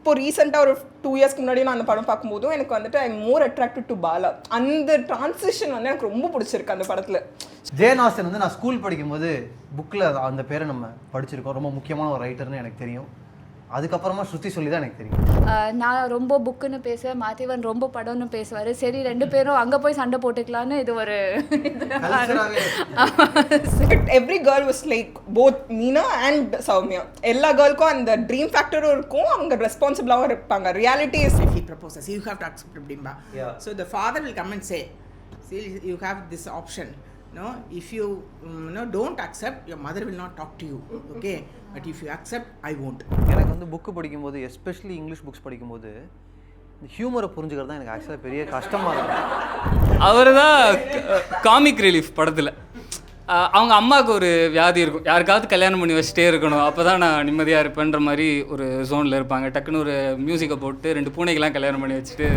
இப்போ ரீசெண்டாக ஒரு 2 இயர்ஸ்க்கு முன்னாடி நான் அந்த படம் பார்க்கும்போதும் எனக்கு வந்துட்டு ஐ மோர் அட்ராக்டட் டு பாலா. அந்த டிரான்சிஷன் வந்து எனக்கு ரொம்ப பிடிச்சிருக்கு அந்த படத்தில். ஜேன் ஆஸ்டன் வந்து நான் ஸ்கூல் படிக்கும்போது புக்கில் அந்த பேரை நம்ம படிச்சிருக்கோம். ரொம்ப முக்கியமான ஒரு ரைட்டர்னு எனக்கு தெரியும். அதுக்கப்புறமா ஸ்ருதி சொல்லி தான் எனக்கு தெரியும். நான் ரொம்ப புக்குன்னு பேசுவேன், மாத்திவன் ரொம்ப படம்னு பேசுவார். சரி 2 பேரும் அங்கே போய் சண்டை போட்டுக்கலான்னு இது ஒரு every girl was like both Meena and Soumya. எல்லா கேர்ளுக்கும் அந்த ட்ரீம் ஃபேக்டரும் இருக்கும், அவங்க ரெஸ்பான்சிபிளாகவும் இருப்பாங்க. Reality is he proposes you have to accept அப்படிம்பா. So the father will come and say, see you have this option, no, if you don't accept, your mother will not talk to you, okay, but if you accept, I won't. எனக்கு வந்து book படிக்கும்போது, especially English books படிக்கும்போது இந்த ஹியூமரை புரிஞ்சுக்கிறது தான் எனக்கு ஆக்சுவலாக பெரிய கஷ்டமாக இருக்கும். அவர் தான் காமிக் ரிலீஃப் படத்தில். அவங்க அம்மாவுக்கு ஒரு வியாதி இருக்கும், யாருக்காவது கல்யாணம் பண்ணி வச்சுட்டே இருக்கணும், அப்போ தான் நான் நிம்மதியாக இருப்பேன்ற மாதிரி ஒரு ஜோனில் இருப்பாங்க. டக்குன்னு ஒரு மியூசிக்கை போட்டு 2 பூனைக்கெல்லாம் கல்யாணம் பண்ணி வச்சுட்டு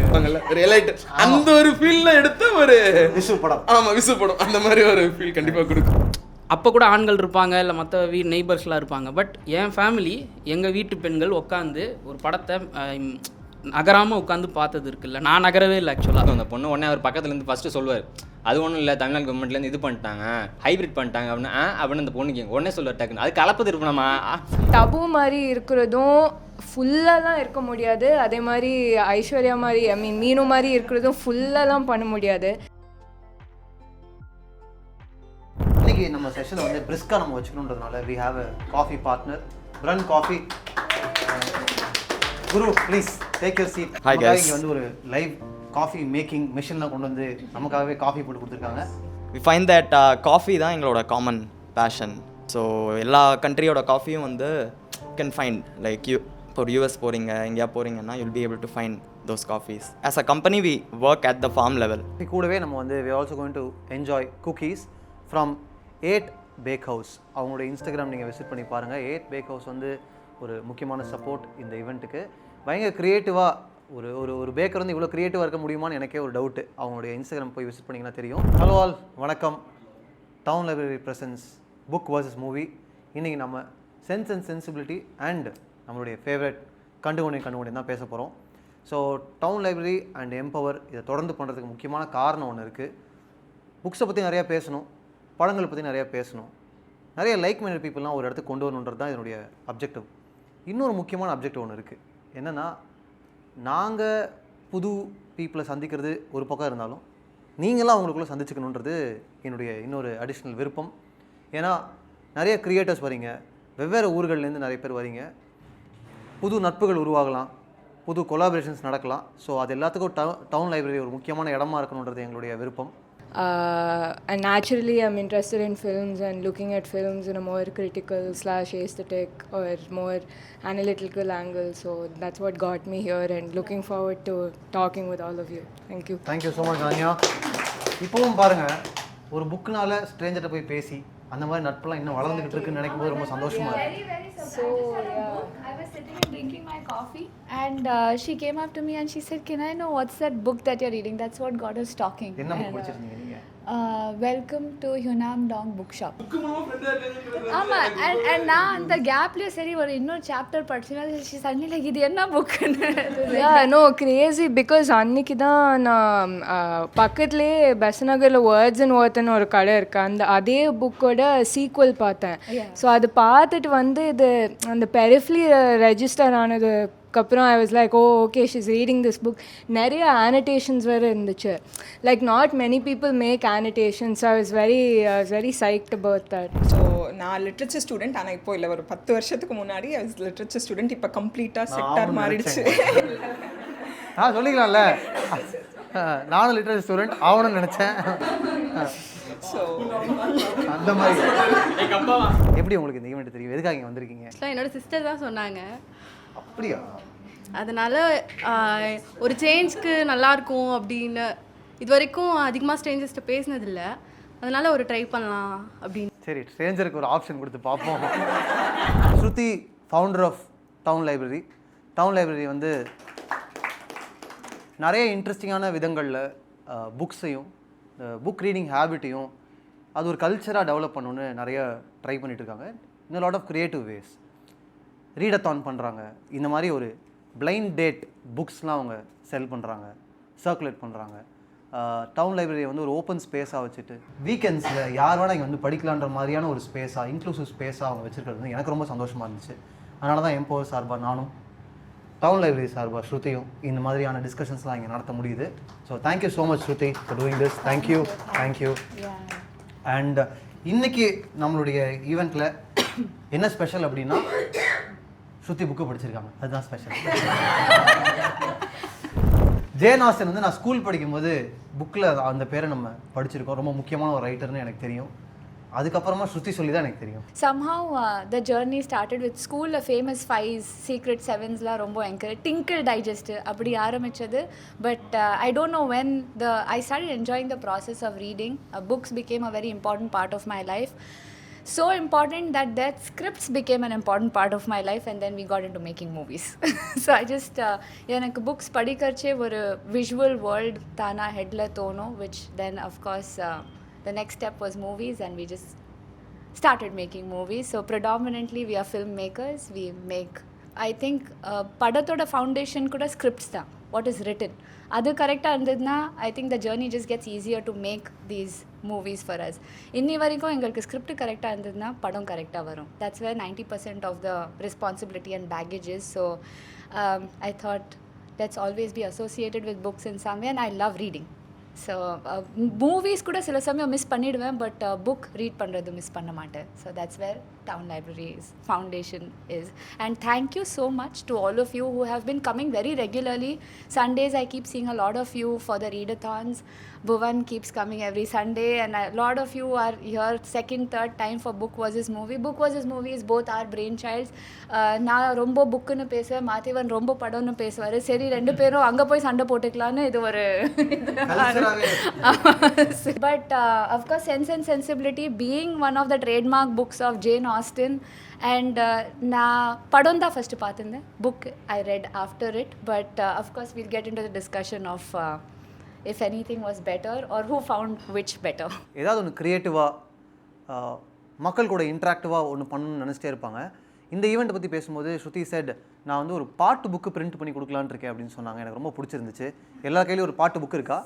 ரியலைட் அந்த ஒரு ஃபீல்ல எடுத்த ஒரு விசு படம். ஆமாம், விசு படம் அந்த மாதிரி ஒரு ஃபீல் கண்டிப்பாக கொடுக்கும். அப்போ கூட ஆண்கள் இருப்பாங்க, இல்லை மற்ற நெய்பர்ஸ்லாம் இருப்பாங்க. பட் என் ஃபேமிலி, எங்கள் வீட்டு பெண்கள் உட்காந்து ஒரு படத்தை நகராமல் உட்காந்து பார்த்தது இருக்குல்ல, நான் நகரவே இல்லை ஆக்சுவலாக. அந்த பொண்ணு உடனே அவர் பக்கத்துலேருந்து ஃபஸ்ட்டு சொல்லுவார், அது ஒன்றும் இல்லை தமிழ்நாடு கவர்மெண்ட்லேருந்து இது பண்ணிட்டாங்க, ஹைப்ரிட் பண்ணிட்டாங்க அப்படின்னு அந்த பொண்ணுக்கு உடனே சொல்லுவார் டக்குன்னு. அது கலப்பது இருக்கணுமா? டபு மாதிரி இருக்கிறதும் ஃபுல்லாலாம் இருக்க முடியாது, அதே மாதிரி ஐஸ்வர்யா மாதிரி மீனு மாதிரி இருக்கிறதும் ஃபுல்லாலாம் பண்ண முடியாது. இன்னைக்கு நம்ம செஷனை வந்து பிரிஸ்காக நம்ம வச்சுக்கணுன்றதுனால we have a coffee partner, Brun Coffee. Guru please take your seat. Hi guys. இங்கே வந்து ஒரு லைவ் காஃபி மேக்கிங் மிஷின்லாம் கொண்டு வந்து நமக்காகவே காஃபி போட்டு கொடுத்துருக்காங்க. We find that coffee தான் எங்களோட காமன் பேஷன். ஸோ எல்லா கண்ட்ரியோட காஃபியும் வந்து கேன் ஃபைண்ட் லைக் இப்போ US போகிறீங்க, எங்கேயா போகிறீங்கன்னா you'll be able to find those coffees. As a company we work at the farm level. கூடவே நம்ம வந்து we are also going to enjoy cookies from 8 Bake House. அவங்களோட இன்ஸ்டாகிராம் நீங்கள் visit பண்ணி பாருங்கள். 8 Bake House வந்து ஒரு முக்கியமான சப்போர்ட் இந்த ஈவெண்ட்டுக்கு. பயங்கர க்ரியேட்டிவாக ஒரு பேக்கர் வந்து இவ்வளோ க்ரியேட்டிவாக இருக்க முடியுமான்னு எனக்கே ஒரு டவுட்டு. அவங்களுடைய இன்ஸ்டாகிராம் போய் விசிட் பண்ணிங்கன்னா தெரியும். ஹலோ ஆல், வணக்கம். Town library presents book versus movie. இன்றைக்கி நம்ம சென்ஸ் அண்ட் சென்சிபிலிட்டி அண்ட் நம்மளுடைய ஃபேவரட் கண்டுகொண்டேன் தான் பேச போகிறோம். So town library and empower இதை தொடர்ந்து பண்ணுறதுக்கு முக்கியமான காரணம் ஒன்று இருக்குது. புக்ஸை பற்றி நிறையா பேசணும், படங்களை பற்றி நிறையா பேசணும், நிறைய லைக் மைண்டட் பீப்புளெலாம் ஒரு இடத்துக்கு கொண்டு வரணுன்றது தான் என்னுடைய அப்ஜெக்டிவ். இன்னொரு முக்கியமான அப்ஜெக்டிவ் ஒன்று இருக்குது. என்னென்னா, நாங்கள் புது பீப்புளை சந்திக்கிறது ஒரு பக்கம் இருந்தாலும் நீங்களாம் அவங்களுக்குள்ளே சந்திச்சுக்கணுன்றது என்னுடைய இன்னொரு அடிஷ்னல் விருப்பம். ஏன்னா நிறைய க்ரியேட்டர்ஸ் வரீங்க, வெவ்வேறு ஊர்கள்லேருந்து நிறைய பேர் வரீங்க, புது நட்புகள் உருவாகலாம், புது கொலாபரேஷன்ஸ் நடக்கலாம். ஸோ அது எல்லாத்துக்கும் டவுன் லைப்ரரி ஒரு முக்கியமான இடமா இருக்கணுன்றது எங்களுடைய விருப்பம். And naturally I'm interested in films and looking at films in a more critical / aesthetic or more analytical angle. So that's what got me here and looking forward to talking with all of you. Thank you. Thank you so much Anya. இப்போவும் பாருங்கள், ஒரு புக்குனால ஸ்ட்ரேஞ்சர்கிட்ட போய் பேசி அந்த மாதிரி நட்பெல்லாம் இன்னும் வளர்ந்துக்கிட்டு இருக்குன்னு நினைக்கும் போது ரொம்ப சந்தோஷமாக இருக்குது. So I was sitting and drinking my coffee and she came up to me and she said, can I know what's that book that you're reading? That's what got us talking. என்ன book படிச்சிருந்தீங்க நீங்கள்? Welcome to Hunam Dong Bookshop. ஆமாம். and நான் அந்த கேப்லேயே சரி ஒரு இன்னொரு chapter படிச்சுன்னா suddenly like இது என்ன புக்குன்னு. நோ கிரேசி பிகாஸ் அன்னைக்கு தான் நான் பக்கத்துலேயே பெசநகரில் வேர்ட்ஸ் அண்ட் ஒர்த்னு ஒரு கடை இருக்குது, அதே புக்கோட சீக்வல் பார்த்தேன். ஸோ அது பார்த்துட்டு வந்து இது அந்த பெரிஃப்லி ரெஜிஸ்டர் ஆனதுக்கப்புறம் I was like, oh okay she is reading this book. நிறைய ஆனடேஷன்ஸ் வேறு இருந்துச்சு. Like not many people make annotations. I was very psyched about that. So நான் லிட்ரேச்சர் ஸ்டூடெண்ட், ஆனால் இப்போ இல்லை, ஒரு 10 வருஷத்துக்கு முன்னாடி ஐ வாஸ் லிட்ரேச்சர் ஸ்டூடெண்ட். இப்போ கம்ப்ளீட்டாக செக்டார் மாறிடுச்சு. சொல்லிக்கலாம்ல, நானும் லிட்ரேச்சர் ஸ்டூடெண்ட் ஆகணும்னு நினச்சேன். ஸோ அந்த மாதிரி எப்படி உங்களுக்கு இந்த ஈவெண்ட் தெரியும்? எதுக்காக இங்கே வந்திருக்கீங்க? என்னோட சிஸ்டர் தான் சொன்னாங்க. அப்படியா? அதனால் ஒரு சேஞ்ச்க்கு நல்லாயிருக்கும் அப்படின்னு இது வரைக்கும் அதிகமாக ஸ்ட்ரேஞ்சர்ஸ்ட்டு பேசினதில்லை, அதனால் ஒரு ட்ரை பண்ணலாம் அப்படின்னு. சரி, ஸ்ட்ரேஞ்சருக்கு ஒரு ஆப்ஷன் கொடுத்து பார்ப்போம். Shruti, founder of town library. Town library வந்து நிறைய இன்ட்ரெஸ்டிங்கான விதங்களில் புக்ஸையும் புக் ரீடிங் ஹேபிட்டையும் அது ஒரு கல்ச்சராக டெவலப் பண்ணணுன்னு நிறைய ட்ரை பண்ணிகிட்ருக்காங்க. இன்னும் லாட் ஆஃப் க்ரியேட்டிவ் வேஸ். ரீடத்தான் பண்ணுறாங்க. இந்த மாதிரி ஒரு பிளைண்ட் டேட் புக்ஸ்லாம் அவங்க செல் பண்ணுறாங்க, சர்க்குலேட் பண்ணுறாங்க. டவுன் லைப்ரரியை வந்து ஒரு ஓப்பன் ஸ்பேஸாக வச்சுட்டு வீக்கெண்ட்ஸில் யார் வேணால் இங்கே வந்து படிக்கலான்ற மாதிரியான ஒரு ஸ்பேஸாக, இன்க்ளூசிவ் ஸ்பேஸாக அவங்க வச்சுருக்கிறது வந்து எனக்கு ரொம்ப சந்தோஷமாக இருந்துச்சு. அதனால தான் எம்பவர் சார்பாக நானும், டவுன் லைப்ரரி சார்பாக ஸ்ருதியும் இந்த மாதிரியான டிஸ்கஷன்ஸ்லாம் இங்கே நடத்த முடியுது. So thank you so much Shruti for doing this. Thank you. And இன்னைக்கு நம்மளுடைய ஈவெண்ட்டில் என்ன ஸ்பெஷல் அப்படின்னா ஸ்ருதி புக்கு படிச்சிருக்காங்க, அதுதான் ஸ்பெஷல். ஜேன் ஆஸ்டன் வந்து நான் ஸ்கூல் படிக்கும்போது புக்கில் அந்த பேரை நம்ம படிச்சிருக்கோம். ரொம்ப முக்கியமான ஒரு ரைட்டர்னு எனக்கு தெரியும். அதுக்கப்புறமா ஸ்ருதி சொல்லி தான் எனக்கு தெரியும். Somehow the journey started with school. Famous Fives, Secret Sevensலாம் ரொம்ப encourage. Tinkle Digest அப்படி ஆரம்பிச்சது. But I don't know when I started enjoying the process of reading. Books became a very important part of my life. So important that scripts became an important part of my life, and then we got into making movies. So I just எனக்கு books படிக்கிறச்சே ஒரு visual world தானா ஹெட்ல தோணும், which then of course the next step was movies, and we just started making movies. So predominantly we are filmmakers. We make, I think படத்தோட foundation கூட scripts தான், what is written. அது கரெக்டாக இருந்ததுன்னா I think the journey just gets easier to make these movies for us. இன்னி வரைக்கும் எங்களுக்கு script கரெக்டாக இருந்ததுன்னா படம் கரெக்டாக வரும். That's where 90% of the responsibility and baggage is. So I thought let's always be associated with books in some way, and I love reading. So movies கூட சில சமயம் மிஸ் பண்ணிவிடுவேன், பட் புக் ரீட் பண்ணுறது மிஸ் பண்ண மாட்டேன். So that's where town library's foundation is. And thank you so much to all of you who have been coming very regularly. Sundays I keep seeing a lot of you for the readathons. Bhuvan keeps coming every Sunday, and a lot of you are here second, third time for Book Versus Movie. Book Versus Movie is both our brainchilds. நான் ரொம்ப புக்குன்னு பேசுவேன், மாதேவன் ரொம்ப படம்னு பேசுவார். சரி ரெண்டு பேரும் அங்கே போய் சண்டை போட்டுக்கலான்னு இது ஒரு but of course sense and sensibility being one of the trademark books of Jane Austen. And நான் படம் தான் ஃபஸ்ட்டு பார்த்துருந்தேன், book I read after it. But of course will get in to the discussion of if anything was better or who found which better. ஏதாவது ஒன்று க்ரியேட்டிவாக மக்கள் கூட இன்ட்ராக்டிவாக ஒன்று பண்ணணும்னு நினச்சிட்டே இருப்பாங்க. இந்த ஈவெண்ட்டை பற்றி பேசும்போது ஸ்ருதி செட், நான் வந்து ஒரு பாட்டு புக்கு பிரிண்ட் பண்ணி கொடுக்கலான்னு இருக்கேன் அப்படின்னு சொன்னாங்க. எனக்கு ரொம்ப பிடிச்சிருந்துச்சு. எல்லா கையிலையும் ஒரு பாட்டு புக்கு இருக்கா?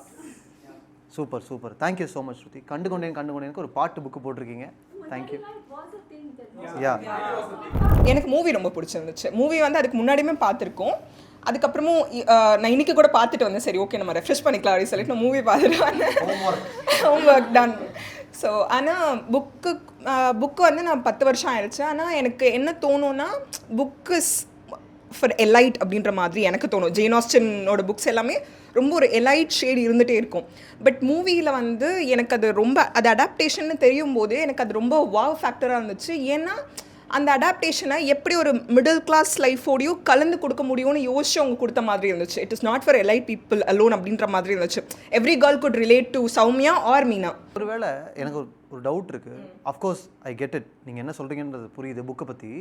சூப்பர். தேங்க்யூ ஸோ மச் ஸ்ருதி. கண்டுகொண்டேனுக்கு ஒரு பாட்டு புக்கு போட்டிருக்கீங்க. தேங்க்யூ. எனக்கு மூவி ரொம்ப பிடிச்சிருந்துச்சு. மூவி வந்து அதுக்கு முன்னாடியுமே பார்த்துருக்கோம். அதுக்கப்புறமும் நான் இன்றைக்கி கூட பார்த்துட்டு வந்தேன். சரி ஓகே நம்ம ரெஃப்ரெஷ் பண்ணிக்கலாம் அப்படின்னு சொல்லிட்டு நான் மூவி பார்த்துட்டு வந்தேன். Home work done. ஸோ ஆனால் புக்கு வந்து நான் 10 வருஷம் ஆயிடுச்சு. ஆனால் எனக்கு என்ன தோணுன்னா புக்கு ஃபார் எலைட் அப்படின்ற மாதிரி எனக்கு தோணும். ஜேன் ஆஸ்டினோட புக்ஸ் எல்லாமே ரொம்ப ஒரு எலைட் ஷேட் இருந்துகிட்டே இருக்கும். பட் மூவியில் வந்து எனக்கு அது ரொம்ப அது அடாப்டேஷன்னு தெரியும் போது எனக்கு அது ரொம்ப வாவ் ஃபேக்டராக இருந்துச்சு. ஏன்னா அந்த அடாப்டேஷனை எப்படி ஒரு மிடில் கிளாஸ் லைஃபோடையும் கலந்து கொடுக்க முடியும்னு யோசிச்சு அவங்க கொடுத்த மாதிரி இருந்துச்சு. It is not for elite people alone அப்படின்ற மாதிரி இருந்துச்சு. Every girl could relate to Soumya or Meena. ஒருவேளை எனக்கு ஒரு டவுட் இருக்குது. அஃப்கோர்ஸ் ஐ கெட் இட், நீங்கள் என்ன சொல்கிறீங்கன்றது புரியுது புக்கை பற்றி.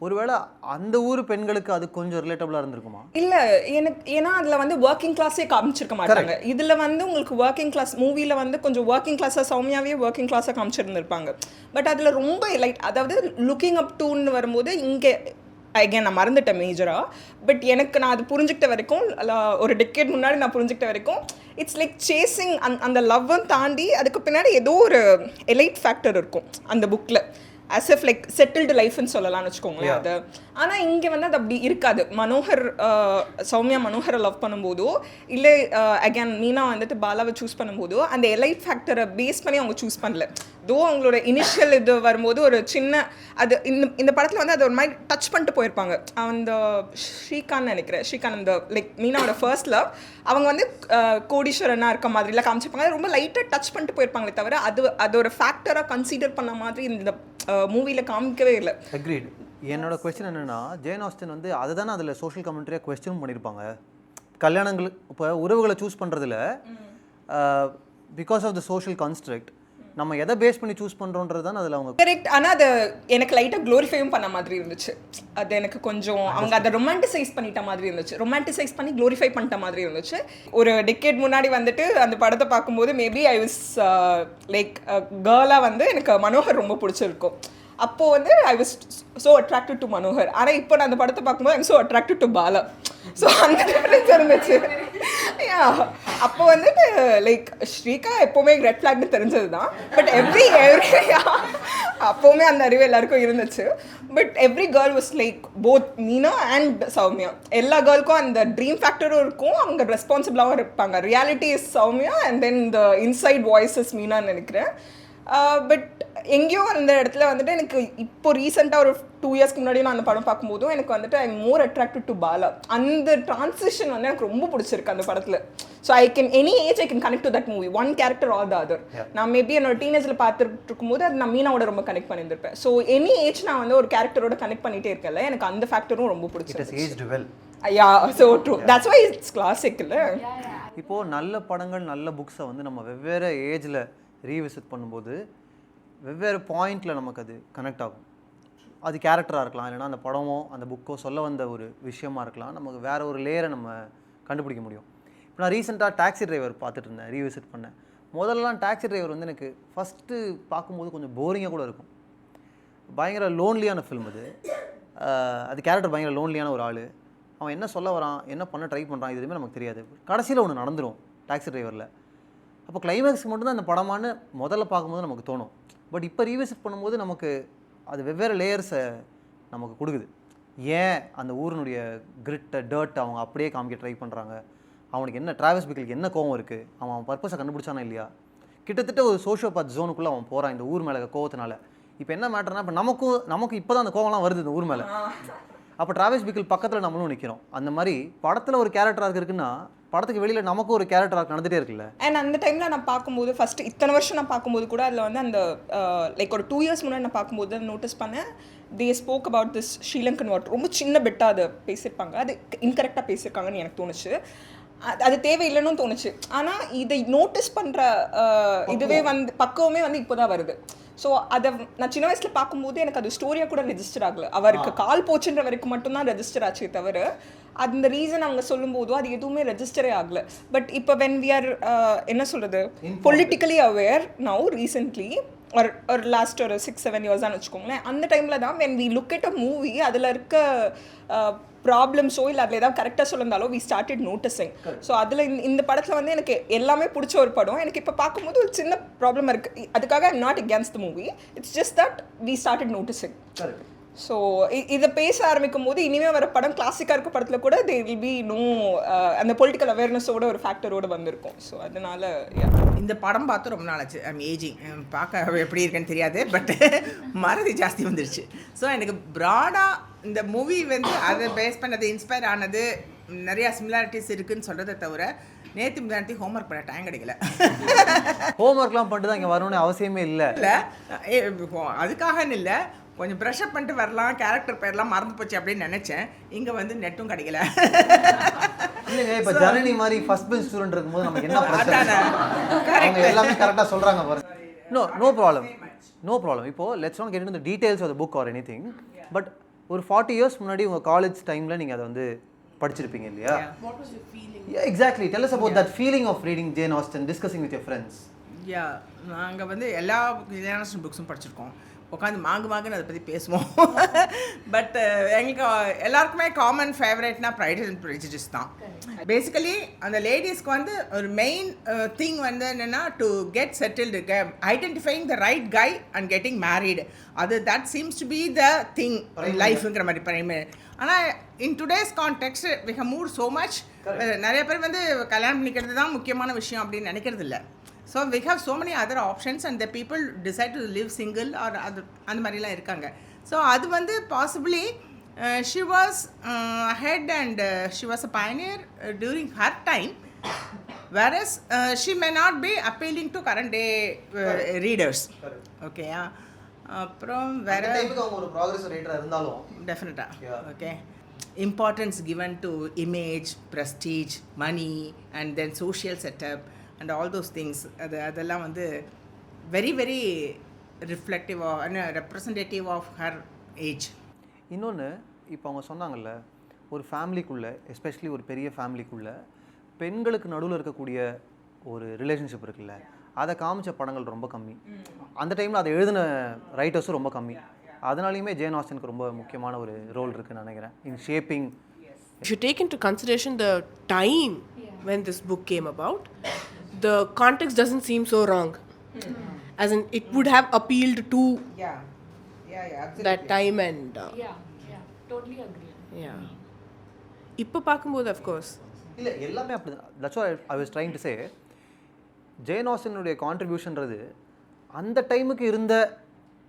ஒருவேளை அந்த ஊர் பெண்களுக்கு அது கொஞ்சம் ரிலேட்டபிளாக இருந்திருக்குமா? இல்லை ஏன்னா அதில் வந்து ஒர்க்கிங் கிளாஸே காமிச்சிருக்க மாட்டாங்க. இதில் வந்து உங்களுக்கு ஒர்க்கிங் கிளாஸ் மூவியில் வந்து கொஞ்சம் ஒர்க்கிங் கிளாஸாக சௌமியாவே ஒர்க்கிங் கிளாஸாக காமிச்சிருந்துருப்பாங்க. பட் அதில் ரொம்ப லைட், அதாவது லுக்கிங் அப் டூன்னு வரும்போது இங்கே அகேன் நான் மறந்துட்டேன் மேஜராக. பட் எனக்கு நான் அது புரிஞ்சுக்கிட்ட வரைக்கும், ஒரு டெக்கேட் முன்னாடி நான் புரிஞ்சுக்கிட்ட வரைக்கும் இட்ஸ் லைக் சேசிங் அந்த லவ்வும் தாண்டி அதுக்கு பின்னாடி ஏதோ ஒரு எலைட் ஃபேக்டர் இருக்கும் அந்த புக்கில். as if like settled life ன்னு சொல்லலாம்னு வச்சுக்கோங்களேன் அது. ஆனால் இங்கே வந்து அது அப்படி இருக்காது. சௌமியா மனோகரை லவ் பண்ணும்போதோ இல்லை அகேன் மீனா வந்துட்டு பாலாவை சூஸ் பண்ணும்போதோ அந்த எலைட் ஃபேக்டரை பேஸ் பண்ணி அவங்க சூஸ் பண்ணல. தோ அவங்களோட இனிஷியல் இது வரும்போது ஒரு சின்ன அது இந்த படத்தில் வந்து அது ஒரு மாதிரி டச் பண்ணிட்டு போயிருப்பாங்க. அந்த ஸ்ரீகாந்த் நினைக்கிறேன், ஸ்ரீகாந்த் அந்த லைக் மீனாவோட ஃபர்ஸ்ட் லவ் அவங்க வந்து கோடீஸ்வரனாக இருக்க மாதிரிலாம் காமிச்சிருப்பாங்க. ரொம்ப லைட்டாக டச் பண்ணிட்டு போயிருப்பாங்களே தவிர அது ஒரு ஃபேக்டராக கன்சிடர் பண்ண மாதிரி இந்த மூவியில் காமிக்கவே இல்லை. அக்ரீட். என்னோட கொஸ்டின் என்னென்னா, ஜேன் ஆஸ்டின் வந்து அதை தானே அதில் சோஷியல் கமெண்ட்ரியாக கொஸ்டின் பண்ணியிருப்பாங்க. கல்யாணங்கள் இப்போ உறவுகளை சூஸ் பண்ணுறதுல because of the social construct நம்ம எதை பேஸ் பண்ணி சூஸ் பண்ணுறோன்றது தான் அதில் அவங்க கரெக்ட். ஆனால் அது எனக்கு லைட்டாக க்ளோரிஃபையும் பண்ண மாதிரி இருந்துச்சு. அது எனக்கு கொஞ்சம் அவங்க அதை ரொமான்டிசைஸ் பண்ணிட்ட மாதிரி இருந்துச்சு. ரொமான்டிசைஸ் பண்ணி க்ளோரிஃபை பண்ணிட்ட மாதிரி இருந்துச்சு. ஒரு டெக்கேட் முன்னாடி வந்துட்டு அந்த படத்தை பார்க்கும்போது மேபி ஐ வாஸ் லைக் கேர்ளாக வந்து எனக்கு மனோகர் ரொம்ப பிடிச்சிருக்கும். அப்போது வந்து I was so attracted to Manohar. ஆனால் இப்போ நான் அந்த படத்தை பார்க்கும்போது I'm so attracted to Bala. So அந்த டிஃப்ரென்ஸ் இருந்துச்சு. அப்போ வந்துட்டு லைக் ஸ்ரீகா எப்போவுமே ரெட் ஃப்ளாக்னு தெரிஞ்சது தான். பட் எவ்ரி அப்போவுமே அந்த அறிவு எல்லாருக்கும் இருந்துச்சு. But every girl was like both Meena and Soumya. எல்லா கேர்ளுக்கும் அந்த ட்ரீம் ஃபேக்டரும் இருக்கும், அவங்க ரெஸ்பான்சிபிளாகவும் இருப்பாங்க. Reality is Soumya and then the inside voice is மீனான்னு நினைக்கிறேன். பட் எங்கேயோ அந்த இடத்துல வந்துட்டு எனக்கு இப்போ ரீசெண்டாக ஒரு 2 இயர்ஸ்க்கு முன்னாடி நான் அந்த படம் பார்க்கும்போதும் எனக்கு வந்துட்டு ஐ மோர் அட்ராக்டட் டு பாலா. அந்த ட்ரான்சிஷன் வந்து எனக்கு ரொம்ப பிடிச்சிருக்கு அந்த படத்தில். So I can any age I can connect to that movie, one character R the other. நான் மேபி என்னோட டீனேஜில் பார்த்துட்டு இருக்கும்போது அது நான் மீனாவோட ரொம்ப கனெக்ட் பண்ணியிருந்திருப்பேன். ஸோ எனி ஏஜ் நான் வந்து ஒரு கேரக்டரோட கனெக்ட் பண்ணிகிட்டே இருக்கல, எனக்கு அந்த ஃபேக்டரும் ரொம்ப பிடிச்சிருக்கு. Yeah, so true, that's why it's classic இல்லை. இப்போது நல்ல படங்கள் நல்ல புக்ஸை வந்து நம்ம வெவ்வேறு ஏஜில் ரீவிசிட் பண்ணும்போது வெவ்வேறு பாயிண்டில் நமக்கு அது கனெக்ட் ஆகும். அது கேரக்டராக இருக்கலாம், இல்லைனா அந்த படமோ அந்த புக்கோ சொல்ல வந்த ஒரு விஷயமா இருக்கலாம். நமக்கு வேறு ஒரு லேயரை நம்ம கண்டுபிடிக்க முடியும். இப்போ நான் ரீசெண்டாக டாக்ஸி டிரைவர் பார்த்துட்டு இருந்தேன், ரீவிசிட் பண்ணேன். முதல்லலாம் டாக்ஸி டிரைவர் வந்து எனக்கு ஃபஸ்ட்டு பார்க்கும்போது கொஞ்சம் போரிங்காக கூட இருக்கும். பயங்கர லோன்லியான ஃபில்ம் அது. அது கேரக்டர் பயங்கர லோன்லியான ஒரு ஆள். அவன் என்ன சொல்ல வரான், என்ன பண்ண ட்ரை பண்ணுறான், இது எதுவுமே நமக்கு தெரியாது. கடைசியில் ஒன்று நடந்துடும் டாக்ஸி டிரைவரில். அப்போ கிளைமேக்ஸ்க்கு மட்டும்தான் அந்த படமானு முதல்ல பார்க்கும்போது நமக்கு தோணும். பட் இப்போ ரீவிசிட் பண்ணும்போது நமக்கு அது வெவ்வேறு லேயர்ஸை நமக்கு கொடுக்குது. ஏன் அந்த ஊரினுடைய கிரிட்டை டர்ட் அவங்க அப்படியே காமிக்க ட்ரை பண்ணுறாங்க, அவனுக்கு என்ன டிராவல்ஸ் பிக்கிலுக்கு என்ன கோவம் இருக்குது, அவன் பர்பஸை கண்டுபிடிச்சானா இல்லையா, கிட்டத்தட்ட ஒரு சோஷியோபாத் ஜோனுக்குள்ளே அவன் போகிறான் இந்த ஊர் மேலே கோவத்தினால. இப்போ என்ன மேட்டர்னா, இப்போ நமக்கு இப்போ தான் அந்த கோவம்லாம் வருது இந்த ஊர் மேலே. அப்போ டிராவல்ஸ் பிக்கில் பக்கத்தில் நம்மளும் நிற்கிறோம். அந்த மாதிரி படத்தில் ஒரு கேரக்டராக இருக்குன்னா படத்துக்கு வெளியில் நமக்கும் ஒரு கேரக்டராக நடந்துகிட்டே இருக்குல்ல. அண்ட் அந்த டைமில் நான் பார்க்கும்போது ஃபஸ்ட்டு இத்தனை வருஷம் நான் பார்க்கும்போது கூட அதில் வந்து அந்த லைக் ஒரு 2 இயர்ஸ் முன்னாடி நான் பார்க்கும்போது நோட்டீஸ் பண்ணேன், they spoke about this Sri Lankan water. ரொம்ப சின்ன பெட்டாக அதை பேசியிருப்பாங்க, அது இன்கரெக்டாக பேசியிருக்காங்கன்னு எனக்கு தோணுச்சு. அது தேவையில்லைன்னு தோணுச்சு. ஆனால் இதை நோட்டீஸ் பண்ணுற இதுவே வந்து பக்குவமே வந்து இப்போ தான் வருது. ஸோ அதை நான் சின்ன வயசில் பார்க்கும்போது எனக்கு அது ஸ்டோரியாக கூட ரெஜிஸ்டர் ஆகலை. அவருக்கு கால் போச்சுன்ற வரைக்கும் மட்டும்தான் ரெஜிஸ்டர் ஆச்சு தவிர அந்த ரீசன் அவங்க சொல்லும்போதோ அது எதுவுமே ரெஜிஸ்டரே ஆகலை. பட் இப்போ வென் வி ஆர் என்ன சொல்கிறது பொலிட்டிக்கலி அவேர் நவ் ரீசென்ட்லி ஒரு லாஸ்ட் ஒரு 6-7 இயர்ஸ் தான் வச்சுக்கோங்களேன், அந்த டைமில் தான் when we look at a movie அதில் இருக்க ப்ராப்ளம்ஸோ இல்லை அதில் ஏதாவது கரெக்டாக சொல்லியிருந்தாலோ வி ஸ்டார்டட் நோட்டிஸிங். ஸோ அதில் இந்த படத்தில் வந்து எனக்கு எல்லாமே பிடிச்ச ஒரு படம். எனக்கு இப்போ பார்க்கும்போது ஒரு சின்ன ப்ராப்ளம் இருக்குது, அதுக்காக I'm not against the movie, it's just that we started noticing. So இதை பேச ஆரம்பிக்கும் போது இனிமேல் வர படம் கிளாசிக்காக இருக்க படத்தில் கூட தே வில் பி நோ அந்த பொலிட்டிக்கல் அவேர்னஸோட ஒரு ஃபேக்டரோடு வந்திருக்கும். ஸோ அதனால இந்த படம் பார்த்து ரொம்ப நாள் ஆச்சு. ஐம் ஏஜிங், பார்க்க எப்படி இருக்குன்னு தெரியாது, பட் மறதி ஜாஸ்தி வந்துடுச்சு. ஸோ எனக்கு ப்ராடாக இந்த மூவி வந்து அதை பேஸ் பண்ணது இன்ஸ்பயர் ஆனது நிறையா சிமிலாரிட்டிஸ் இருக்குதுன்னு சொல்கிறத தவிர நேற்று முன்னாடி ஹோம்ஒர்க் பண்ண டைம் கிடைக்கல. ஹோம்ஒர்க்லாம் பண்ணிட்டு தான் இங்கே வரணும்னு அவசியமே இல்லை. அதுக்காகன்னு இல்லை, கொஞ்சம் ப்ரெஷ்அப் பண்ணிட்டு வரலாம், கேரக்டர் பேர்லாம் மறந்து போச்சு அப்படின்னு நினச்சேன். இங்கே வந்து நெட்டும் கிடைக்கல. இல்லைங்க, இப்போ ஜனனி மாதிரி ஃபர்ஸ்ட் பெஞ்ச் ஸ்டூடெண்ட் இருக்கும்போது நமக்கு என்ன பிரச்சனை, அவங்க எல்லாமே கரெக்டாக சொல்கிறாங்க பாருங்க. No problem. இப்போது let's not get into the details of the book or anything. But ஒரு 40 இயர்ஸ் முன்னாடி உங்கள் காலேஜ் டைமில் நீங்கள் அதை வந்து படிச்சிருப்பீங்க இல்லையா? Exactly, tell us about that feeling of reading Jane Austen, discussing with your friends. நாங்கள் வந்து எல்லா ஜேன் ஆஸ்டன் புக்ஸும் படிச்சிருக்கோம், உட்காந்து மாங்குன்னு அதை பற்றி பேசுவோம். பட் எங்களுக்கு எல்லாருக்குமே காமன் ஃபேவரேட்னா ப்ரைட் அண்ட் ப்ரெஜுடிஸ் தான். பேசிக்கலி அந்த லேடிஸ்க்கு வந்து ஒரு மெயின் திங் வந்து என்னென்னா to get settled, identifying the right guy and getting married. அது that seems to be the thing லைஃபுங்கிற மாதிரி பிரைமரி. ஆனால் in today's context we have move so much. நிறைய பேர் வந்து கல்யாணம் பண்ணிக்கிறது தான் முக்கியமான விஷயம் அப்படின்னு நினைக்கிறது இல்லை. So we have so many other options and the people decide to live single or அந்த மாதிரிலாம் இருக்காங்க. ஸோ அது வந்து possibly she was ahead and she was a pioneer during her time, whereas she may not be appealing to current day readers. Okay, அப்புறம் வேற ஒரு progress ரேட்டராக இருந்தாலும் டெஃபினட்டாக okay importance given to image, prestige, money and then social setup and all those things. அதெல்லாம் வந்து very very reflective and representative of her age. இன்னொன்று இப்போ அவங்க சொன்னாங்கல்ல, ஒரு ஃபேமிலிக்குள்ளே, எஸ்பெஷலி ஒரு பெரிய ஃபேமிலிக்குள்ளே பெண்களுக்கு நடுவில் இருக்கக்கூடிய ஒரு ரிலேஷன்ஷிப் இருக்குல்ல, அதை காமிச்ச படங்கள் ரொம்ப கம்மி. அந்த டைமில் அதை எழுதின ரைட்டர்ஸும் ரொம்ப கம்மி. அதனாலையுமே ஜேன் ஆஸ்டனுக்கு ரொம்ப முக்கியமான ஒரு ரோல் இருக்குதுன்னு நினைக்கிறேன் இன் shaping If you take into consideration the time when this book came about, the context doesn't seem so wrong. As in, it would have appealed to Yeah, absolutely. that time and totally agree. yeah. இப்போ பார்க்கும்போது of course. இல்லை எல்லாமே அப்படி தான். That's what I was trying to say. Jane ஆஸ்டனுடைய கான்ட்ரிபியூஷன்றது அந்த டைமுக்கு இருந்த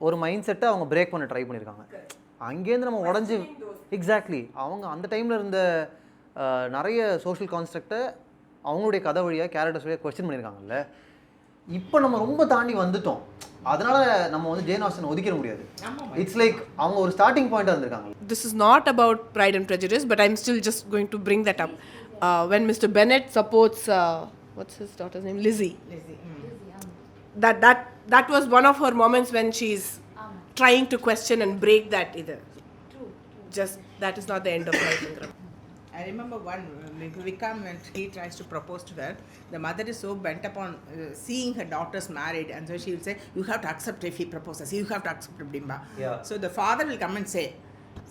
ஒரு மைண்ட் செட்டை அவங்க பிரேக் பண்ண ட்ரை பண்ணியிருக்காங்க. அங்கேருந்து நம்ம உடஞ்சி எக்ஸாக்ட்லி அவங்க அந்த டைமில் இருந்த நிறைய சோஷியல் கான்ஸ்ட்ரக்டை அவங்களுடைய கதை வழியாக கேரக்டர்ஸ் வழியாக கொஸ்டின் பண்ணியிருக்காங்கல்ல. இப்போ நம்ம ரொம்ப தாண்டி வந்துட்டோம். அதனால நம்ம வந்து ஜேன் ஆஸ்டன் ஒதுக்கிட முடியாது. இட்ஸ் லைக் அவங்க ஒரு ஸ்டார்டிங் பாயிண்டாக இருந்திருக்காங்க. This is not about Pride and Prejudice, but I'm still just going to bring that up. When Mr. Bennet supports, what's his daughter's name? Lizzie. That was one of her moments when she's trying to question and break that either. Just that is not the end of life. I remember one, Vikram, when he tries to propose to her, the mother is so bent upon seeing her daughters married, and so she will say, you have to accept if he proposes, you have to accept Dimba. Yeah. So the father will come and say,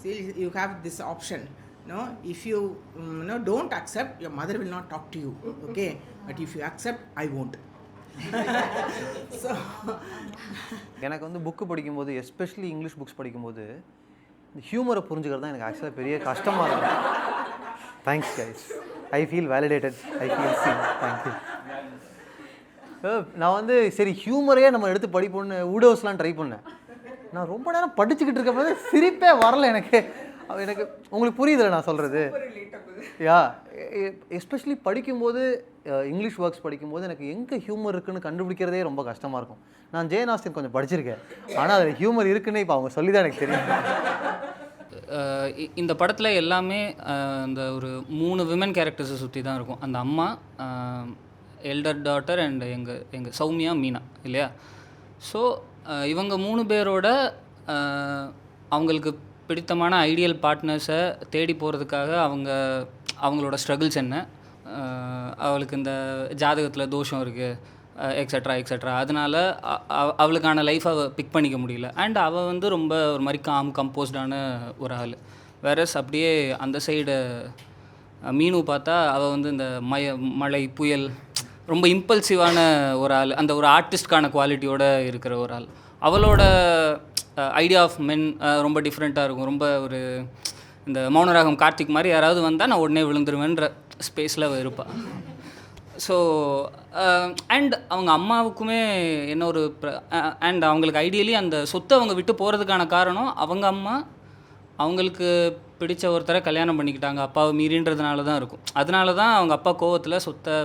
see, you have this option. No, if you don't accept, your mother will not talk to you, okay? But if you accept, I won't. So எனக்கு வந்து book படிக்கும்போது, especially English books படிக்கும்போது இந்த ஹியூமரை புரிஞ்சுக்கிறது தான் எனக்கு ஆக்சுவலாக பெரிய கஷ்டமாக இருக்கும். Thanks guys, I feel validated, I feel seen. Thank you. நான் வந்து சரி ஹியூமரையே நம்ம எடுத்து படிப்போன்னு ஊடோஸ்லாம் ட்ரை பண்ணேன். நான் ரொம்ப நேரம் படிச்சுக்கிட்டு இருக்கப்போ சிரிப்பே வரல எனக்கு. உங்களுக்கு புரியுதுல்ல நான் சொல்கிறது? யா, எஸ்பெஷலி படிக்கும்போது இங்கிலீஷ் ஒர்க்ஸ் படிக்கும்போது எனக்கு எங்கே ஹியூமர் இருக்குன்னு கண்டுபிடிக்கிறதே ரொம்ப கஷ்டமாக இருக்கும். நான் ஜேன் ஆஸ்டன் கொஞ்சம் படிச்சிருக்கேன், ஆனால் அதில் ஹியூமர் இருக்குன்னு இப்போ அவங்க சொல்லி தான் எனக்கு தெரியும். இந்த படத்தில் எல்லாமே அந்த ஒரு 3 விமன் கேரக்டர்ஸை சுற்றி தான் இருக்கும். அந்த அம்மா, எல்டர் டாட்டர் அண்ட் எங்கள் சௌமியா, மீனா இல்லையா? ஸோ இவங்க 3 பேரோட அவங்களுக்கு பிடித்தமான ஐடியல் பார்ட்னர்ஸை தேடி போகிறதுக்காக அவங்களோட ஸ்ட்ரகிள்ஸ் என்ன, அவளுக்கு இந்த ஜாதகத்தில் தோஷம் இருக்குது, எக்ஸட்ரா எக்ஸட்ரா, அதனால் அவளுக்கான லைஃப்பை பிக் பண்ணிக்க முடியல. அண்ட் அவள் வந்து ரொம்ப ஒரு மாதிரி கம்போஸ்டான ஒரு ஆள். வேறஸ் அப்படியே அந்த சைடு மீனு பார்த்தா அவள் வந்து இந்த மழை புயல் ரொம்ப இம்பல்சிவான ஒரு ஆள், அந்த ஒரு ஆர்டிஸ்ட்கான குவாலிட்டியோடு இருக்கிற ஒரு ஆள். அவளோட ஐடியா ஆஃப் மென் ரொம்ப டிஃப்ரெண்ட்டாக இருக்கும். ரொம்ப ஒரு இந்த மௌனராகம் கார்த்திக் மாதிரி யாராவது வந்தால் நான் உடனே விழுந்துருவேன்ற ஸ்பேஸில் இருப்பாள். ஸோ அண்ட் அவங்க அம்மாவுக்குமே என்ன ஒரு அண்ட் அவங்களுக்கு ஐடியலி அந்த சொத்தை அவங்க விட்டு போகிறதுக்கான காரணம் அவங்க அம்மா அவங்களுக்கு பிடிச்ச ஒருத்தரை கல்யாணம் பண்ணிக்கிட்டாங்க அப்பாவை மீறின்றதுனால தான் இருக்கும். அதனால தான் அவங்க அப்பா கோவத்தில் சொத்தை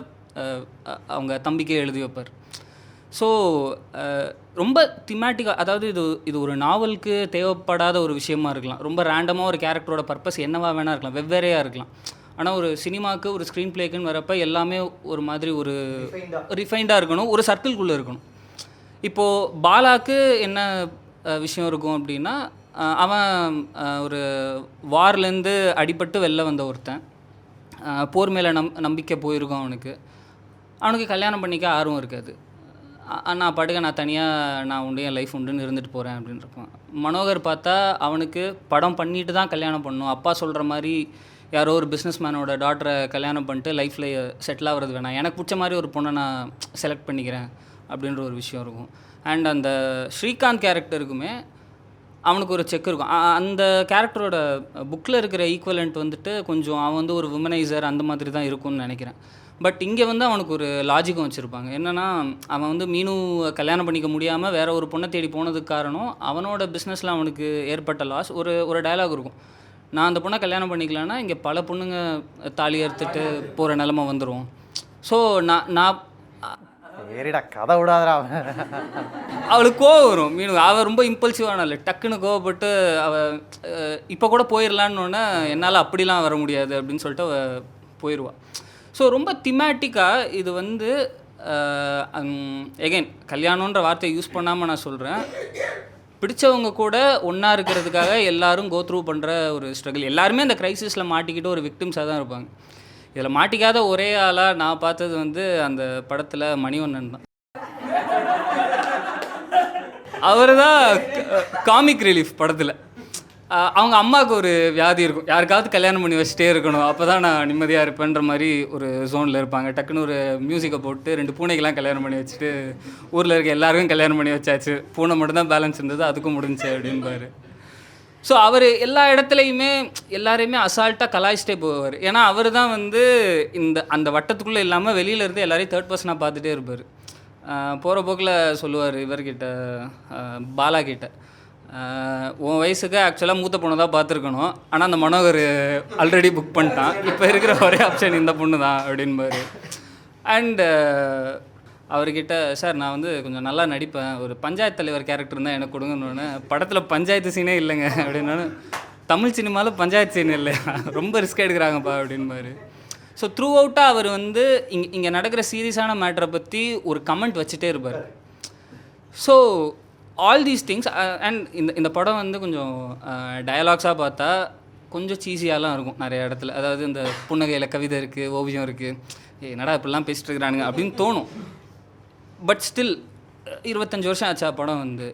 அவங்க தம்பிக்கே எழுதி வைப்பார். ஸோ ரொம்ப திமேட்டிக்காக, அதாவது இது ஒரு நாவலுக்கு தேவைப்படாத ஒரு விஷயமா இருக்கலாம். ரொம்ப ரேண்டமாக ஒரு கேரக்டரோட பர்பஸ் என்னவா வேணா இருக்கலாம், வெவ்வேறையாக இருக்கலாம். ஆனால் ஒரு சினிமாவுக்கு ஒரு ஸ்க்ரீன் பிளேக்குன்னு வரப்போ எல்லாமே ஒரு மாதிரி ஒரு ரிஃபைண்டாக இருக்கணும், ஒரு சர்க்கிள்குள்ளே இருக்கணும். இப்போது பாலாக்கு என்ன விஷயம் இருக்கும் அப்படின்னா, அவன் ஒரு வார்லேருந்து அடிபட்டு வெளில வந்த ஒருத்தன், போர் மேலே நம்பிக்கை போயிருக்கும் அவனுக்கு கல்யாணம் பண்ணிக்க ஆர்வம் இருக்காது. நான் படுக்க நான் தனியாக நான் உண்டு என் லைஃப் உண்டுன்னு இருந்துட்டு போகிறேன் அப்படின்னு இருப்பான். மனோகர் பார்த்தா அவனுக்கு படம் பண்ணிட்டு தான் கல்யாணம் பண்ணணும், அப்பா சொல்கிற மாதிரி யாரோ ஒரு பிஸ்னஸ் மேனோட டாட்டரை கல்யாணம் பண்ணிட்டு லைஃப்பில் செட்டில் ஆகிறது வேணாம், எனக்கு பிடிச்ச மாதிரி ஒரு பொண்ணை நான் செலக்ட் பண்ணிக்கிறேன் அப்படின்ற ஒரு விஷயம் இருக்கும். அண்ட் அந்த ஸ்ரீகாந்த் கேரக்டருக்குமே அவனுக்கு ஒரு செக் இருக்கும். அந்த கேரக்டரோட புக்கில் இருக்கிற ஈக்குவலண்ட் வந்துட்டு கொஞ்சம் அவன் வந்து ஒரு விமனைசர் அந்த மாதிரி தான் இருக்கும்னு நினைக்கிறேன். பட் இங்கே வந்து அவனுக்கு ஒரு லாஜிக்கும் வச்சுருப்பாங்க. என்னென்னா, அவன் வந்து மீனு கல்யாணம் பண்ணிக்க முடியாமல் வேற ஒரு பொண்ணை தேடி போனதுக்கு காரணம் அவனோட பிஸ்னஸில் அவனுக்கு ஏற்பட்ட லாஸ். ஒரு டயலாக் இருக்கும், நான் அந்த பொண்ணை கல்யாணம் பண்ணிக்கலன்னா இங்கே பல பொண்ணுங்க தாலி அறுத்துட்டு போகிற நிலமை வந்துடும். ஸோ நான் ஏறிடா கதை விடாதரா. அவளுக்கு கோவம் வரும். மீனு அவள் ரொம்ப இம்பல்சிவான இல்லை, டக்குன்னு கோவப்பட்டு அவள் இப்போ கூட போயிடலான்னொன்னே என்னால் அப்படிலாம் வர முடியாது அப்படின்னு சொல்லிட்டு அவள் போயிடுவாள். ஸோ ரொம்ப திமேட்டிக்காக இது வந்து எகைன் கல்யாணன்ற வார்த்தையை யூஸ் பண்ணாமல் நான் சொல்கிறேன், பிடிச்சவங்க கூட ஒன்றா இருக்கிறதுக்காக எல்லாரும் கோ த்ரூ பண்ணுற ஒரு ஸ்ட்ரகிள். எல்லாருமே அந்த க்ரைசிஸில் மாட்டிக்கிட்டு ஒரு விக்டிம்ஸாக தான் இருப்பாங்க. இதில் மாட்டிக்காத ஒரே ஆளாக நான் பார்த்தது வந்து அந்த படத்தில் மணிவண்ணன் தான். அவர் தான் காமிக் ரிலீஃப் படத்தில். அவங்க அம்மாவுக்கு ஒரு வியாதி இருக்கும், யாருக்காவது கல்யாணம் பண்ணி வச்சுட்டே இருக்கணும், அப்போ தான் நான் நிம்மதியாக இருப்பேன்ற மாதிரி ஒரு ஜோனில் இருப்பாங்க. டக்குன்னு ஒரு மியூசிக்கை போட்டு 2 பூனைக்கெல்லாம் கல்யாணம் பண்ணி வச்சுட்டு ஊரில் இருக்க எல்லாருக்கும் கல்யாணம் பண்ணி வச்சாச்சு, பூனை மட்டும்தான் பேலன்ஸ் இருந்தது, அதுக்கும் முடிஞ்சு அப்படின்பாரு. ஸோ அவர் எல்லா இடத்துலையுமே எல்லாரையுமே அசால்ட்டாக கலாய்ச்சிட்டே போவார். ஏன்னா அவர் தான் வந்து அந்த வட்டத்துக்குள்ளே இல்லாமல் வெளியில இருந்து எல்லாரையும் தேர்ட் பர்சனாக பார்த்துட்டே இருப்பார். போகிற போக்கில் சொல்லுவார் இவர்கிட்ட, பாலா கிட்ட, உன் வயசுக்கு ஆக்சுவலாக மூத்த பொண்ணு தான் பார்த்துருக்கணும், ஆனால் அந்த மனோகர் ஆல்ரெடி புக் பண்ணிட்டான், இப்போ இருக்கிற ஒரே ஆப்ஷன் இந்த பொண்ணு தான் அப்படின்பாரு. அண்டு அவர்கிட்ட, சார் நான் வந்து கொஞ்சம் நல்லா நடிப்பேன், ஒரு பஞ்சாயத்து தலைவர் கேரக்டர் இருந்தால் எனக்கு கொடுங்கன்னு. படத்தில் பஞ்சாயத்து சீனே இல்லைங்க அப்படின்னாலும், தமிழ் சினிமாவில் பஞ்சாயத்து சீன் இல்லையா, ரொம்ப ரிஸ்க் எடுக்கிறாங்கப்பா அப்படின்பாரு. ஸோ த்ரூ அவுட்டாக அவர் வந்து இங்கே நடக்கிற சீரியஸான மேட்டரை பற்றி ஒரு கமெண்ட் வச்சுட்டே இருப்பார். So all these things. And இந்த படம் வந்து கொஞ்சம் டயலாக்ஸாக பார்த்தா கொஞ்சம் சீஸியாலாம் இருக்கும் நிறைய இடத்துல. அதாவது இந்த புன்னகையில் கவிதை இருக்குது, ஓவியம் இருக்குது, என்னடா இப்படிலாம் பேசிட்டு இருக்கிறானுங்க அப்படின்னு தோணும். பட் ஸ்டில் 25 வருஷம் ஆச்சா படம் வந்து.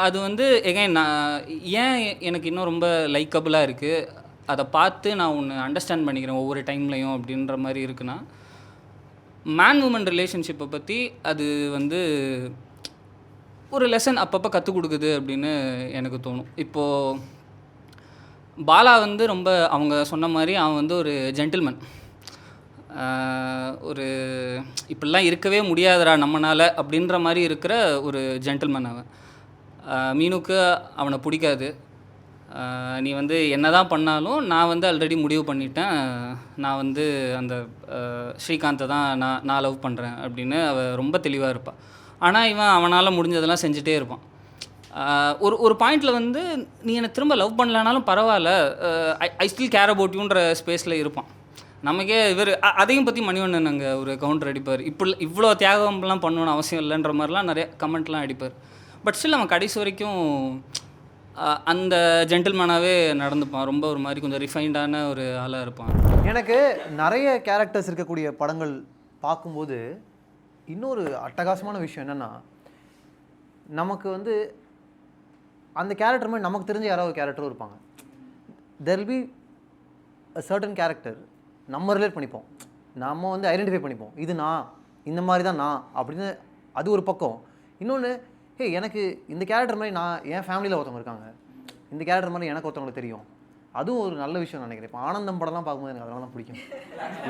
அது வந்து எகைன் நான் ஏன் எனக்கு இன்னும் ரொம்ப லைக்கபுளாக இருக்குது, அதை பார்த்து நான் ஒன்று அண்டர்ஸ்டாண்ட் பண்ணிக்கிறேன் ஒவ்வொரு டைம்லையும் அப்படின்ற மாதிரி இருக்குன்னா, மேன் உமன் ரிலேஷன்ஷிப்பை பற்றி அது வந்து ஒரு லெசன் அப்பப்போ கற்றுக் கொடுக்குது அப்படின்னு எனக்கு தோணும். இப்போது பாலா வந்து ரொம்ப அவங்க சொன்ன மாதிரி அவன் வந்து ஒரு ஜென்டில்மேன், ஒரு இப்படிலாம் இருக்கவே முடியாதுடா நம்மளால் அப்படின்ற மாதிரி இருக்கிற ஒரு ஜென்டில்மேன் அவன். மீனுக்கு அவனை பிடிக்காது, நீ வந்து என்ன தான் பண்ணாலும் நான் வந்து ஆல்ரெடி முடிவு பண்ணிட்டேன், நான் வந்து அந்த ஸ்ரீகாந்தை தான் நான் லவ் பண்ணுறேன் அப்படின்னு அவள் ரொம்ப தெளிவாக இருப்பாள். ஆனால் இவன் அவனால் முடிஞ்சதெல்லாம் செஞ்சுட்டே இருப்பான். ஒரு பாயிண்டில் வந்து நீ என்னை திரும்ப லவ் பண்ணலனாலும் பரவாயில்ல, ஐ ஸ்டில் கேர் அபவுட் யூன்ற ஸ்பேஸில் இருப்பான். நமக்கே இவர் அதையும் பற்றி மணிவண்ணன் அங்கே ஒரு கவுண்டர் அடிப்பார், இவ்வளோ தியாகம்லாம் பண்ணணும்னு அவசியம் இல்லைன்ற மாதிரிலாம் நிறைய கமெண்ட்லாம் அடிப்பார். பட் ஸ்டில் அவன் கடைசி வரைக்கும் அந்த ஜென்டில்மேனாகவே நடந்துப்பான், ரொம்ப ஒரு மாதிரி கொஞ்சம் ரிஃபைண்டான ஒரு ஆளாக இருப்பான். எனக்கு நிறைய கேரக்டர்ஸ் இருக்கக்கூடிய படங்கள் பார்க்கும்போது இன்னொரு அட்டகாசமான விஷயம் என்னென்னா, நமக்கு வந்து அந்த கேரக்டர் மாதிரி நமக்கு தெரிஞ்ச யாராவது கேரக்டரும் இருப்பாங்க. There will be a certain character நம்ம ரிலேட் பண்ணிப்போம், நம்ம வந்து ஐடென்டிஃபை பண்ணிப்போம், இது நான் இந்த மாதிரி தான் நான் அப்படின்னு. அது ஒரு பக்கம். இன்னொன்று, எனக்கு இந்த கேரக்டர் மாதிரி நான் என் ஃபேமிலியில் ஒருத்தவங்க இருக்காங்க, இந்த கேரக்டர் மாதிரி எனக்கு ஒருத்தவங்களுக்கு தெரியும், அதுவும் ஒரு நல்ல விஷயம் நினைக்கிறேன். இப்போ ஆனந்தம் படம்லாம் பார்க்கும்போது எனக்கு அதனால தான் பிடிக்கும்.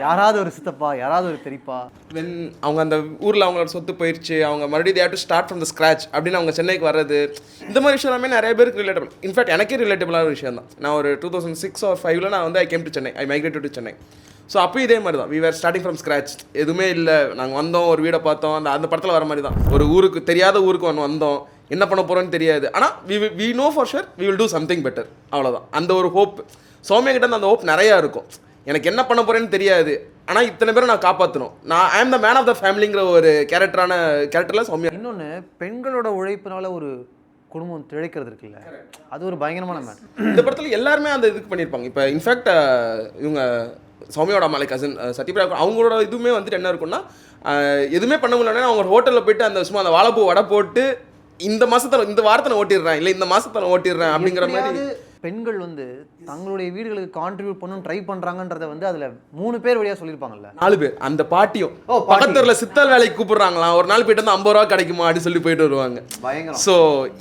யாராவது ஒரு சித்தப்பா, யாராவது ஒரு பெரியப்பா, வென் அவங்க அந்த ஊரில் அவங்களோட சொத்து போயிடுச்சு, அவங்க மறுபடியும் they've to start from the scratch அப்படின்னு அவங்க சென்னைக்கு வர்றது, இந்த மாதிரி விஷயம் எல்லாமே நிறைய பேருக்கு ரிலேட்டபிள். இன்ஃபேக்ட் எனக்கே ரிலேட்டபிளான விஷயம் தான். நான் ஒரு 2006 or 2005 நான் வந்து I came to Chennai, I migrated to Chennai. So அப்போ இதே மாதிரி தான், we were starting from scratch, எதுவுமே இல்லை, நாங்கள் வந்தோம், ஒரு வீடை பார்த்தோம், அந்த படத்தில் வர மாதிரி தான், ஒரு ஊருக்கு தெரியாத ஊருக்கு வந்தோம், என்ன பண்ண போகிறோன்னு தெரியாது, ஆனால் we know for sure we will do something better, அவ்வளோதான். அந்த ஒரு ஹோப் சௌமியா கிட்ட அந்த ஹோப் நிறையா இருக்கும். எனக்கு என்ன பண்ண போகிறேன்னு தெரியாது, ஆனால் இத்தனை பேரை நான் காப்பாற்றணும், நான் ஐ ஆம் த மேன் ஆஃப் த ஃபேமிலிங்கிற ஒரு கேரக்டரில் சௌமியா. இன்னொன்று, பெண்களோட உழைப்பினால ஒரு குடும்பம் திளைக்கிறது இருக்குல்ல, அது ஒரு பயங்கரமான மேன். இந்த படத்தில் எல்லாருமே அந்த இதுக்கு பண்ணியிருப்பாங்க. இப்போ இன்ஃபேக்ட் இவங்க சௌமியோட அம்மா லைக் கசின் சத்யபிரா, அவங்களோட இதுவுமே வந்துட்டு என்ன இருக்குன்னா, எதுவுமே பண்ண முடியலன்னா அவங்க ஹோட்டலில் போயிட்டு அந்த சும்மா அந்த வாழைப்பூ வடை போட்டு இந்த மாதத்தில் இந்த வாரத்தில் ஓட்டிடுறேன், இல்லை இந்த மாதத்தில் ஓட்டிடுறேன் அப்படிங்கிற மாதிரி. பெண்கள் வந்து தங்களுடைய வீடுகளுக்கு கான்ட்ரிபியூட் பண்ணணும் ட்ரை பண்ணுறாங்கன்றத வந்து அதில் 3 பேர் வழியாக சொல்லியிருப்பாங்கல்ல, 4 பேர். அந்த பாட்டியும் பக்கத்தூரில் சித்தல் வேலைக்கு கூப்பிடுறாங்களாம், ஒரு நாள் போயிட்டு வந்து 50 ரூபா கிடைக்குமா அப்படின்னு சொல்லி போயிட்டு வருவாங்க. பயங்கரம். ஸோ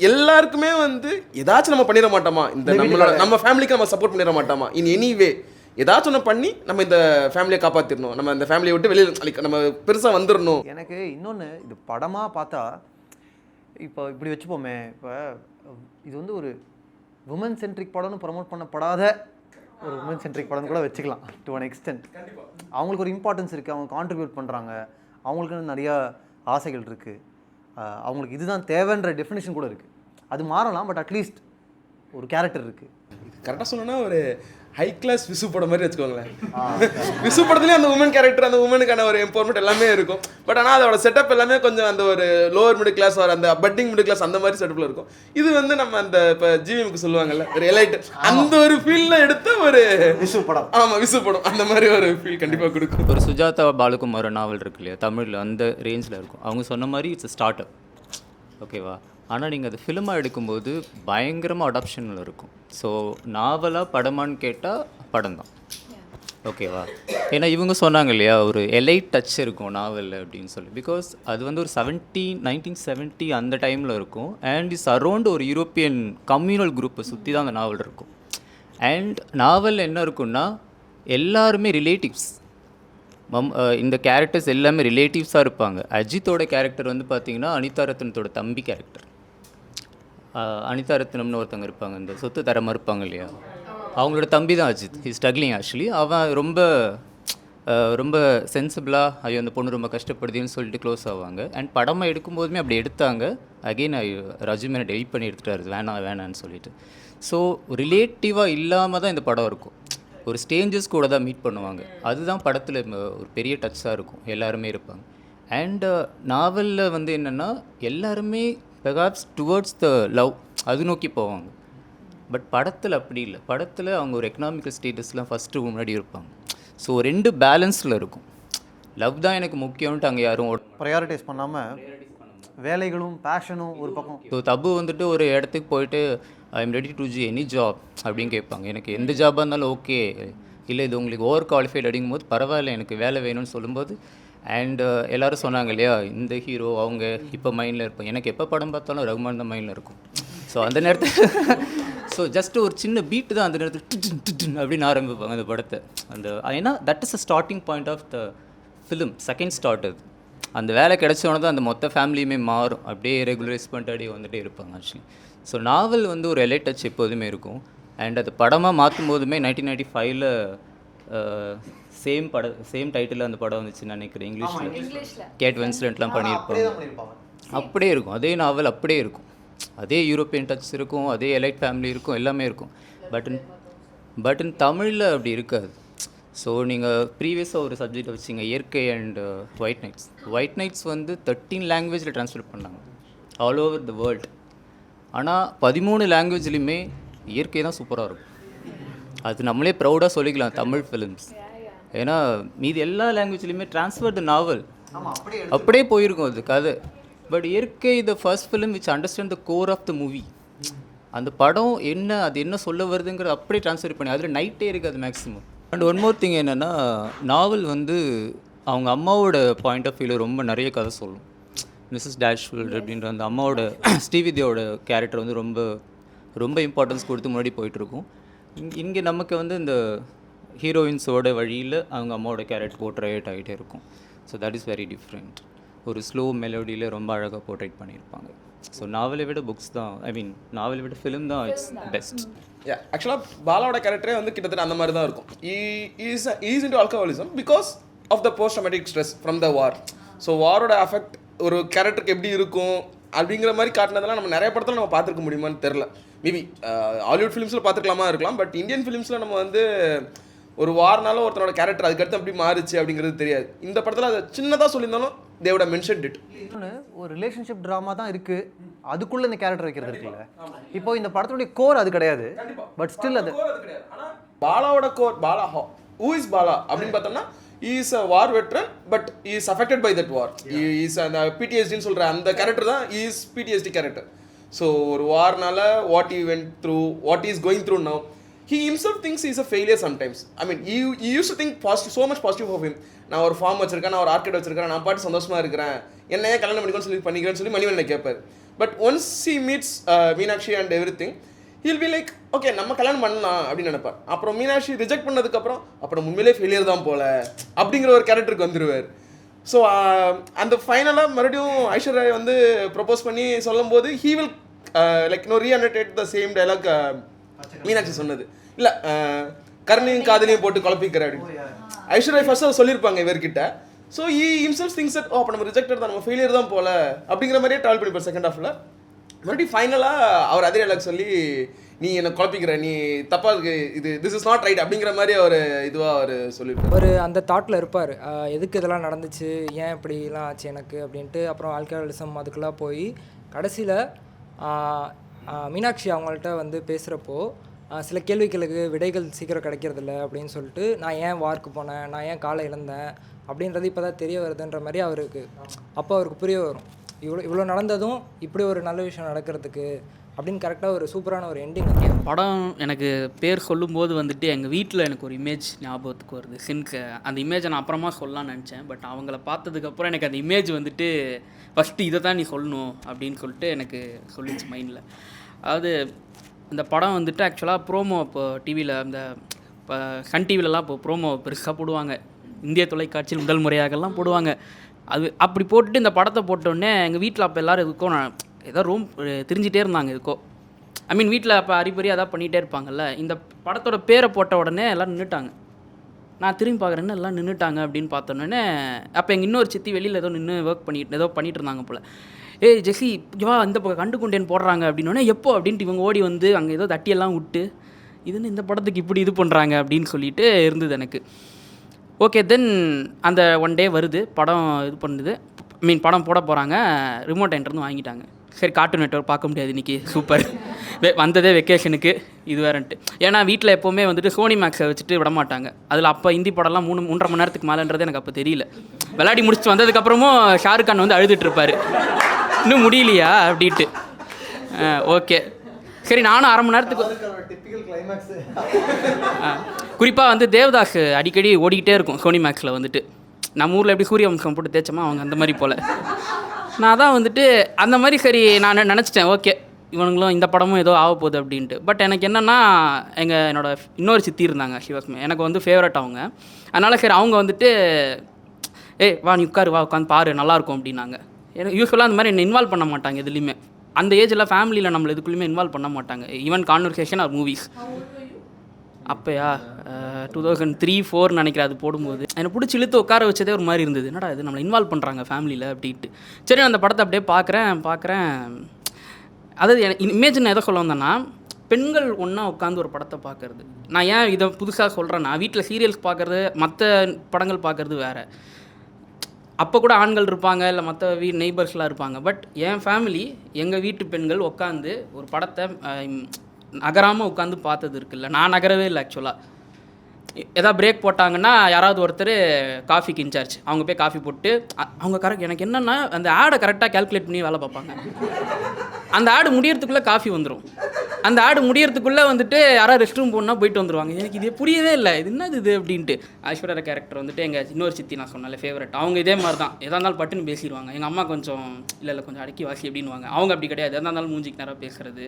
எல்லாருக்குமே வந்து ஏதாச்சும் நம்ம பண்ணிட மாட்டோமா, இந்த நம்ம ஃபேமிலிக்கு நம்ம சப்போர்ட் பண்ணிட மாட்டோமா, இன் எனிவே ஏதாச்சும் ஒன்று பண்ணி நம்ம இந்த ஃபேமிலியை காப்பாற்றிடணும், நம்ம இந்த ஃபேமிலியை விட்டு வெளியில் நம்ம பெருசாக வந்துடணும். எனக்கு இன்னொன்று, இது படமாக பார்த்தா இப்போ இப்படி வச்சுப்போமே, இப்போ இது வந்து ஒரு உமன் சென்ட்ரிக் படம்னு ப்ரமோட் பண்ணப்படாத ஒரு உமன் சென்ட்ரிக் படம்னு கூட வச்சுக்கலாம் டு அன் எக்ஸ்டென்ட். அவங்களுக்கு ஒரு இம்பார்ட்டன்ஸ் இருக்குது, அவங்க கான்ட்ரிபியூட் பண்ணுறாங்க, அவங்களுக்கு நிறையா ஆசைகள் இருக்குது, அவங்களுக்கு இதுதான் தேவைன்ற டெஃபினேஷன் கூட இருக்குது. அது மாறலாம், பட் அட்லீஸ்ட் ஒரு கேரக்டர் இருக்குது. கரெக்டாக சொல்லணும்னா ஒரு ஹை கிளாஸ் விசு படம் மாதிரி வச்சுக்கோங்களேன். விசு படத்துலேயும் அந்த உமன் கேரக்டர், அந்த உமனுக்கான ஒரு எம்பவர்மெண்ட் எல்லாமே இருக்கும். பட் ஆனால் அதோட செட்டப் எல்லாமே கொஞ்சம் அந்த ஒரு லோவர் மிடில் கிளாஸ் ஒரு அந்த பட்டிங் மிடில் கிளாஸ் அந்த மாதிரி செட்டப்பில் இருக்கும். இது வந்து நம்ம அந்த இப்போ ஜிவிஎம்க்கு சொல்லுவாங்கல்ல ஒரு எலைட், அந்த ஒரு ஃபீல்டில் எடுத்த ஒரு விசு படம். ஆமாம், விசு படம் அந்த மாதிரி ஒரு ஃபீல் கண்டிப்பாக கொடுக்கும். ஒரு சுஜாதா பாலகுமார் நாவல் இருக்கு இல்லையா, தமிழில் அந்த ரேஞ்சில் இருக்கும். அவங்க சொன்ன மாதிரி இட்ஸ் ஸ்டார்ட் அப், ஓகேவா. ஆனால் நீங்கள் அது ஃபிலிமாக எடுக்கும்போது பயங்கரமாக அடாப்ஷனில் இருக்கும். ஸோ நாவலாக படமான்னு கேட்டால் படம் தான், ஓகேவா? ஏன்னா இவங்க சொன்னாங்க இல்லையா, ஒரு எலைட் டச் இருக்கும் நாவலில் அப்படின்னு சொல்லி. பிகாஸ் அது வந்து ஒரு 1970 அந்த டைமில் இருக்கும். அண்ட் இஸ் அரௌண்ட் ஒரு யூரோப்பியன் கம்யூனல் குரூப்பை சுற்றி தான் அந்த நாவல் இருக்கும். அண்ட் நாவலில் என்ன இருக்குன்னா எல்லாருமே ரிலேட்டிவ்ஸ். இந்த கேரக்டர்ஸ் எல்லாமே ரிலேட்டிவ்ஸாக இருப்பாங்க. அஜித்தோட கேரக்டர் வந்து பார்த்திங்கன்னா அனிதா ரத்னத்தோட தம்பி கேரக்டர். அனிதா ரத்னம்னு ஒருத்தவங்க இருப்பாங்க, இந்த சொத்து தரமாக இருப்பாங்க இல்லையா, அவங்களோட தம்பி தான் அஜித். He struggling actually. அவன் ரொம்ப சென்சிபிளாக ஐயோ அந்த பொண்ணு ரொம்ப கஷ்டப்படுதுன்னு சொல்லிட்டு க்ளோஸ் ஆவாங்க. அண்ட் படமாக எடுக்கும்போதுமே அப்படி எடுத்தாங்க. அகெயின் ரஜிமேனை டெலிட் பண்ணி எடுத்துட்டாரு, வேணான்னு சொல்லிட்டு. ஸோ ரிலேட்டிவாக இல்லாமல் தான் இந்த படம் இருக்கும். ஒரு ஸ்டேஞ்சஸ் கூட தான் மீட் பண்ணுவாங்க. அதுதான் படத்தில் ஒரு பெரிய டச்சாக இருக்கும். எல்லாருமே இருப்பாங்க. அண்ட் நாவலில் வந்து என்னென்னா எல்லாருமே பெர்ஹாப்ஸ் டுவர்ட்ஸ் த லவ் அது நோக்கி போவாங்க. பட் படத்தில் அப்படி இல்லை. படத்தில் அவங்க ஒரு எக்கனாமிக்கல் ஸ்டேட்டஸ்லாம் ஃபஸ்ட்டு முன்னாடி இருப்பாங்க. ஸோ 2 பேலன்ஸில் இருக்கும். லவ் தான் எனக்கு முக்கியம்ன்ட்டு அங்கே யாரும் ப்ரையாரிட்டைஸ் பண்ணாமல் வேலைகளும் பேஷனும் ஒரு பக்கம். ஸோ தபு வந்துட்டு ஒரு இடத்துக்கு போயிட்டு I am ready to G any job அப்படின்னு கேட்பாங்க. எனக்கு எந்த ஜாபாக இருந்தாலும் ஓகே, இல்லை இது உங்களுக்கு ஓவர் குவாலிஃபைட் அப்படிங்கும்போது பரவாயில்ல எனக்கு வேலை வேணும்னு சொல்லும்போது. அண்ட் எல்லோரும் சொன்னாங்க இல்லையா, இந்த ஹீரோ அவங்க இப்போ மைண்டில் இருப்பாங்க. எனக்கு எப்போ படம் பார்த்தாலும் ரகுமான் தான் மைண்டில் இருக்கும். ஸோ அந்த நேரத்தில் ஸோ ஜஸ்ட் ஒரு சின்ன பீட்டு தான் அந்த நேரத்தில் அப்படின்னு ஆரம்பிப்பாங்க அந்த படத்தை. அந்த ஏன்னா that is a starting point of the film. Second start அது. அந்த வேலை கிடைச்சோன்னு தான் அந்த மொத்த ஃபேமிலியுமே மாறும். அப்படியே ரெகுலரைஸ் பண்ணிட்டு அப்படியே வந்துகிட்டே இருப்பாங்க ஆக்சுவலி. ஸோ நாவல் வந்து ஒரு எலைட் டச் எப்போதுமே இருக்கும். அண்ட் அது படமாக மாற்றும் போதுமே 1995 சேம் டைட்டில் அந்த படம் வந்துச்சு நினைக்கிறேன் இங்கிலீஷில். கேட் வின்ஸ்லெட்லாம் பண்ணியிருப்பாங்க. அப்படியே இருக்கும் அதே நாவல், அப்படியே இருக்கும். அதே யூரோப்பியன் டச் இருக்கும், அதே எலைட் ஃபேமிலி இருக்கும், எல்லாமே இருக்கும். பட் இன் தமிழில் அப்படி இருக்காது. ஸோ நீங்கள் ப்ரீவியஸாக ஒரு சப்ஜெக்ட் வச்சிங்க, இயற்கை அண்ட் ஒயிட் நைட்ஸ் வந்து 13 லாங்குவேஜில் ட்ரான்ஸ்லேட் பண்ணாங்க ஆல் ஓவர் த வேர்ல்டு. ஆனால் 13 லாங்குவேஜ்லேயுமே இயற்கை தான் சூப்பராக இருக்கும். அது நம்மளே ப்ரௌடாக சொல்லிக்கலாம் தமிழ் ஃபிலிம்ஸ். ஏன்னா மீதி எல்லா லாங்குவேஜ்லேயுமே ட்ரான்ஸ்ஃபர் த நாவல் அப்படியே போயிருக்கும் அது கதை. பட் இயற்கை the first film which understand the core of the movie. அந்த படம் என்ன, அது என்ன சொல்ல வருதுங்கிறது அப்படியே ட்ரான்ஸ்ஃபர் பண்ணி அதில் நைட்டே இருக்காது maximum. And one more thing என்னென்னா, நாவல் வந்து அவங்க அம்மாவோட பாயிண்ட் ஆஃப் வியூவில் ரொம்ப நிறைய கதை சொல்லும். மிஸ்ஸஸ் டேஷ்ஃபீல்ட் அப்படின்ற அந்த அம்மாவோட ஸ்ரீவித்யாவோட கேரக்டர் வந்து ரொம்ப ரொம்ப இம்பார்ட்டன்ஸ் கொடுத்து முன்னாடி போயிட்டுருக்கும். இங்கே நமக்கு வந்து இந்த ஹீரோயின்ஸோட வழியில் அவங்க அம்மாவோட கேரக்டர் போர்ட்ரேட் ஆகிட்டே இருக்கும். So that is very different. ஒரு ஸ்லோ மெலோடியில் ரொம்ப அழகாக போர்ட்ரேட் பண்ணியிருப்பாங்க. ஸோ நாவலை விட புக்ஸ் தான், ஐ மீன் நாவலை விட ஃபிலிம் தான் இட்ஸ் பெஸ்ட். ஆக்சுவலாக பாலாவோட கேரக்டரே வந்து கிட்டத்தட்ட அந்த மாதிரி தான் இருக்கும். Is into alcoholism because of the post traumatic stress from the war. So வாரோட அஃபெக்ட் ஒரு கேரக்டருக்கு எப்படி இருக்கும் அப்படிங்கிற மாதிரி காட்டினதெல்லாம் நம்ம நிறைய படத்தில் நம்ம பார்த்துருக்க முடியுமான்னு தெரில. மேபி ஹாலிவுட் ஃபிலிம்ஸில் பார்த்துருக்கலாமா இருக்கலாம். பட் இந்தியன் ஃபிலிம்ஸில் நம்ம வந்து ஒரு வாரனால ஒருத்தனோட கேரக்டர் அதுக்கடுத்து எப்படி மாறுச்சு அப்படிங்கிறது தெரியாது. இந்த படத்தில் அதை சின்னதாக சொல்லியிருந்தாலும் they would have mentioned it. ஒரு ரிலேஷன்ஷிப் ட்ராமா தான் இருக்குது, அதுக்குள்ளே இந்த கேரக்டர் வைக்கிறது இருக்குல்ல. இப்போ இந்த படத்துடைய கோர் அது கிடையாது. பட் ஸ்டில் அது பாலாவோட core. Bala who is Bala அப்படின்னு பார்த்தோம்னா he is a war veteran but he is affected by that war. He is அந்த PTSDன்னு சொல்கிற அந்த கேரக்டர் தான் he is PTSD character. So ஒரு வார்னால what he went through, what he is going through now, he himself thinks he is a failure sometimes. I mean he used to think positive, so much positive of him. நான் ஒரு form வச்சிருக்கேன், நான் ஒரு orchid வச்சிருக்கேன், நான் பாட்டு சந்தோஷமாக இருக்கிறேன், என்னையே கல்யாணம் பண்ணிக்கிறேன்னு சொல்லி மணிவண்ணனை கேட்பார். But once he meets Meenakshi and everything, he'll be like okay நம்ம கல்யாணம் பண்ணலாம் அப்படின்னு நினைப்பார். அப்புறம் மீனாட்சி ரிஜெக்ட் பண்ணதுக்கப்புறம் அப்புறம் உண்மையிலே ஃபெயிலியர் தான் போல அப்படிங்கிற ஒரு கேரக்டருக்கு வந்துடுவார். ஸோ அந்த ஃபைனலாக மறுபடியும் ஐஸ்வர்யா வந்து ப்ரொப்போஸ் பண்ணி சொல்லும் போது he will like reenact the same dialogue Meenakshi சொன்னது இல்லை, கருணையும் காதலையும் போட்டு குழப்பிக்கிற அப்படின்னு ஐஸ்வர்யா ஃபர்ஸ்ட் சொல்லியிருப்பாங்க இவர்கிட்ட. So he himself thinks that அப்போ நம்ம ரிஜெக்டட் தான், நம்ம ஃபெயிலியர் தான் போல அப்படிங்கிற மாதிரியே ட்ராவல் பண்ணிப்பார் செகண்ட் ஹாஃபில். மறுபடியும் ஃபைனலாக அவர் அதே டைலாக் சொல்லி நீ என்னை குழப்பிக்கிற, நீ தப்பாக இருக்கு, இது திஸ் இஸ் நாட் ரைட் அப்படிங்கிற மாதிரி அவர் இதுவாக அவர் சொல்லியிருப்பார். அவர் அந்த தாட்டில் இருப்பார், எதுக்கு இதெல்லாம் நடந்துச்சு, ஏன் இப்படிலாம் ஆச்சு எனக்கு அப்படின்ட்டு. அப்புறம் ஆல்கஹாலிசம் அதுக்கெல்லாம் போய் கடைசியில் மீனாட்சி அவங்கள்ட்ட வந்து பேசுகிறப்போ சில கேள்விகளுக்கு விடைகள் சீக்கிரம் கிடைக்கிறதில்ல அப்படின்னு சொல்லிட்டு, நான் ஏன் வார்க்கு போனேன், நான் ஏன் காலை இழந்தேன் அப்படின்றது இப்போ தான் தெரிய வருதுன்ற மாதிரி அவருக்கு அப்போ அவருக்கு புரிய வரும். இவ்வளோ நடந்ததும் இப்படி ஒரு நல்ல விஷயம் நடக்கிறதுக்கு அப்படின்னு கரெக்டாக ஒரு சூப்பரான ஒரு எண்டிங். படம் எனக்கு பேர் சொல்லும்போது வந்துட்டு எங்கள் வீட்டில் எனக்கு ஒரு இமேஜ் ஞாபகத்துக்கு வருது சின்க்கு. அந்த இமேஜை நான் அப்புறமா சொல்லலாம்னு நினச்சேன். பட் அவங்கள பார்த்ததுக்கப்புறம் எனக்கு அந்த இமேஜ் வந்துட்டு ஃபஸ்ட்டு இதை தான் நீ சொல்லணும் அப்படின்னு சொல்லிட்டு எனக்கு சொல்லிச்சு மைண்டில். அதாவது இந்த படம் வந்துட்டு ஆக்சுவலாக ப்ரோமோ இப்போ டிவியில் அந்த இப்போ சன் டிவிலலாம் இப்போ ப்ரோமோ பெருசாக போடுவாங்க, இந்திய தொலைக்காட்சியில் முதல் முறையாகலாம் போடுவாங்க. அது அப்படி போட்டுட்டு இந்த படத்தை போட்டோடனே எங்கள் வீட்டில் அப்போ எல்லோரும் எதுக்கும் நான் ஏதோ ரூம் தெரிஞ்சிட்டே இருந்தாங்க எதுக்கோ. ஐ மீன் வீட்டில் அப்போ அரிபரி அதான் பண்ணிகிட்டே இருப்பாங்கல்ல. இந்த படத்தோட பேரை போட்ட உடனே எல்லோரும் நின்றுட்டாங்க. நான் திரும்பி பார்க்குறேன்னு எல்லாம் நின்றுட்டாங்க அப்படின்னு பார்த்தோன்னே அப்போ எங்கள் இன்னொரு சித்தி வெளியில் ஏதோ நின்று ஒர்க் பண்ணிட்டு இருந்தாங்க போல். ஏய் ஜெஸி வா இந்த பக்கம் கண்டு கொண்டேன்னு போடுறாங்க அப்படின்னோடனே எப்போ அப்படின்ட்டு இவங்க ஓடி வந்து அங்கே ஏதோ தட்டியெல்லாம் விட்டு இதுன்னு இந்த படத்துக்கு இப்படி இது பண்ணுறாங்க அப்படின்னு சொல்லிட்டு இருந்தது எனக்கு. ஓகே தென் அந்த ஒன் டே வருது, படம் இது பண்ணுது, படம் போட போகிறாங்க, ரிமோட் என்கிட்டருந்து வாங்கிட்டாங்க. சரி கார்ட்டூன் நெட்வொர்க் பார்க்க முடியாது இன்றைக்கி, சூப்பர் வந்ததே வெக்கேஷனுக்கு இது வேறன்ட்டு. ஏன்னா வீட்டில் எப்போவுமே வந்துட்டு சோனி மேக்ஸை வச்சுட்டு விட மாட்டாங்க. அதில் அப்போ ஹிந்தி படம்லாம் 3.5 மணி நேரத்துக்கு மேலேன்றது எனக்கு அப்போ தெரியல. விளையாடி முடிச்சுட்டு வந்ததுக்கப்புறமும் ஷாருக் கான் வந்து அழுதுட்டு இருப்பார், இன்னும் முடியலையா அப்படின்ட்டு. ஓகே சரி நானும் 1/2 மணி நேரத்துக்கு குறிப்பாக வந்து தேவதாஸ் அடிக்கடி ஓடிக்கிட்டே இருக்கும் சோனி மேக்ஸில் வந்துட்டு. நம்ம ஊரில் எப்படி சூரிய வம்சம் போட்டு தேய்ச்சோமா அவங்க அந்த மாதிரி போல். நான் தான் வந்துட்டு அந்த மாதிரி சரி நான் நினச்சிட்டேன் ஓகே இவனுங்களும் இந்த படமும் ஏதோ ஆக போகுது அப்படின்ட்டு. பட் எனக்கு என்னென்னா என்னோட இன்னொரு சித்தி இருந்தாங்க சிவஸ்மே, எனக்கு வந்து ஃபேவரட் அவங்க. அதனால் சரி அவங்க வந்துட்டு ஏய் வா நீ உட்காரு வா உட்காந்து பாரு நல்லாயிருக்கும் அப்படின்னாங்க. எனக்கு யூஸ்வலாக அந்த மாதிரி என்னை இன்வால்வ் பண்ண மாட்டாங்க எதுலேயுமே. அந்த ஏஜில் ஃபேமிலியில் நம்மளை எதுக்குள்ளேயுமே இன்வால்வ் பண்ண மாட்டாங்க, ஈவன் கான்வர்சேஷன் ஆர் மூவிஸ். அப்போயா 2003-04 நினைக்கிறேன் அது போடும்போது என்னை பிடிச்சி இழுத்து உட்கார வச்சதே ஒரு மாதிரி இருந்தது. என்னடா இது நம்மளை இன்வால்வ் பண்ணுறாங்க ஃபேமிலியில் அப்படின்ட்டு. சரி நான் அந்த படத்தை அப்படியே பார்க்குறேன். அதாவது இமேஜ் நான் எதை சொல்ல வந்தேன்னா பெண்கள் ஒன்றா உட்காந்து ஒரு படத்தை பார்க்குறது. நான் ஏன் இதை புதுசாக சொல்கிறேன்னா வீட்டில் சீரியல்ஸ் பார்க்குறது மற்ற படங்கள் பார்க்குறது வேறு. அப்போ கூட ஆண்கள் இருப்பாங்க இல்லை மற்ற நெய்பர்ஸ்லாம் இருப்பாங்க. பட் என் ஃபேமிலி எங்கள் வீட்டு பெண்கள் உட்காந்து ஒரு படத்தை நகராமல் உட்காந்து பார்த்தது இருக்குல்ல. நான் நகரவே இல்லை ஆக்சுவலாக. எதாவது பிரேக் போட்டாங்கன்னா யாராவது ஒருத்தர் காஃபிக்கு இன்சார்ஜ் அவங்க போய் காஃபி போட்டு அவங்க கரெக்ட் எனக்கு என்னென்னா அந்த ஆடை கரெக்டாக கேல்குலேட் பண்ணி வேலை பார்ப்பாங்க. அந்த ஆடு முடியறதுக்குள்ளே காஃபி வந்துடும். அந்த ஆடு முடியறதுக்குள்ளே வந்துட்டு யாராவது ரெஸ்ட் ரூம் போனால் போயிட்டு வந்துடுவாங்க. எனக்கு இது புரியவே இல்லை, இது என்னது இது அப்படின்ட்டு. ஐஸ்வர்யா கேரக்டர் வந்துட்டு எங்கள் இன்னொரு சித்தி நான் சொன்னாலே ஃபேவரட். அவங்க இதே மாதிரி தான் எதாக இருந்தாலும் பட்டுன்னு பேசிடுவாங்க. எங்கள் அம்மா கொஞ்சம் இல்லை கொஞ்சம் அடக்கி வாசி அப்படின்வாங்க. அவங்க அப்படி கிடையாது, எதாக இருந்தாலும் மூஞ்சிக்கு நேராக பேசுகிறது.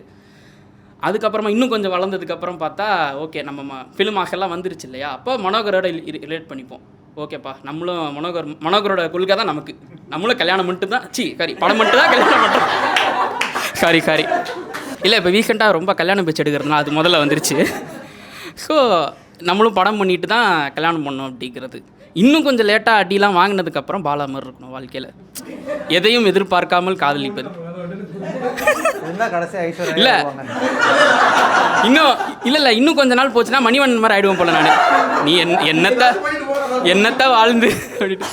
அதுக்கப்புறமா இன்னும் கொஞ்சம் வளர்ந்ததுக்கப்புறம் பார்த்தா ஓகே நம்ம ஃபிலிம் ஆசெல்லாம் வந்துருச்சு இல்லையா, அப்போ மனோகரோட ரிலேட் பண்ணிப்போம். ஓகேப்பா நம்மளும் மனோகரோட கொள்கை தான் நமக்கு, நம்மளும் கல்யாணம் மட்டும் தான் படம் மட்டும் தான் கல்யாணம் பண்ணுறோம். சாரி இல்லை இப்போ ரீசெண்டாக ரொம்ப கல்யாணம் பேச்சு எடுக்கிறதுனால அது முதல்ல வந்துருச்சு. ஸோ நம்மளும் படம் பண்ணிட்டு தான் கல்யாணம் பண்ணோம் அப்படிங்கிறது. இன்னும் கொஞ்சம் லேட்டாக அடிலாம் வாங்கினதுக்கப்புறம் பாலா மாதிரி இருக்கணும் வாழ்க்கையில், எதையும் எதிர்பார்க்காமல் காதலிப்பது. இல்லை இன்னும் கொஞ்ச நாள் போச்சுன்னா மணிவண்ணன் மாதிரி ஆகிடுவோம் போல நான். நீ என்னத்தை வாழ்ந்து அப்படின்ட்டு.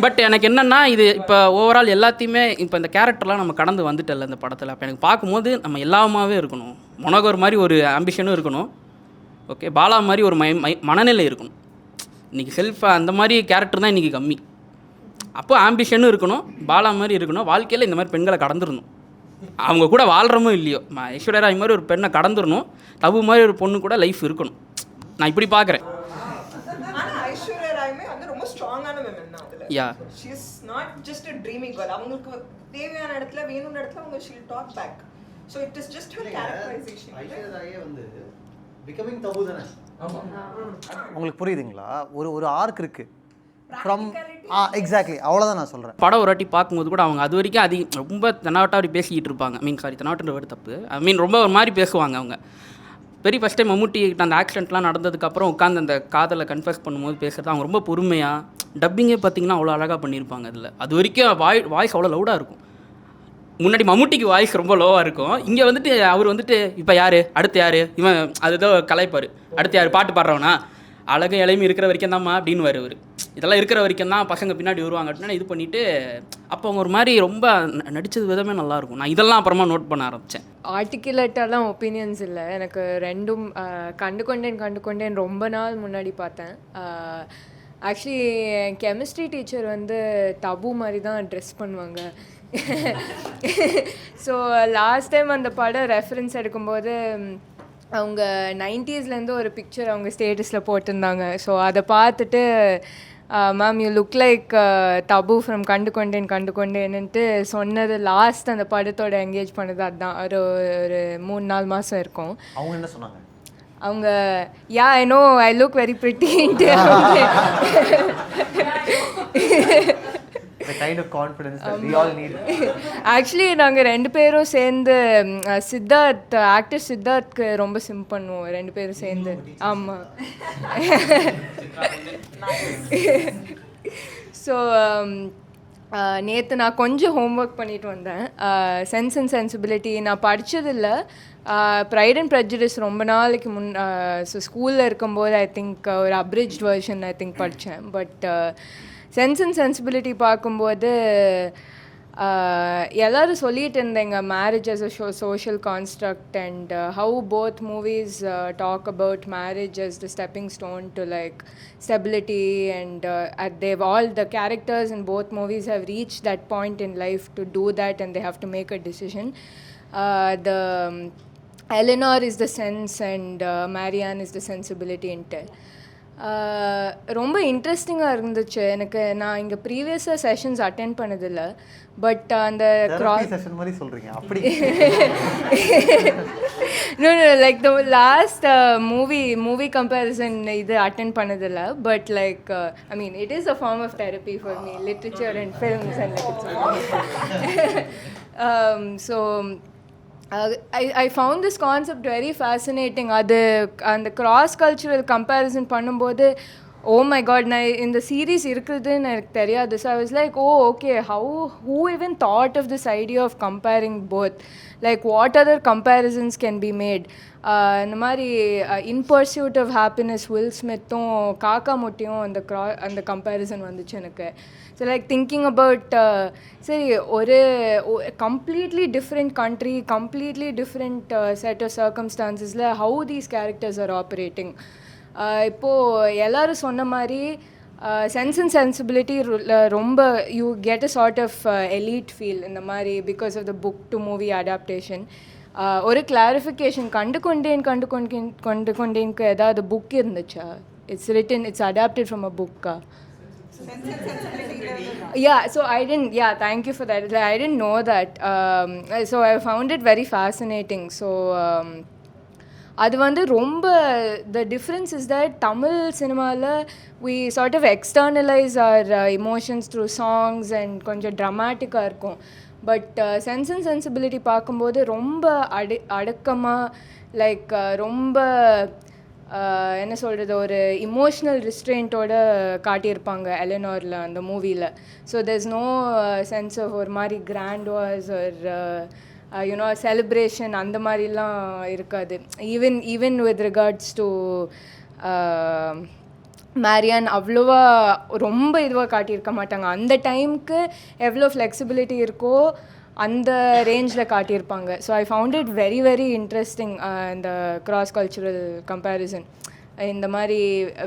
பட் எனக்கு என்னென்னா இது இப்போ ஓவரால் எல்லாத்தையுமே இப்போ இந்த கேரக்டர்லாம் நம்ம கடந்து வந்துட்டல இந்த படத்தில். அப்போ எனக்கு பார்க்கும்போது நம்ம எல்லாமாவே இருக்கணும். மனோகர் மாதிரி ஒரு ஆம்பிஷனும் இருக்கணும், ஓகே பாலா மாதிரி ஒரு மனநிலை இருக்கணும். இன்றைக்கி செல்ஃபாக அந்த மாதிரி கேரக்டர் தான் இன்றைக்கி கம்மி. அப்போ ஆம்பிஷனும் இருக்கணும், பாலா மாதிரி இருக்கணும். வாழ்க்கையில் இந்த மாதிரி பெண்களை கடந்துடணும். அவங்க கூட வாழ்கிறமோ இல்லையோ ஐஸ்வர்யா ராய் மாதிரி ஒரு பெண்ணை கடந்துடணும். தபு மாதிரி ஒரு பொண்ணு கூட லைஃப் இருக்கணும். நான் இப்படி பார்க்குறேன். Yeah. She is not just a dreaming girl. அவங்களுக்கு தேவையான இடத்துல வேணும்ன்ற இடத்துல அவங்க she'll talk back. So it is just her characterization. ஐஸ்வர்யாயே வந்து becoming தபு தானே. ஆமா. உங்களுக்கு புரியுதுங்களா? ஒரு ஆர்க் இருக்கு. ஃப்ரம் எக்ஸாக்ட்லி அவ்வளோதான் நான் சொல்கிறேன். படம் ஒரு வாட்டி பார்க்கும்போது கூட அவங்க அது வரைக்கும் ரொம்ப தென்னாவட்டா அப்படி பேசிக்கிட்டு இருப்பாங்க. தென்னாவட்டுன்ற வேர்டு தப்பு. ரொம்ப ஒரு மாதிரி பேசுவாங்க அவங்க. ஃபஸ்ட் டைம் மம்முட்டி அந்த ஆக்சிடென்ட்லாம் நடந்ததுக்கப்புறம் உட்காந்து அந்த காதலை கன்ஃபர்ஸ் பண்ணும்போது பேசுகிறது அவங்க ரொம்ப பொறுமையாக. டப்பிங்கே பார்த்திங்கன்னா அவ்வளோ அழகாக பண்ணியிருப்பாங்க. அதில் அது வரைக்கும் வாய்ஸ் அவ்வளோ லவுடாக இருக்கும். முன்னாடி மம்முட்டிக்கு வாய்ஸ் ரொம்ப லோவாக இருக்கும். இங்கே வந்துட்டு அவர் வந்துட்டு இப்போ யார் அடுத்து யார் இவன் அதுதான் கலைப்பார். அடுத்து யார் பாட்டு பாடுறவனா அழகு இலையுமே இருக்கிற வரைக்கும் தான்மா அப்படின்னு வருவார். இதெல்லாம் இருக்கிற வரைக்கும் தான் பசங்க பின்னாடி வருவாங்க அப்படின்னா இது பண்ணிவிட்டு அப்போ அவங்க ஒரு மாதிரி ரொம்ப நடித்தது விதமே நல்லாயிருக்கும். நான் இதெல்லாம் அப்புறமா நோட் பண்ண ஆரம்பித்தேன். ஆர்டிகுலேட்டாலாம் ஒப்பீனியன்ஸ் இல்லை எனக்கு. ரெண்டும் கண்டு கொண்டேன் ரொம்ப நாள் முன்னாடி பார்த்தேன். ஆக்சுவலி என் கெமிஸ்ட்ரி டீச்சர் வந்து தபு மாதிரி தான் ட்ரெஸ் பண்ணுவாங்க. ஸோ லாஸ்ட் டைம் அந்த படம் ரெஃபரன்ஸ் எடுக்கும்போது அவங்க 90ஸ்லேருந்து ஒரு பிக்சர் அவங்க ஸ்டேட்டஸில் போட்டிருந்தாங்க. ஸோ அதை பார்த்துட்டு ma'am you look like tabu from கண்டு கொண்டேன்னுட்டு சொன்னது லாஸ்ட் அந்த படத்தோட என்கேஜ் பண்ணது அதுதான். ஒரு 3-4 மாதம் இருக்கும். அவங்க என்ன சொன்னாங்க? அவங்க yeah I know I look very pretty and the kind of confidence that we all need. Actually நாங்கள் 2 பேரும் சேர்ந்து சித்தார்த் ஆக்டர் சித்தார்த்க்கு ரொம்ப சிம் பண்ணுவோம் 2 பேரும் சேர்ந்து. ஆமாம். ஸோ நேற்று நான் கொஞ்சம் ஹோம்ஒர்க் பண்ணிட்டு வந்தேன். சென்ஸ் அண்ட் சென்சிபிலிட்டி நான் படித்ததில்லை. ப்ரைட் அண்ட் ப்ரெஜுடிஸ் ரொம்ப நாளைக்கு ஸோ ஸ்கூலில் இருக்கும்போது ஐ திங்க் ஒரு அப்ரிஜ்ட் வெர்ஷன் ஐ திங்க் படித்தேன். பட் சென்ஸ் அண்ட் சென்சிபிலிட்டி பார்க்கும்போது எல்லோரும் சொல்லிட்டு இருந்தேங்க marriage as a social construct and how both movies talk about marriage as the stepping stone to like stability and they've all the characters in both movies have reached that point in life to do that and they have to make a decision. The Eleanor is the sense and Marianne is the sensibility into ரொம்ப இன்ட்ரெஸ்டிங்காக இருந்துச்சு எனக்கு. நான் இங்கே ப்ரீவியஸாக sessions attend பண்ணதில்லை. But அந்த session மாதிரி சொல்கிறீங்க அப்படி no like the last movie comparison இது அட்டென்ட் பண்ணதில்லை. But like I mean it is a form of therapy for me, literature and films and like so I found this concept very fascinating. அது அந்த cross cultural comparison பண்ணும்போது oh my god நான் இந்த series இருக்குதுன்னு எனக்கு தெரியாது. So I was like oh okay who even thought of this idea of comparing both, like what other comparisons can be made. இந்த மாதிரி in pursuit of happiness Will ஸ்மித்தும் காக்கா முட்டியும் அந்த கம்பேரிசன் வந்துச்சு எனக்கு. ஸோ லைக் திங்கிங் அபவுட் சரி ஒரு completely different country completely different set of சர்க்கம்ஸ்டான்சஸில் how these characters are operating. இப்போது எல்லோரும் சொன்ன மாதிரி சென்ஸ் அண்ட் சென்சிபிலிட்டி ரொம்ப you get a sort of elite feel இந்த மாதிரி because of the book to movie adaptation. ஒரு கிளாரிஃபிகேஷன் கண்டு கொண்டேனுக்கு ஏதாவது புக் இருந்துச்சா? இட்ஸ் அடாப்டட் ஃப்ரம் அ புக்கா? Yeah, so thank you for that. I didn't know that. So I found it very fascinating. So அது வந்து ரொம்ப the difference is that Tamil சினிமாவில் we sort of externalize our emotions through songs and கொஞ்சம் ட்ராமாட்டிக்காக இருக்கும். But sense and sensibility பார்க்கும்போது ரொம்ப அடக்கமாக like ரொம்ப என்ன சொல்கிறது ஒரு இமோஷ்னல் ரிஸ்ட்ரெயின்ட்டோடு காட்டியிருப்பாங்க எலெனோரில் அந்த மூவியில். So there's no sense of ஒரு மாதிரி கிராண்ட் வாஸ் ஒரு யூனோ செலிப்ரேஷன் அந்த மாதிரிலாம் இருக்காது. Even with regards to Marianne அவ்வளோவா ரொம்ப இதுவாக காட்டியிருக்க மாட்டாங்க. அந்த டைமுக்கு எவ்வளோ ஃப்ளெக்சிபிலிட்டி இருக்கோ அந்த ரேஞ்சில் காட்டியிருப்பாங்க. So I found it very very interesting இந்த கிராஸ் கல்ச்சுரல் கம்பேரிசன். இந்த மாதிரி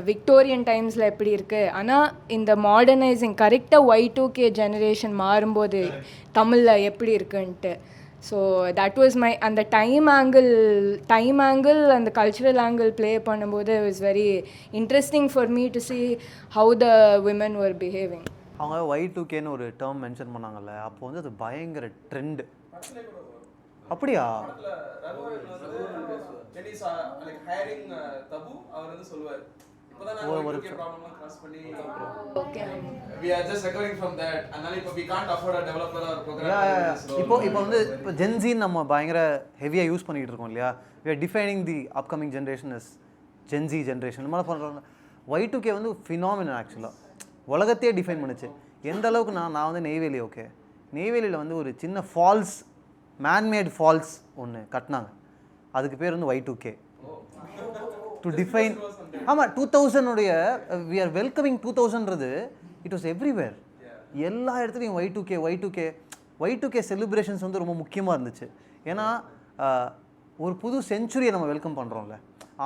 விக்டோரியன் டைம்ஸில் எப்படி இருக்குது, ஆனால் இந்த மாடர்னைசிங் கரெக்டாக Y2K ஜெனரேஷன் மாறும்போது தமிழில் எப்படி இருக்குன்ட்டு. ஸோ தட் வாஸ் மை அந்த டைம் ஆங்கிள் அந்த கல்ச்சுரல் ஆங்கிள் ப்ளே பண்ணும்போது it was very interesting for me to see how the women were behaving. அவங்க Y2Kன்னு ஒரு டேர்ம் மென்ஷன் பண்ணாங்கல்ல, அப்போ வந்து அது பயங்கர ட்ரெண்டு. அப்படியா? இப்போ வந்து இப்போ ஜென்ஸின்னு நம்ம பயங்கர ஹெவியாக யூஸ் பண்ணிகிட்டு இருக்கோம் இல்லையா? we are defining the upcoming generation as Gen Z generation. இந்த மாதிரி பண்ணுறாங்க. Y2K வந்து ஃபினாமினல் ஆக்சுவலாக உலகத்தையே டிஃபைன் பண்ணுச்சு. எந்த அளவுக்கு நான் வந்து நெய்வேலி நெய்வேலியில் வந்து ஒரு சின்ன ஃபால்ஸ் மேன்மேட் ஃபால்ஸ் ஒன்று கட்டினாங்க. அதுக்கு பேர் வந்து Y2K டு டிஃபைன். ஆமாம் 2000 வி ஆர் வெல்கமிங் 2000ன்றது இட் வாஸ் எவ்ரிவேர். எல்லா இடத்துலையும் Y2K செலிப்ரேஷன்ஸ் வந்து ரொம்ப முக்கியமாக இருந்துச்சு. ஏன்னா ஒரு புது செஞ்சுரியை நம்ம வெல்கம் பண்ணுறோம்ல,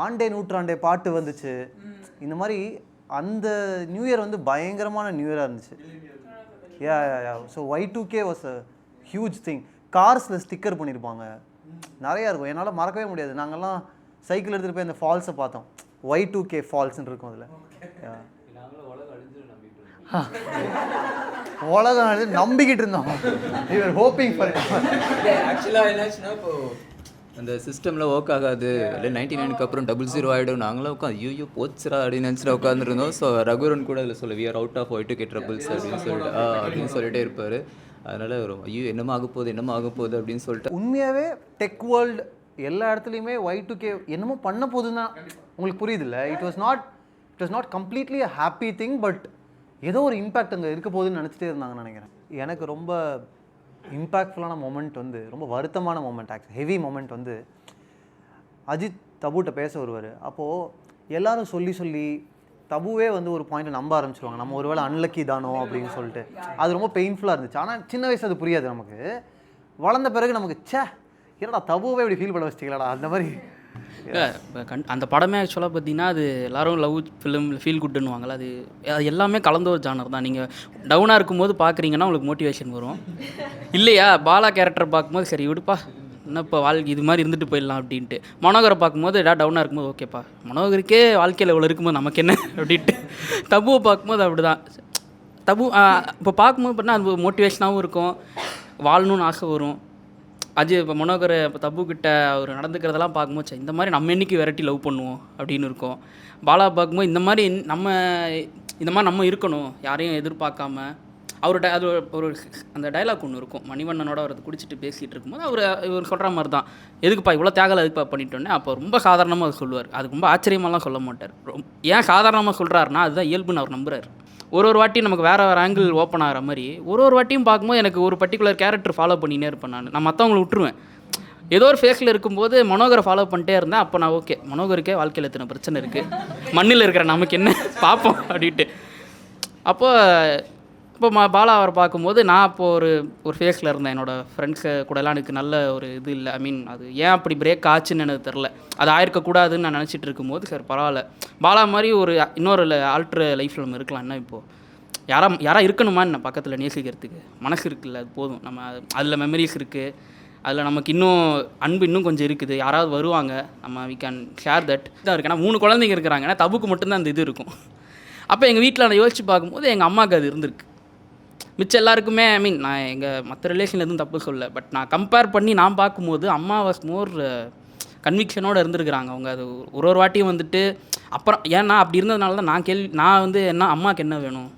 ஆண்டே நூற்றாண்டே பாட்டு வந்துச்சு. இந்த மாதிரி அந்த நியூ இயர் வந்து பயங்கரமான நியூ இயராக இருந்துச்சு. So Y2K was a huge thing. கார்ஸில் ஸ்டிக்கர் பண்ணியிருப்பாங்க, நிறையா இருக்கும். என்னால் மறக்கவே முடியாது. நாங்கள்லாம் சைக்கிள் எடுத்துகிட்டு போய் அந்த ஃபால்ஸை பார்த்தோம். Y2K ஃபால்ஸ்ன்னு இருக்கும் அதில். உலகம் அழிஞ்சு நம்பிக்கிட்டு இருந்தோம். ஹோப்பிங் ஃபார் ஆக்சுவலாக என்னாச்சுன்னா இப்போ அந்த சிஸ்டமில் ஒர்க் ஆகாது, இல்லை 99க்கு அப்புறம் 00 ஆகிடும். நாங்களாம் உட்காந்து ஐயோ போச்சுரா அப்படின்னு நினச்சிட்டு உட்காந்துருந்தோம். ஸோ ரகுரன் கூட அதில் சொல்ல, we are out of Y2K troubles அப்படின்னு சொல்லிட்டே இருப்பார். அதனால் ஐயோ என்னமோ ஆக போகுது அப்படின்னு சொல்லிட்டு. உண்மையாகவே டெக் வேர்ல்டு எல்லா இடத்துலையுமே Y2K என்னமோ பண்ண போகுதுன்னா உங்களுக்கு புரியுது இல்லை? It was not completely a happy thing, but ஏதோ ஒரு இம்பேக்ட் அங்கே இருக்க போகுதுன்னு நினச்சிட்டே இருந்தாங்கன்னு நினைக்கிறேன். எனக்கு ரொம்ப இம்பேக்ட்ஃபுல்லான மொமெண்ட் வந்து, ரொம்ப வருத்தமான மொமெண்ட், ஆக்சுவலி ஹெவி மொமெண்ட் வந்து அஜித் தபுகிட்ட பேச வருவார். அப்போது எல்லாரும் சொல்லி தபுவே வந்து ஒரு பாயிண்ட்டை நம்ப ஆரம்பிச்சிருவாங்க, நம்ம ஒரு வேளை அன்லக்கி தானோ அப்படின்னு சொல்லிட்டு. அது ரொம்ப பெயின்ஃபுல்லாக இருந்துச்சு. ஆனால் சின்ன வயசு அது புரியாது நமக்கு. வளர்ந்த பிறகு நமக்கு என்னடா தபுவே இப்படி ஃபீல் பண்ண வச்சிட்டீங்களாடா அந்த மாதிரி. அந்த படமே ஆக்சுவலாக பார்த்தீங்கன்னா அது எல்லோரும் லவ் ஃபிலிம் ஃபீல் குட்டுன்னுவாங்கள்ல, அது எல்லாமே கலந்த ஒரு ஜானர் தான். நீங்கள் டவுனாக இருக்கும்போது பார்க்குறீங்கன்னா உங்களுக்கு மோட்டிவேஷன் வரும். இல்லையா பாலா கேரக்டர் பார்க்கும்போது சரி விடுப்பா என்ன இப்போ வாழ்க்கை இது மாதிரி இருந்துட்டு போயிடலாம் அப்படின்ட்டு. மனோகரை பார்க்கும்போது டவுனாக இருக்கும்போது ஓகேப்பா மனோகருக்கே வாழ்க்கையில் இவ்வளோ இருக்கும்போது நமக்கு என்ன அப்படின்ட்டு. தபுவை பார்க்கும்போது அப்படி தான். தபு இப்போ பார்க்கும்போது பார்த்தா அது மோட்டிவேஷனாகவும் இருக்கும், வாழணும்னு ஆசை வரும். இப்போ மனோகர் இப்போ தபுக்கிட்ட அவர் நடந்துக்கிறதெல்லாம் பார்க்கும்போது இந்த மாதிரி நம்ம என்னைக்கு வெரைட்டி லவ் பண்ணுவோம் அப்படின்னு இருக்கும். பாலா பார்க்கும்போது இந்த மாதிரி நம்ம இருக்கணும், யாரையும் எதிர்பார்க்காம. அவர்கிட்ட அது ஒரு அந்த டைலாக் ஒன்று இருக்கும், மணிவண்ணனோட அவர் குடிச்சிட்டு பேசிகிட்டு இருக்கும்போது இவர் சொல்கிற மாதிரி தான், எதுக்குப்பா இவ்வளோ தியாகலை எதுக்குப்பா பண்ணிட்டோன்னே. அப்போ ரொம்ப சாதாரணமாக அவர் சொல்லுவார். அது ரொம்ப ஆச்சரியமாலாம் சொல்ல மாட்டார். ஏன் சாதாரணமாக சொல்கிறாருன்னா அதுதான் இயல்புன்னு அவர் நம்புறாரு. ஒரு வாட்டியும் நமக்கு வேறு ஆங்கிள் ஓப்பன் ஆகிற மாதிரி ஒரு வாட்டியும் பார்க்கும்போது எனக்கு ஒரு பர்டிகுலர் கேரக்டர் ஃபாலோ பண்ணினே இருப்பேன். நான் மற்றவங்களை விட்டுருவேன். ஏதோ ஒரு ஃபேஸில் இருக்கும்போது மனோகரை ஃபாலோ பண்ணிட்டே இருந்தேன். அப்போ நான் ஓகே மனோகருக்கே வாழ்க்கையில் எத்தனை பிரச்சனை இருக்குது, மண்ணில் இருக்கிற நமக்கு என்ன பார்ப்போம் அப்படின்ட்டு. இப்போ பாலா அவரை பார்க்கும்போது நான் அப்போது ஒரு ஃபேஸில் இருந்தேன். என்னோடய ஃப்ரெண்ட்ஸு கூடலாம் எனக்கு நல்ல ஒரு இது இல்லை. ஐ மீன் அது ஏன் அப்படி பிரேக் ஆச்சுன்னு எனக்கு தெரில. அது ஆயிருக்கக்கூடாதுன்னு நான் நினச்சிட்டு இருக்கும்போது சரி பரவாயில்ல, பாலா மாதிரி ஒரு இன்னொரு ஆல்ட்ரு லைஃப்பில் நம்ம இருக்கலாம். என்ன இப்போது யாராக இருக்கணுமா என்ன பக்கத்தில் நேசிக்கிறதுக்கு மனசு இருக்குல்ல, அது போதும். நம்ம அதில் மெமரிஸ் இருக்குது, அதில் நமக்கு இன்னும் அன்பு இன்னும் கொஞ்சம் இருக்குது. யாராவது வருவாங்க, நம்ம வி கேன் ஷேர் தட் தான் இருக்குது. ஏன்னா 3 குழந்தைங்க இருக்கிறாங்க, ஏன்னா தபுக்கு மட்டும்தான் அந்த இது இருக்கும். அப்போ எங்கள் வீட்டில் நான் யோசித்து பார்க்கும்போது எங்கள் அம்மாவுக்கு அது இருந்திருக்கு. மிச்சம் எல்லாருக்குமே ஐ மீன் நான் எங்கள் மற்ற ரிலேஷனில் எதுவும் தப்பு சொல்ல, பட் நான் கம்பேர் பண்ணி நான் பார்க்கும்போது அம்மா வாஸ் மோர் கன்விக்ஷனோடு இருந்திருக்கிறாங்க. அவங்க அது ஒரு வாட்டியும் வந்துட்டு அப்புறம் ஏன்னா அப்படி இருந்ததுனால தான் நான் வந்து என்ன அம்மாவுக்கு என்ன வேணும்,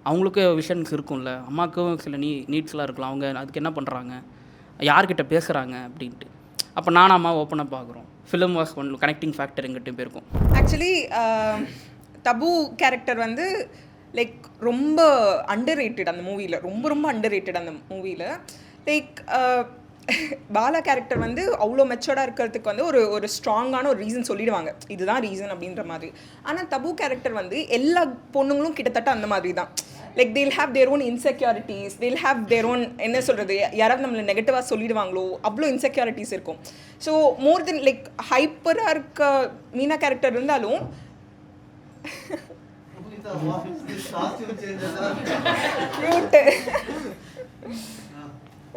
அவங்களுக்கும் விஷன்ஸ் இருக்கும்ல, அம்மாவுக்கும் சில நீட்ஸ்லாம் இருக்கலாம், அவங்க அதுக்கு என்ன பண்ணுறாங்க, யார்கிட்ட பேசுகிறாங்க அப்படின்ட்டு. அப்போ நானும் அம்மா ஓப்பனாக பார்க்குறோம். Film was one connecting factor எங்கிட்டையும் போயிருக்கும். ஆக்சுவலி தபு கேரக்டர் வந்து லைக் ரொம்ப அண்டர் ரேட்டட் அந்த மூவியில், ரொம்ப அண்டர் ரேட்டட் அந்த மூவியில். லைக் பாலா கேரக்டர் வந்து அவ்வளோ மெச்சோர்டாக இருக்கிறதுக்கு வந்து ஒரு ஸ்ட்ராங்கான ஒரு ரீசன் சொல்லிடுவாங்க, இதுதான் ரீசன் அப்படின்ற மாதிரி. ஆனால் தபு கேரக்டர் வந்து எல்லா பொண்ணுங்களும் கிட்டத்தட்ட அந்த மாதிரி தான். Like they'll have their own insecurities, they'll have their own என்ன சொல்கிறது, யாராவது நம்மளை நெகட்டிவாக சொல்லிடுவாங்களோ அவ்வளோ இன்செக்யூரிட்டிஸ் இருக்கும். ஸோ மோர் தென் லைக் ஹைப்பராக இருக்க மீனா கேரக்டர் இருந்தாலும்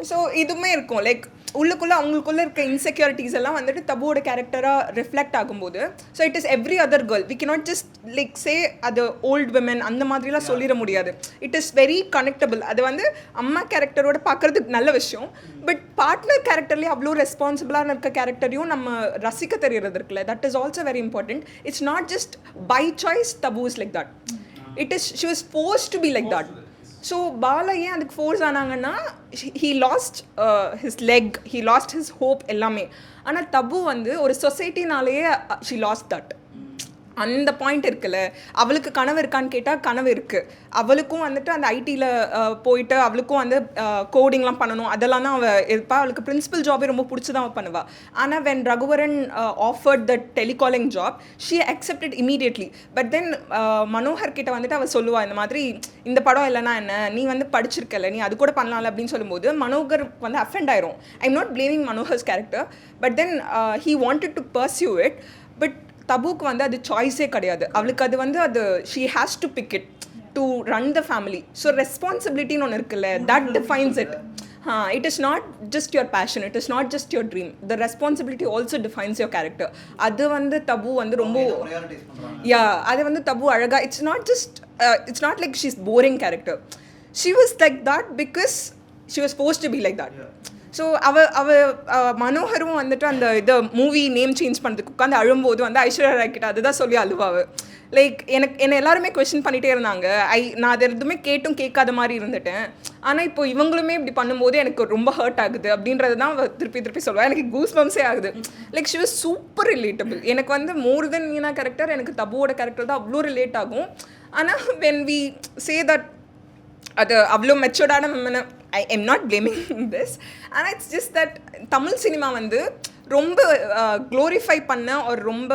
ஸோ இதுவுமே இருக்கும். லைக் உள்ளுக்குள்ளே அவங்களுக்குள்ளே இருக்க இன்செக்யூரிட்டிஸ் எல்லாம் வந்துட்டு தபுவோட கேரக்டராக ரிஃப்ளெக்ட் ஆகும்போது so it is every other girl. We cannot just like say அது ஓல்டு விமன் அந்த மாதிரிலாம் சொல்லிட முடியாது. It is very connectable. அது வந்து அம்மா கேரக்டரோட பார்க்குறதுக்கு நல்ல விஷயம். பட் பார்ட்னர் கேரக்டர்லேயே அவ்வளோ ரெஸ்பான்சிபிளான இருக்க கேரக்டரையும் நம்ம ரசிக்க தெரியறது இருக்குல்ல, that is also very important. It's not just by choice Tabu is like that, it is she was forced to be like that. So Bala ஏன் அதுக்கு ஃபோர்ஸ் ஆனாங்கன்னா he lost his leg, he lost his hope எல்லாமே. ஆனால் தபு வந்து ஒரு சொசைட்டினாலேயே she lost that. அந்த point இருக்குல்ல, அவளுக்கு கனவு இருக்கான்னு கேட்டால் கனவு இருக்குது. அவளுக்கும் வந்துட்டு அந்த ஐடியில் போயிட்டு அவளுக்கும் வந்து கோடிங்லாம் பண்ணணும், அதெல்லாம் தான் அவள் இருப்பா. அவளுக்கு பிரின்சிபல் ஜாபே ரொம்ப பிடிச்சி தான் அவள் பண்ணுவாள். ஆனால் when Raghuvaran offered the telecalling job she accepted immediately. But then Manohar கிட்ட வந்துட்டு அவள் சொல்லுவாள், இந்த மாதிரி இந்த படம் இல்லைனா என்ன, நீ வந்து படிச்சிருக்கல, நீ அது கூட பண்ணலாம்ல அப்படின்னு சொல்லும்போது மனோகர் வந்து அஃபெண்ட் ஆயிரும். ஐ எம் நாட் பிளேமிங் மனோகர்ஸ் character, but then he wanted to pursue it. பட் தபுக்கு வந்து அது சாய்ஸே கிடையாது. அவளுக்கு அது வந்து அது she has to pick it to run the family. So ரெஸ்பான்சிபிலிட்டின்னு ஒன்று இருக்குல்ல, that defines it. It is not just your passion, it is not just your dream. The responsibility also defines your character. அது வந்து தபு வந்து ரொம்ப அது வந்து தபு அழகா, it's not like she's boring character. She was like that because she was supposed to be like that. So அவ மனோகரும் வந்துட்டு அந்த இதை மூவி நேம் சேஞ்ச் பண்ணுறதுக்கு உட்காந்து அழும்போது வந்து ஐஸ்வர்யா ராய் கிட்ட அதுதான் சொல்லி அழுவாவு. லைக் என்னை எல்லாருமே கொஸ்டின் பண்ணிகிட்டே இருந்தாங்க. நான் அது எதுவுமே கேட்காத மாதிரி இருந்துட்டேன். ஆனால் இப்போ இவங்களுமே இப்படி பண்ணும்போது எனக்கு ரொம்ப ஹர்ட் ஆகுது அப்படின்றது தான் திருப்பி சொல்லுவேன். எனக்கு கூஸ் பம்ஸே ஆகுது. Like she was super relatable. எனக்கு வந்து மோர் தென் மீனா கேரக்டர், எனக்கு தபுவோட கேரக்டர் தான் அவ்வளோ ரிலேட் ஆகும். ஆனால் வென் வி சே தட் அது அவ்வளோ மெச்சூர்டான விமனை, I am not blaming this. ஆனால் it's just that Tamil cinema வந்து ரொம்ப க்ளோரிஃபை பண்ண ஒரு ரொம்ப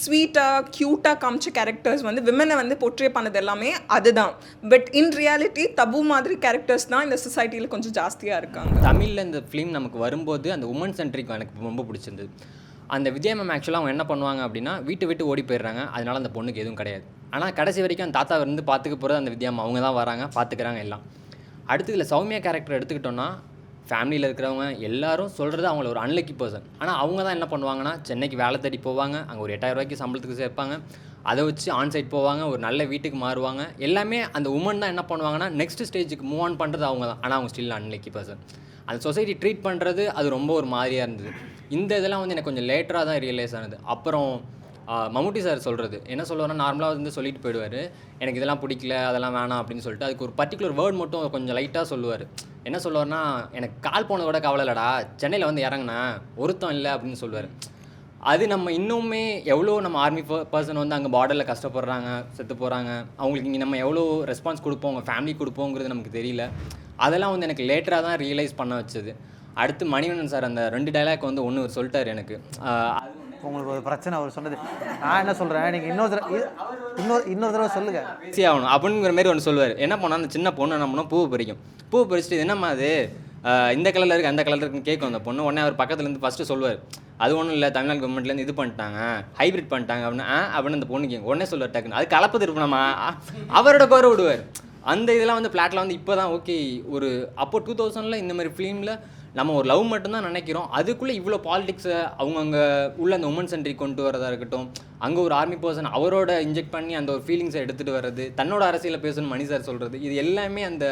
ஸ்வீட்டாக க்யூட்டாக காமிச்ச கேரக்டர்ஸ் வந்து விமனை வந்து போர்ட்ரே பண்ணது எல்லாமே அதுதான். பட் இன் ரியாலிட்டி தபு மாதிரி கேரக்டர்ஸ் தான் இந்த சொசைட்டியில் கொஞ்சம் ஜாஸ்தியாக இருக்காங்க. தமிழில் இந்த ஃபிலிம் நமக்கு வரும்போது அந்த உமன் சென்ட்ரிக் எனக்கு ரொம்ப பிடிச்சிருந்தது. அந்த விஜயா மேம் ஆக்சுவலாக அவங்க என்ன பண்ணுவாங்க அப்படின்னா விட்டு ஓடி போயிடுறாங்க. அதனால் அந்த பொண்ணுக்கு எதுவும் கிடையாது. ஆனால் கடைசி வரைக்கும் அந்த தாத்தா இருந்து பார்த்துக்க போகிறது அந்த வித்யா அவங்க தான் வராங்க, பார்த்துக்கிறாங்க எல்லாம். அடுத்து இதில் சௌமியா கேரக்டர் எடுத்துக்கிட்டோன்னா ஃபேமிலியில் இருக்கிறவங்க எல்லாரும் சொல்கிறது அவங்கள ஒரு அன்லக்கி பர்சன். ஆனால் அவங்க தான் என்ன பண்ணுவாங்கன்னா சென்னைக்கு வேலை தேடி போவாங்க, அங்கே ஒரு 8000 ரூபாய்க்கு சம்பளத்துக்கு சேர்ப்பாங்க, அதை வச்சு ஆன்சைட் போவாங்க, ஒரு நல்ல வீட்டுக்கு மாறுவாங்க. எல்லாமே அந்த உமன் தான் என்ன பண்ணுவாங்கன்னா நெக்ஸ்ட் ஸ்டேஜுக்கு மூவ் ஆன் பண்ணுறது அவங்க தான். ஆனால் அவங்க ஸ்டில் அன்லக்கி பர்சன். அந்த சொசைட்டி ட்ரீட் பண்ணுறது அது ரொம்ப ஒரு மாதிரியாக இருந்தது. இந்த இதெல்லாம் வந்து எனக்கு கொஞ்சம் லேட்டராக தான் ரியலைஸ் ஆனது. அப்புறம் மம்முட்டி சார் சொல்கிறது என்ன சொல்லுவார்னா, நார்மலாக வந்து சொல்லிட்டு போயிடுவார், எனக்கு இதெல்லாம் பிடிக்கல அதெல்லாம் வேணாம் அப்படின்னு சொல்லிட்டு அதுக்கு ஒரு பர்டிகுலர் வேர்ட் மட்டும் கொஞ்சம் லைட்டாக சொல்லுவார். என்ன சொல்லுவார்னா, எனக்கு கால் போனதை விட கவலை இல்லைடா, சென்னையில் வந்து இறங்கினேன் ஒருத்தம் இல்லை அப்படின்னு சொல்லுவார். அது நம்ம இன்னுமே எவ்வளோ நம்ம ஆர்மி பர்சன் வந்து அங்கே பார்டரில் கஷ்டப்படுறாங்க, செத்து போகிறாங்க, அவங்களுக்கு இங்கே நம்ம எவ்வளோ ரெஸ்பான்ஸ் கொடுப்போம், அவங்க ஃபேமிலி கொடுப்போங்கிறது நமக்கு தெரியல. அதெல்லாம் வந்து எனக்கு லேட்டராக தான் ரியலைஸ் பண்ண வச்சது. அடுத்து மணிவண்ணன் சார் அந்த 2 டைலாக் வந்து ஒன்று சொல்லிட்டார் எனக்கு. உங்களுக்கு ஒரு பிரச்சனை அவர் சொன்னது. நான் என்ன சொல்கிறேன், நீங்கள் இன்னொரு தடவை சொல்லுங்கள். ஈஸி ஆகணும் அப்படிங்கிற மாதிரி ஒன்று சொல்லுவார். என்ன பண்ணால் அந்த சின்ன பொண்ணு என்ன பண்ணோம், பூ பறிக்கும். பூ பறிச்சுட்டு என்னம்மா அது இந்த கலரில் இருக்குது அந்த கலரில் இருக்குன்னு கேட்கும் அந்த பொண்ணு. உடனே அவர் பக்கத்துலேருந்து ஃபஸ்ட்டு சொல்லுவார், அது ஒன்றும் இல்லை தமிழ்நாடு கவர்மெண்ட்லேருந்து இது பண்ணிட்டாங்க, ஹைப்ரிட் பண்ணிட்டாங்க அப்படின்னு அந்த பொண்ணு கேட்கும். உடனே சொல்லுவார் டக்குன்னு, அது கலப்பது இருக்கணுமா அவரோட கோர விடுவார். அந்த இதெல்லாம் வந்து பிளாட்டில் வந்து இப்போ தான் ஓகே ஒரு அப்போ 2000 இந்த மாதிரி ஃபிலிமில் நம்ம ஒரு லவ் மட்டும்தான் நினைக்கிறோம். அதுக்குள்ளே இவ்வளோ பாலிடிக்ஸை அவங்க அங்கே உள்ள அந்த உமன் சென்ட்ரிக் கொண்டு வரதா இருக்கட்டும், அங்கே ஒரு ஆர்மி பர்சன் அவரோட இன்ஜெக்ட் பண்ணி அந்த ஒரு ஃபீலிங்ஸை எடுத்துகிட்டு வர்றது, தன்னோட அரசியலை பேசணும் மணி சார் சொல்கிறது, இது எல்லாமே அந்த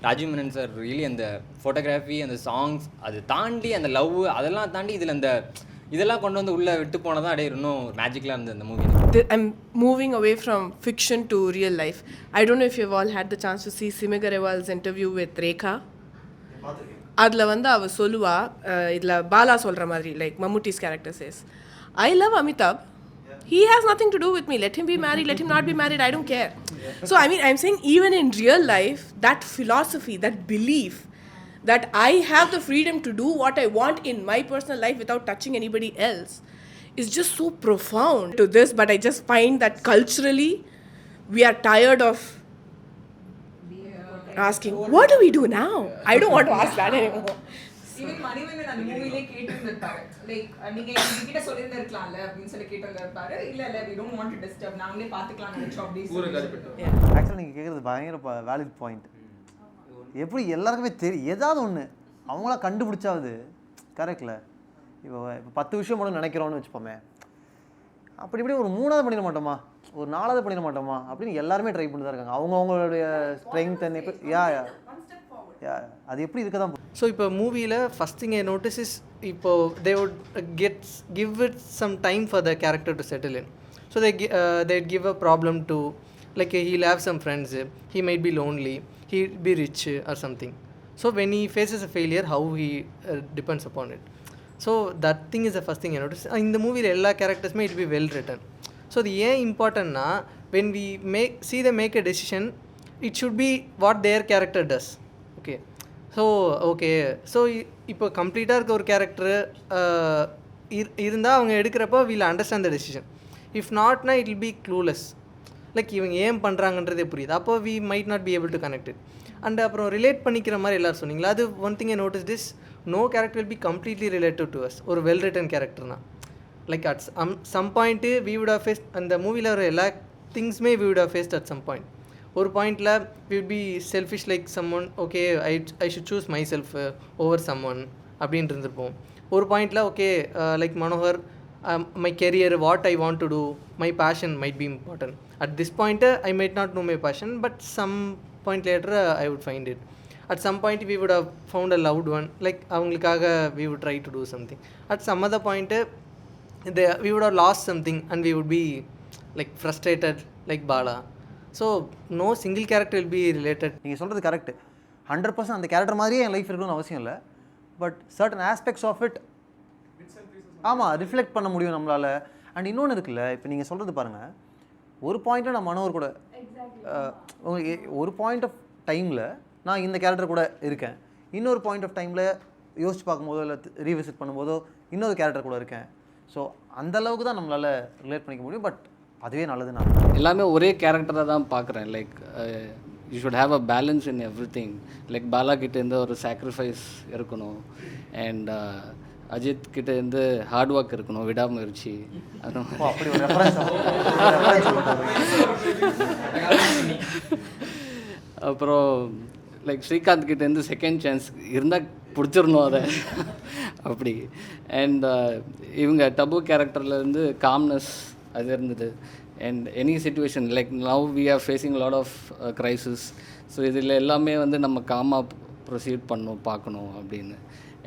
ராஜீவ் மேனன் சார் ரியலி அந்த ஃபோட்டோகிராஃபி, அந்த சாங்ஸ், அது தாண்டி அந்த லவ் அதெல்லாம் தாண்டி இதில் அந்த இதெல்லாம் கொண்டு வந்து உள்ளே விட்டு போனதான் அப்படியே இன்னும் மேஜிக்கலாக இருந்தது அந்த movie. I'm moving away from fiction to real life. I don't know if you've all had the chance to see Simi Garewal's interview with Rekha. அதில் வந்து அவள் சொல்லுவா, இதில் பாலா சொல்கிற மாதிரி, like Mammootty's character says, I love Amitabh, he has nothing to do with me, let him be married, let him not be married, I don't care. So I mean, I'm saying even in real life, that philosophy, that belief that I have the freedom to do what I want in my personal life without touching anybody else is just so profound to this. But I just find that culturally we are tired of asking, what do we do now? I don't want to ask that anymore. Even Manivannan அந்த மூவிலே கேட்டிருந்திருப்பாரு, like நீங்க எங்ககிட்ட சொல்லியிருந்திருக்கலாம்ல அப்படின்னு சொல்லி கேட்டிருந்திருப்பாரு. இல்ல we don't want to disturb, நாங்களே பார்த்துக்கலாம் நினைச்சோம் அப்படின்னு. ஆக்சுவலாக நீங்கள் கேட்குறது பயங்கர வேலிட் பாயிண்ட். எப்படி எல்லாருக்குமே தெரியும் ஏதாவது ஒன்று அவங்களா கண்டுபிடிச்சாவது கரெக்டில். இப்போ 10 விஷயம் மட்டும் நினைக்கிறோன்னு வச்சுப்போமே, அப்படி இப்படி ஒரு 3ஆவது பண்ணிட மாட்டோமா, ஒரு 4ஆவது பண்ணிட மாட்டோமா அப்படின்னு எல்லாருமே ட்ரை பண்ணி தான் இருக்காங்க. அவங்களுடைய ஸ்ட்ரென்த் அண்ட் இப்போ அது எப்படி இருக்க தான். ஸோ இப்போ மூவியில் first thing I notice is, இப்போ they would give it some time for the character to settle in. So they give a problem to, like he'll have some friends, he might be lonely, he'll be rich or something. So when he faces a failure, how he depends upon it. So that thing is the first thing I notice. In the movie எல்லா கேரக்டர்ஸுமே it will be well written. So அது ஏன் இம்பார்ட்டன்னா, when we make a decision, it should be what their character does. So இப்போ கம்ப்ளீட்டாக இருக்க ஒரு character இருந்தால் அவங்க எடுக்கிறப்போ will understand the decision. If நாட்னா it will be clueless, like இவங்க ஏன் பண்ணுறாங்கன்றதே புரியுது, அப்போ we might not be able to connect it. And அப்புறம் ரிலேட் பண்ணிக்கிற மாதிரி எல்லோரும் சொன்னீங்களா, அது one thing I notice this, no character will be completely relative to us. ஒரு வெல் ரிட்டன் கேரக்டர்னா like at some point we would have faced, and the movie la ella things may we would have faced at some point. ஒரு பாயிண்டில் we would be selfish like someone, okay I should choose myself over someone அப்படின்ட்டு இருந்திருப்போம். ஒரு பாயிண்டில் okay like Manohar, my career, what I want to do, my passion might be important. At this point I might not know my passion, but some point later I would find it. At some point we would have found a loved one, like அவங்களுக்காக we would try to do something. At some other point we would have lost something and we would be like frustrated like Bala. So no single character will be related. நீங்கள் சொல்கிறது correct. 100% அந்த character மாதிரியே என் life இருக்கணும்னு அவசியம் இல்லை. But certain aspects of it ஆமாம் reflect பண்ண முடியும் நம்மளால். அண்ட் இன்னொன்று இருக்குல்ல, இப்போ நீங்கள் சொல்கிறது பாருங்கள், ஒரு பாயிண்ட்டில் நான் மனோவர் கூட உங்களுக்கு ஒரு பாயிண்ட் ஆஃப் டைமில் நான் இந்த கேரக்டர் கூட இருக்கேன், இன்னொரு பாயிண்ட் ஆஃப் டைமில் யோசிச்சு பார்க்கும்போதோ இல்லை ரீவிசிட் பண்ணும்போதோ இன்னொரு கேரக்டர் கூட இருக்கேன். ஸோ அந்தளவுக்கு தான் நம்மளால் ரிலேட் பண்ணிக்க முடியும். பட் அதுவே நல்லது. நான் எல்லாமே ஒரே கேரக்டராக தான் பார்க்குறேன். Like you should have a balance in every thing. Like Bala கிட்டேருந்து ஒரு சாக்ரிஃபைஸ் இருக்கணும், அண்ட் அஜித் கிட்டேருந்து ஹார்ட் ஒர்க் இருக்கணும், விடாமுயற்சி. அது அப்படி ஒரு ரெஃபரன்ஸ். அப்புறம் லைக் ஸ்ரீகாந்த் கிட்டேருந்து செகண்ட் சான்ஸ் இருந்தால் பிடிச்சிடணும் அதை அப்படி. அண்ட் இவங்க டபு கேரக்டர்லேருந்து காம்னஸ் அது இருந்தது. And any situation like now we are facing lot of crisis. So இதில் எல்லாமே வந்து நம்ம காமாக ப்ரொசீட் பண்ணணும், பார்க்கணும் அப்படின்னு.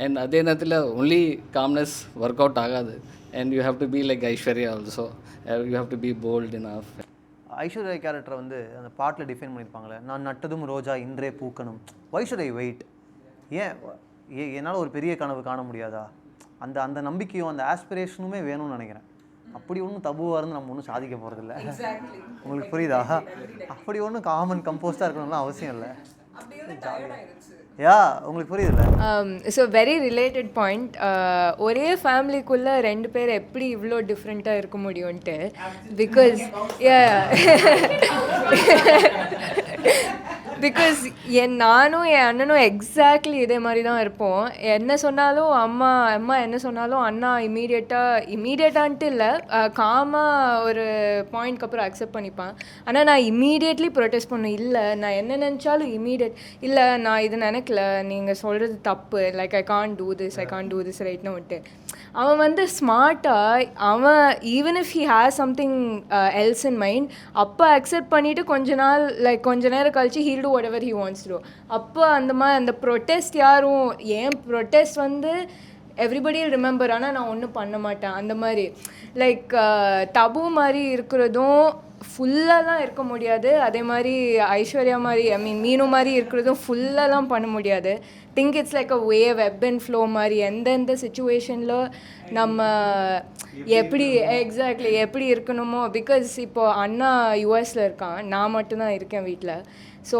அண்ட் அதே நேரத்தில் ஒன்லி காம்னஸ் ஒர்க் அவுட் ஆகாது. And you have to be like Aishwarya also, you have to be bolt enough. Aishwarya கேரக்டரை வந்து அந்த பாட்டில் டிஃபைன் பண்ணியிருப்பாங்களே, நான் நட்டதும் ரோஜா இன்றே பூக்கணும், வை ஷுட் ஐ வெயிட், ஏன் என்னால் ஒரு பெரிய கனவு காண முடியாதா, அந்த அந்த நம்பிக்கையும் அந்த ஆஸ்பிரேஷனுமே வேணும்னு நினைக்கிறேன். அப்படி ஒன்றும் தபுவாக இருந்து நம்ம ஒன்றும் சாதிக்க போகிறதில்ல. உங்களுக்கு புரியுதா? அப்படி ஒன்றும் காமன் கம்போஸ்டாக இருக்கணும்லாம் அவசியம் இல்லை. யா உங்களுக்கு புரியுதுல்ல? So very related point. ஒரே ஃபேமிலிக்குள்ளே 2 பேர் எப்படி இவ்வளோ டிஃப்ரெண்ட்டாக இருக்க முடியும்ன்ட்டு. பிகாஸ் பிகாஸ் நானும் என் அண்ணனும் எக்ஸாக்ட்லி இதே மாதிரி தான் இருப்போம். என்ன சொன்னாலும் அம்மா என்ன சொன்னாலும் அண்ணா இமீடியட்டான்ட்டு இல்லை, காமாக ஒரு பாயிண்ட்க்கு அப்புறம் அக்செப்ட் பண்ணிப்பான். ஆனால் நான் இமீடியட்லி ப்ரொடெஸ்ட் பண்ணும், இல்லை நான் என்ன நினச்சாலும் இமீடியட், இல்லை நான் இது நினைக்கல, நீங்கள் சொல்கிறது தப்பு, like I can't do this ரைட்னு விட்டு. அவன் வந்து ஸ்மார்ட்டாக அவன் even if he has something else in mind, அப்போ அக்செப்ட் பண்ணிவிட்டு கொஞ்ச நேரம் கழிச்சு he'll to whatever he wants to. அப்போ அந்த ப்ரொட்டெஸ்ட் யாரும் ஏன் ப்ரொட்டெஸ்ட் வந்து எவ்ரிபடி ரிமெம்பர், ஆனால் நான் ஒன்றும் பண்ண மாட்டேன் அந்த மாதிரி. லைக் தபு மாதிரி இருக்கிறதும் ஃபுல்லாலாம் இருக்க முடியாது, அதே மாதிரி ஐஸ்வர்யா மாதிரி மீனு மாதிரி இருக்கிறதும் ஃபுல்லாலாம் பண்ண முடியாது. Think it's like a wave, web and flow மாதிரி. எந்தெந்த சுச்சுவேஷனில் நம்ம எப்படி இருக்கணுமோ. பிகாஸ் இப்போது அண்ணா யூஎஸில் இருக்கான், நான் மட்டும்தான் இருக்கேன் வீட்டில். ஸோ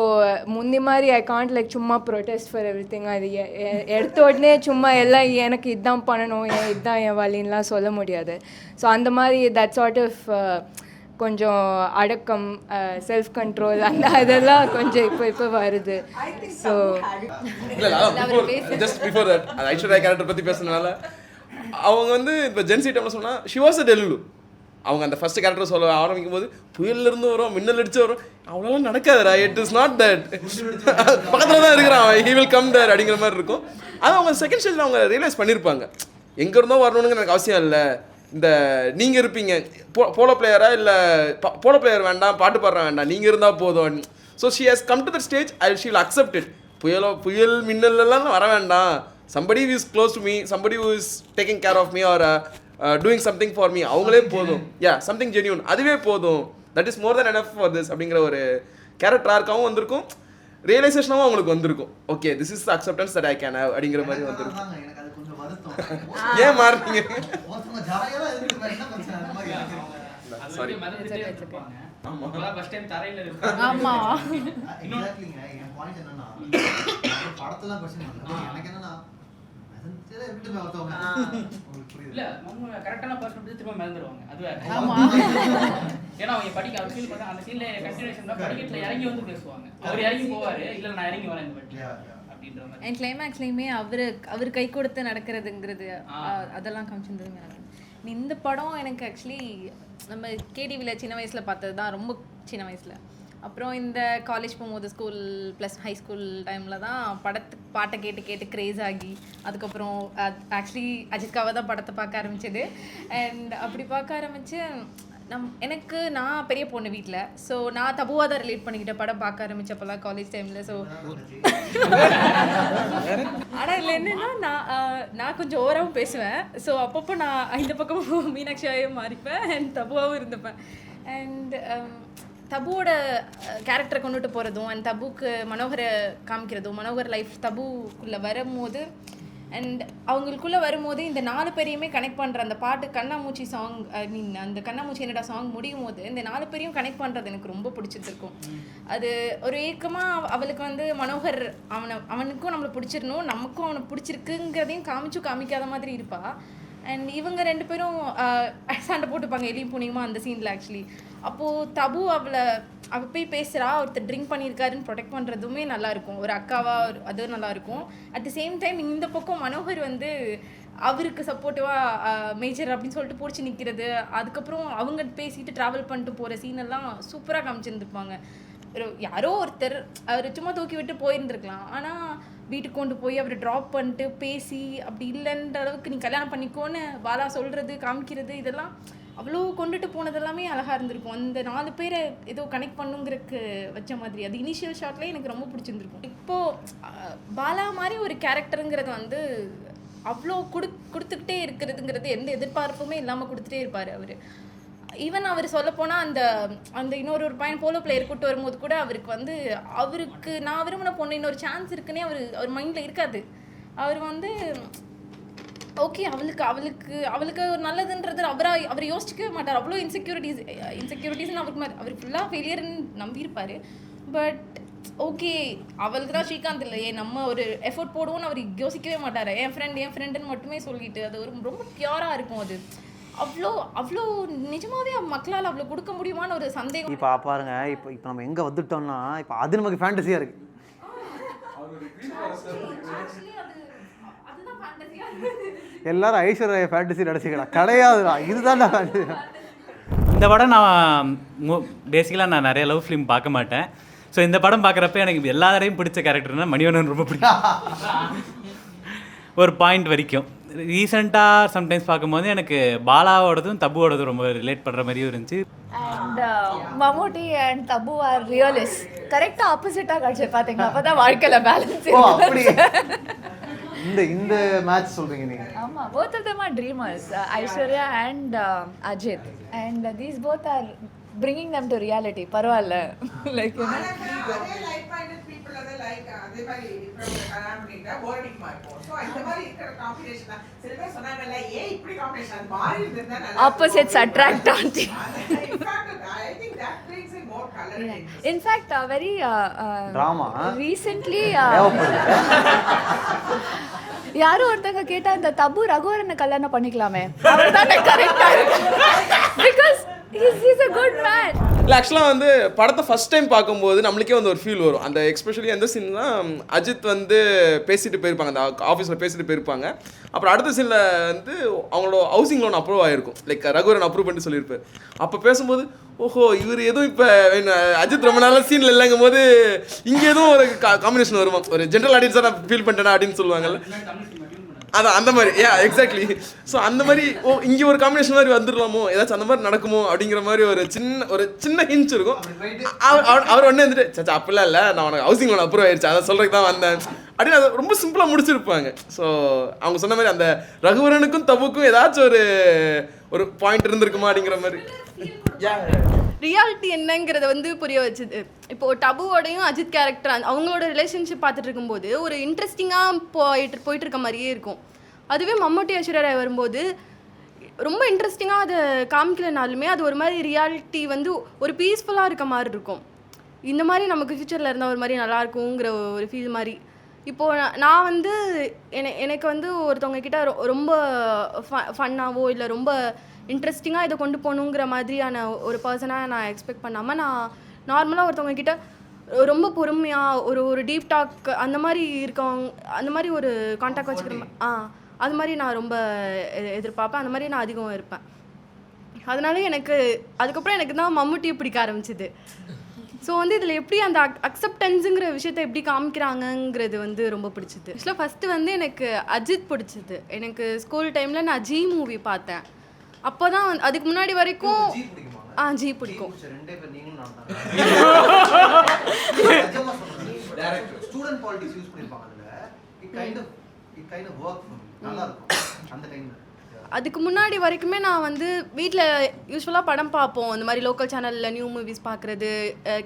முந்தி மாதிரி ஐ காண்ட் லைக் சும்மா ப்ரொட்டெஸ்ட் ஃபார் எவ்ரி திங். அது எடுத்த உடனே சும்மா எல்லாம் எனக்கு இதுதான் பண்ணணும், இதுதான் என் வழின்லாம் சொல்ல முடியாது. ஸோ அந்த மாதிரி தட் சார்ட் ஆஃப் கொஞ்சம் அடக்கம், செல்ஃப் கண்ட்ரோல், அந்த அதெல்லாம் கொஞ்சம் இப்போ வருது. So just before that Aishwarya character பற்றி பேசுனதுனால அவங்க வந்து இப்போ ஜென்சி டைமில் சொன்னால் ஷி வாஸ் அ டெலுலு. அவங்க அந்த ஃபர்ஸ்ட் கேரக்டர் சொல்ல ஆரம்பிக்கும் போது புயல்லேருந்து வரும், மின்னல் அடிச்சு வரும், அவ்வளோலாம் நடக்காதுடா, இட் இஸ் நாட் தட், பக்கத்தில் தான் இருக்கிறான், ஹி வில் கம் தேர் அப்படிங்கிற மாதிரி இருக்கும். அது அவங்க செகண்ட் ஸ்டேஜில் அவங்க ரியலைஸ் பண்ணியிருப்பாங்க, எங்கேருந்தோ வரணுன்னு எனக்கு அவசியம் இல்லை, இந்த நீங்கள் இருப்பீங்க போலோ பிளேயரா, இல்லை போலோ பிளேயர் வேண்டாம், பாட்டு பாடுற வேண்டாம், நீங்கள் இருந்தால் போதும். So she has come to the stage, she will accept it. புயல் மின்னல்லாம் வர வேண்டாம், somebody who is close to me, somebody who is taking care of me or doing something for me, அவங்களே போதும், something genuine, அதுவே போதும், that is more than enough for this அப்படிங்கிற ஒரு character ஆர்க்காவும் வந்திருக்கும், ரியலைசேஷனாகவும் அவங்களுக்கு வந்திருக்கும். Okay, this is acceptance that I can have அப்படிங்கிற மாதிரி வந்திருக்கும். ஏன் மாறுறீங்க? சாரி, இல்ல நம்ம கரெக்டான பர்சன் பத்தி திரும்ப மறந்துடுவாங்க. அது வேற. ஏன்னா அவங்க படிக்க அவர் ஃபீல் பண்ண அந்த சீன்ல கண்டினியூஷன்ல படிக்கட்ல இறங்கி வந்து பேசுவாங்க. அவர் இறங்கி போவாரு, இல்ல நான் இறங்கி வரேன் இந்த வாட்டி அப்படின்ற மாதிரி. அண்ட் கிளைமேக்ஸ்லயுமே அவர் கை கொடுத்து நடக்கிறதுங்கிறது அதெல்லாம் காமிச்சிருந்தது. இந்த படம் எனக்கு ஆக்சுவலி நம்ம கேடிவியில் சின்ன வயசில் பார்த்தது தான், ரொம்ப சின்ன வயசில். அப்புறம் இந்த காலேஜ் போகும்போது ஸ்கூல் ப்ளஸ் ஹை ஸ்கூல் டைமில் தான் பாட்டை கேட்டு கேட்டு க்ரேஸ் ஆகி அதுக்கப்புறம் ஆக்சுவலி அஜித்காவை தான் படத்தை பார்க்க ஆரம்பிச்சது. அண்ட் அப்படி பார்க்க ஆரம்பித்து நான் பெரிய பொண்ணு வீட்டில், ஸோ நான் தபுவாக தான் ரிலேட் பண்ணிக்கிட்ட படம் பார்க்க ஆரம்பித்தப்பெல்லாம் காலேஜ் டைமில். ஸோ ஆனால் இல்லை என்னென்னா நான் கொஞ்சம் ஓவராகவும் பேசுவேன். ஸோ அப்பப்போ நான் இந்த பக்கமும் மீனாட்சியாகவும் மாறிப்பேன் அண்ட் தபுவாகவும் இருந்துப்பேன். அண்ட் தபுவோட கேரக்டரை கொண்டுட்டு போகிறதும் அண்ட் தபுக்கு மனோகரை காமிக்கிறதும், மனோகர் லைஃப் தபுக்குள்ளே வரும்போது அண்ட் அவங்களுக்குள்ளே வரும்போது இந்த 4 பேரையுமே கனெக்ட் பண்ணுற அந்த பாட்டு கண்ணாமூச்சி சாங், ஐ மீன் அந்த கண்ணாமூச்சி என்னடா சாங் முடியும் போது இந்த 4 பேரையும் கனெக்ட் பண்ணுறது எனக்கு ரொம்ப பிடிச்சிருக்கும். அது ஒரு ஏக்கமாக அவளுக்கு வந்து மனோகர் அவனுக்கும் நம்மளை பிடிச்சிடணும், நமக்கும் அவனை பிடிச்சிருக்குங்கிறதையும் காமிக்காத மாதிரி இருப்பா. அண்ட் இவங்க 2 பேரும் சண்டை போட்டுப்பாங்க எலியும் புனியுமா அந்த சீனில் ஆக்சுவலி. அப்போது தபு அவள் போய் பேசுகிறா, ஒருத்தர் ட்ரிங்க் பண்ணியிருக்காருன்னு ப்ரொடெக்ட் பண்ணுறதுமே நல்லாயிருக்கும், ஒரு அக்காவாக அதுவும் நல்லாயிருக்கும். அட் த சேம் டைம் இந்த பக்கம் மனோகர் வந்து அவருக்கு சப்போர்ட்டிவாக மேஜர் அப்படின்னு சொல்லிட்டு பிடிச்சி நிற்கிறது, அதுக்கப்புறம் அவங்க பேசிட்டு ட்ராவல் பண்ணிட்டு போகிற சீனெல்லாம் சூப்பராக காமிச்சிருந்துருப்பாங்க. யாரோ ஒருத்தர் அவர் சும்மா தூக்கி விட்டு போயிருந்துருக்கலாம், ஆனால் வீட்டுக்கு கொண்டு போய் அவர் ட்ராப் பண்ணிட்டு பேசி அப்படி இல்லைன்ற அளவுக்கு நீ கல்யாணம் பண்ணிக்கோன்னு பாலா சொல்கிறது காமிக்கிறது, இதெல்லாம் அவ்வளோ கொண்டுட்டு போனது எல்லாமே அழகாக இருந்திருக்கும். அந்த 4 பேரை ஏதோ கனெக்ட் பண்ணுங்கிறதுக்கு வச்ச மாதிரி அது இனிஷியல் ஷாட்லேயே எனக்கு ரொம்ப பிடிச்சிருந்துருக்கும். இப்போது பாலா மாதிரி ஒரு கேரக்டருங்கிறது வந்து அவ்வளோ கொடுத்துக்கிட்டே இருக்கிறதுங்கிறது எந்த எதிர்பார்ப்புமே இல்லாமல் கொடுத்துட்டே இருப்பார் அவர். ஈவன் அவர் சொல்லப்போனால் அந்த இன்னொரு பையன் போலோ பிளேயர் கூட்டு வரும்போது கூட அவருக்கு நான் விரும்பின பொண்ணு இன்னொரு சான்ஸ் இருக்குன்னே அவர் மைண்டில் இருக்காது. அவர் வந்து ஓகே அவளுக்கு ஒரு நல்லதுன்றது அவர் யோசிக்கவே மாட்டார். அவ்வளோ இன்செக்யூரிட்டிஸ்ன்னு அவர் ஃபுல்லாக ஃபெயிலியர்னு நம்பியிருப்பார். பட் ஓகே அவளுக்கு தான் ஸ்ரீகாந்த் இல்லையே, நம்ம ஒரு எஃபோர்ட் போடுவோன்னு அவர் யோசிக்கவே மாட்டார். என் ஃப்ரெண்டுன்னு மட்டுமே சொல்லிட்டு அது ரொம்ப பியூராக இருக்கும். அது அவ்வளோ நிஜமாவே மக்களால் அவ்வளோ கொடுக்க முடியுமான்னு ஒரு சந்தேகம். இப்போ பாருங்க, இப்போ நம்ம எங்கே வந்துட்டோம்னா இப்போ அது நமக்கு ஃபேண்டஸியாக இருக்குது. எல்லாரும் ஐஸ்வர்யா ஃபேண்டசி நடிச்சுக்கலாம், கிடையாதுடா, இதுதான் ஃபேண்டசி. இந்த படம் நான் பேசிக்கலாக நான் நிறைய லவ் ஃபிலிம் பார்க்க மாட்டேன். ஸோ இந்த படம் பார்க்குறப்ப எனக்கு எல்லாரையும் பிடிச்ச கேரக்டர்னா மணிவண்ணன் ரொம்ப பிடிக்கும். ஒரு பாயிண்ட் வரைக்கும் ரீசெண்டாக சம்டைம்ஸ் பார்க்கும்போது எனக்கு பாலாவோடதும் தபுவோடதும் ரொம்ப ரிலேட் பண்ணுற மாதிரியும் இருந்துச்சு. And Mammootty and Tabu are realist, கரெக்டாக ஆப்போசிட்டாக காட்சி பார்த்தீங்களா? அப்போ தான் வாழ்க்கையில் பேலன்ஸ். இந்த மேட்ச் சொல்றீங்க நீங்க? ஆமா, both of them are dreamers, Aishwarya and Ajit, and these both are bringing them to reality. பரவாயில்ல, like you know, like minded people are like அதே மாதிரி கல்யாணம்ங்கற வேர்டிங் மார்க்கும். சோ இந்த மாதிரி இருக்கிற காம்பினேஷன் சில பேர் சொன்னாங்கல்ல, இப்படி காம்பினேஷன் மாறி இருந்தா நல்லா opposites attract auntie. I think that brings in more color. In fact, very drama recently யாரோ ஒருத்தங்க கேட்டா இந்த தபு ரகுவரனை கல்யாணம் பண்ணிக்கலாமே, அவர் தான் கரெக்டா because he's a good man. இல்லை ஆக்சுவலாக வந்து படத்தை ஃபஸ்ட் டைம் பார்க்கும்போது நம்மளுக்கே வந்து ஒரு ஃபீல் வரும். அந்த எஸ்பெஷலி எந்த சீன் தான் அஜித் வந்து பேசிட்டு போயிருப்பாங்க, அந்த ஆஃபீஸில் பேசிட்டு போயிருப்பாங்க. அப்புறம் அடுத்த சீனில் வந்து அவங்களோட ஹவுசிங் லோன் அப்ரூவ் ஆகிருக்கும், லைக் ரகுவரன் அப்ரூவ் பண்ணிட்டு சொல்லியிருப்பார். அப்போ பேசும்போது ஓஹோ இவர் எதுவும் இப்போ அஜித் ரொம்ப நாளாக சீனில் இல்லைங்கும் போது இங்கே எதுவும் ஒரு காம்பினேஷன் வருமா, ஒரு ஜென்ரல் ஆடியன்ஸாக நான் ஃபீல் பண்ணிட்டேனா அப்படின்னு சொல்லுவாங்கல்ல, அதான் அந்த மாதிரி. எக்ஸாக்ட்லி. ஸோ அந்த மாதிரி இங்கே ஒரு காம்பினேஷன் மாதிரி வந்துடலாமோ, ஏதாச்சும் அந்த மாதிரி நடக்குமோ அப்படிங்கிற மாதிரி ஒரு சின்ன ஹிஞ்ச் இருக்கும். அவர் ஒன்று வந்துட்டு சச்சா அப்படிலாம் இல்லை, நான் உனக்கு ஹவுசிங் லோன் அப்ரூவ் ஆயிடுச்சு, அதை சொல்கிறதுக்கு தான் வந்தேன் அப்படின்னு அதை ரொம்ப சிம்பிளாக முடிச்சிருப்பாங்க. ஸோ அவங்க சொன்ன மாதிரி அந்த ரகுவரனுக்கும் தபுக்கும் ஏதாச்சும் ஒரு பாயிண்ட் இருந்திருக்குமா அப்படிங்கிற மாதிரி. ரியாலிட்டி என்னங்கிறத வந்து புரிய வச்சுது. இப்போது டபுவோடையும் அஜித் கேரக்டர் அவங்களோட ரிலேஷன்ஷிப் பார்த்துட்டு இருக்கும்போது ஒரு இன்ட்ரெஸ்டிங்காக போயிட்டு இருக்க மாதிரியே இருக்கும். அதுவே மம்முட்டி ஐஸ்வர்யா ராய் வரும்போது ரொம்ப இன்ட்ரெஸ்டிங்காக அதை காமிக்கலனாலுமே அது ஒரு மாதிரி ரியாலிட்டி வந்து ஒரு பீஸ்ஃபுல்லாக இருக்க மாதிரி இருக்கும். இந்த மாதிரி நமக்கு ஃப்யூச்சரில் இருந்தால் ஒரு மாதிரி நல்லாயிருக்குங்கிற ஒரு ஃபீல் மாதிரி. இப்போது நான் வந்து எனக்கு வந்து ஒருத்தவங்க கிட்ட ரொம்ப ஃபன்னாவோ இல்லை ரொம்ப இன்ட்ரெஸ்டிங்காக இதை கொண்டு போகணுங்கிற மாதிரியான ஒரு பர்சனாக நான் எக்ஸ்பெக்ட் பண்ணாமல் நான் நார்மலாக ஒருத்தவங்க கிட்ட ரொம்ப பொறுமையாக ஒரு டீப் டாக் அந்த மாதிரி இருக்கவங்க, அந்த மாதிரி ஒரு கான்டாக்ட் வச்சுக்கிற அது மாதிரி நான் ரொம்ப எதிர்பார்ப்பேன், அந்த மாதிரி நான் அதிகம் இருப்பேன். அதனால எனக்கு அதுக்கப்புறம் எனக்கு தான் மம்முட்டியை பிடிக்க ஆரம்பிச்சிது. ஸோ வந்து இதில் எப்படி அந்த அக்செப்டன்ஸுங்கிற விஷயத்தை எப்படி காமிக்கிறாங்கங்கிறது வந்து ரொம்ப பிடிச்சிது. ஆக்சுவலாக ஃபஸ்ட்டு வந்து எனக்கு அஜித் பிடிச்சிது. எனக்கு ஸ்கூல் டைமில் நான் ஜி மூவி பார்த்தேன். அப்போ தான் வந்து அதுக்கு முன்னாடி வரைக்கும் ஜி பிடிக்கும். அதுக்கு முன்னாடி வரைக்குமே நான் வந்து வீட்டில் யூஸ்வலாக படம் பார்ப்போம். இந்த மாதிரி லோக்கல் சேனலில் நியூ மூவிஸ் பார்க்குறது,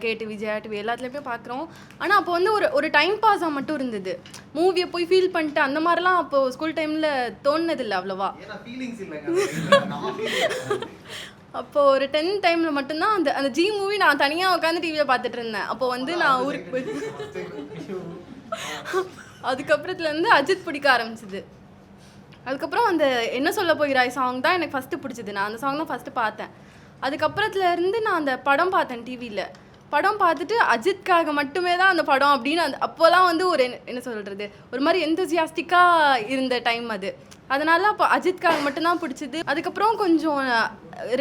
கேடிவி விஜயா டிவி எல்லாத்துலேயுமே பார்க்குறோம். ஆனால் அப்போ வந்து ஒரு டைம் பாஸாக மட்டும் இருந்தது. மூவியை போய் ஃபீல் பண்ணிட்டு அந்த மாதிரிலாம் அப்போது ஸ்கூல் டைமில் தோணுனதில்லை அவ்வளோவா. அப்போது ஒரு 10th டைமில் மட்டும்தான் அந்த ஜி மூவி நான் தனியாக உட்காந்து டிவியில் பார்த்துட்டு இருந்தேன். அப்போது வந்து நான் ஊருக்கு போய் அதுக்கப்புறத்துலேருந்து அஜித் பிடிக்க ஆரம்பிச்சிது. அதுக்கப்புறம் அந்த என்ன சொல்ல போகிறாய் சாங் தான் எனக்கு ஃபஸ்ட்டு பிடிச்சிது. நான் அந்த சாங் தான் ஃபஸ்ட்டு பார்த்தேன். அதுக்கப்புறத்துலேருந்து நான் அந்த படம் பார்த்தேன் டிவியில். படம் பார்த்துட்டு அஜித்காக மட்டுமே தான் அந்த படம் அப்படின்னு அப்போலாம் வந்து ஒரு என்ன சொல்கிறது, ஒரு மாதிரி எந்தூசியாஸ்டிக்காக இருந்த டைம் அது. அதனால் அப்போ அஜித்காக மட்டும்தான் பிடிச்சிது. அதுக்கப்புறம் கொஞ்சம்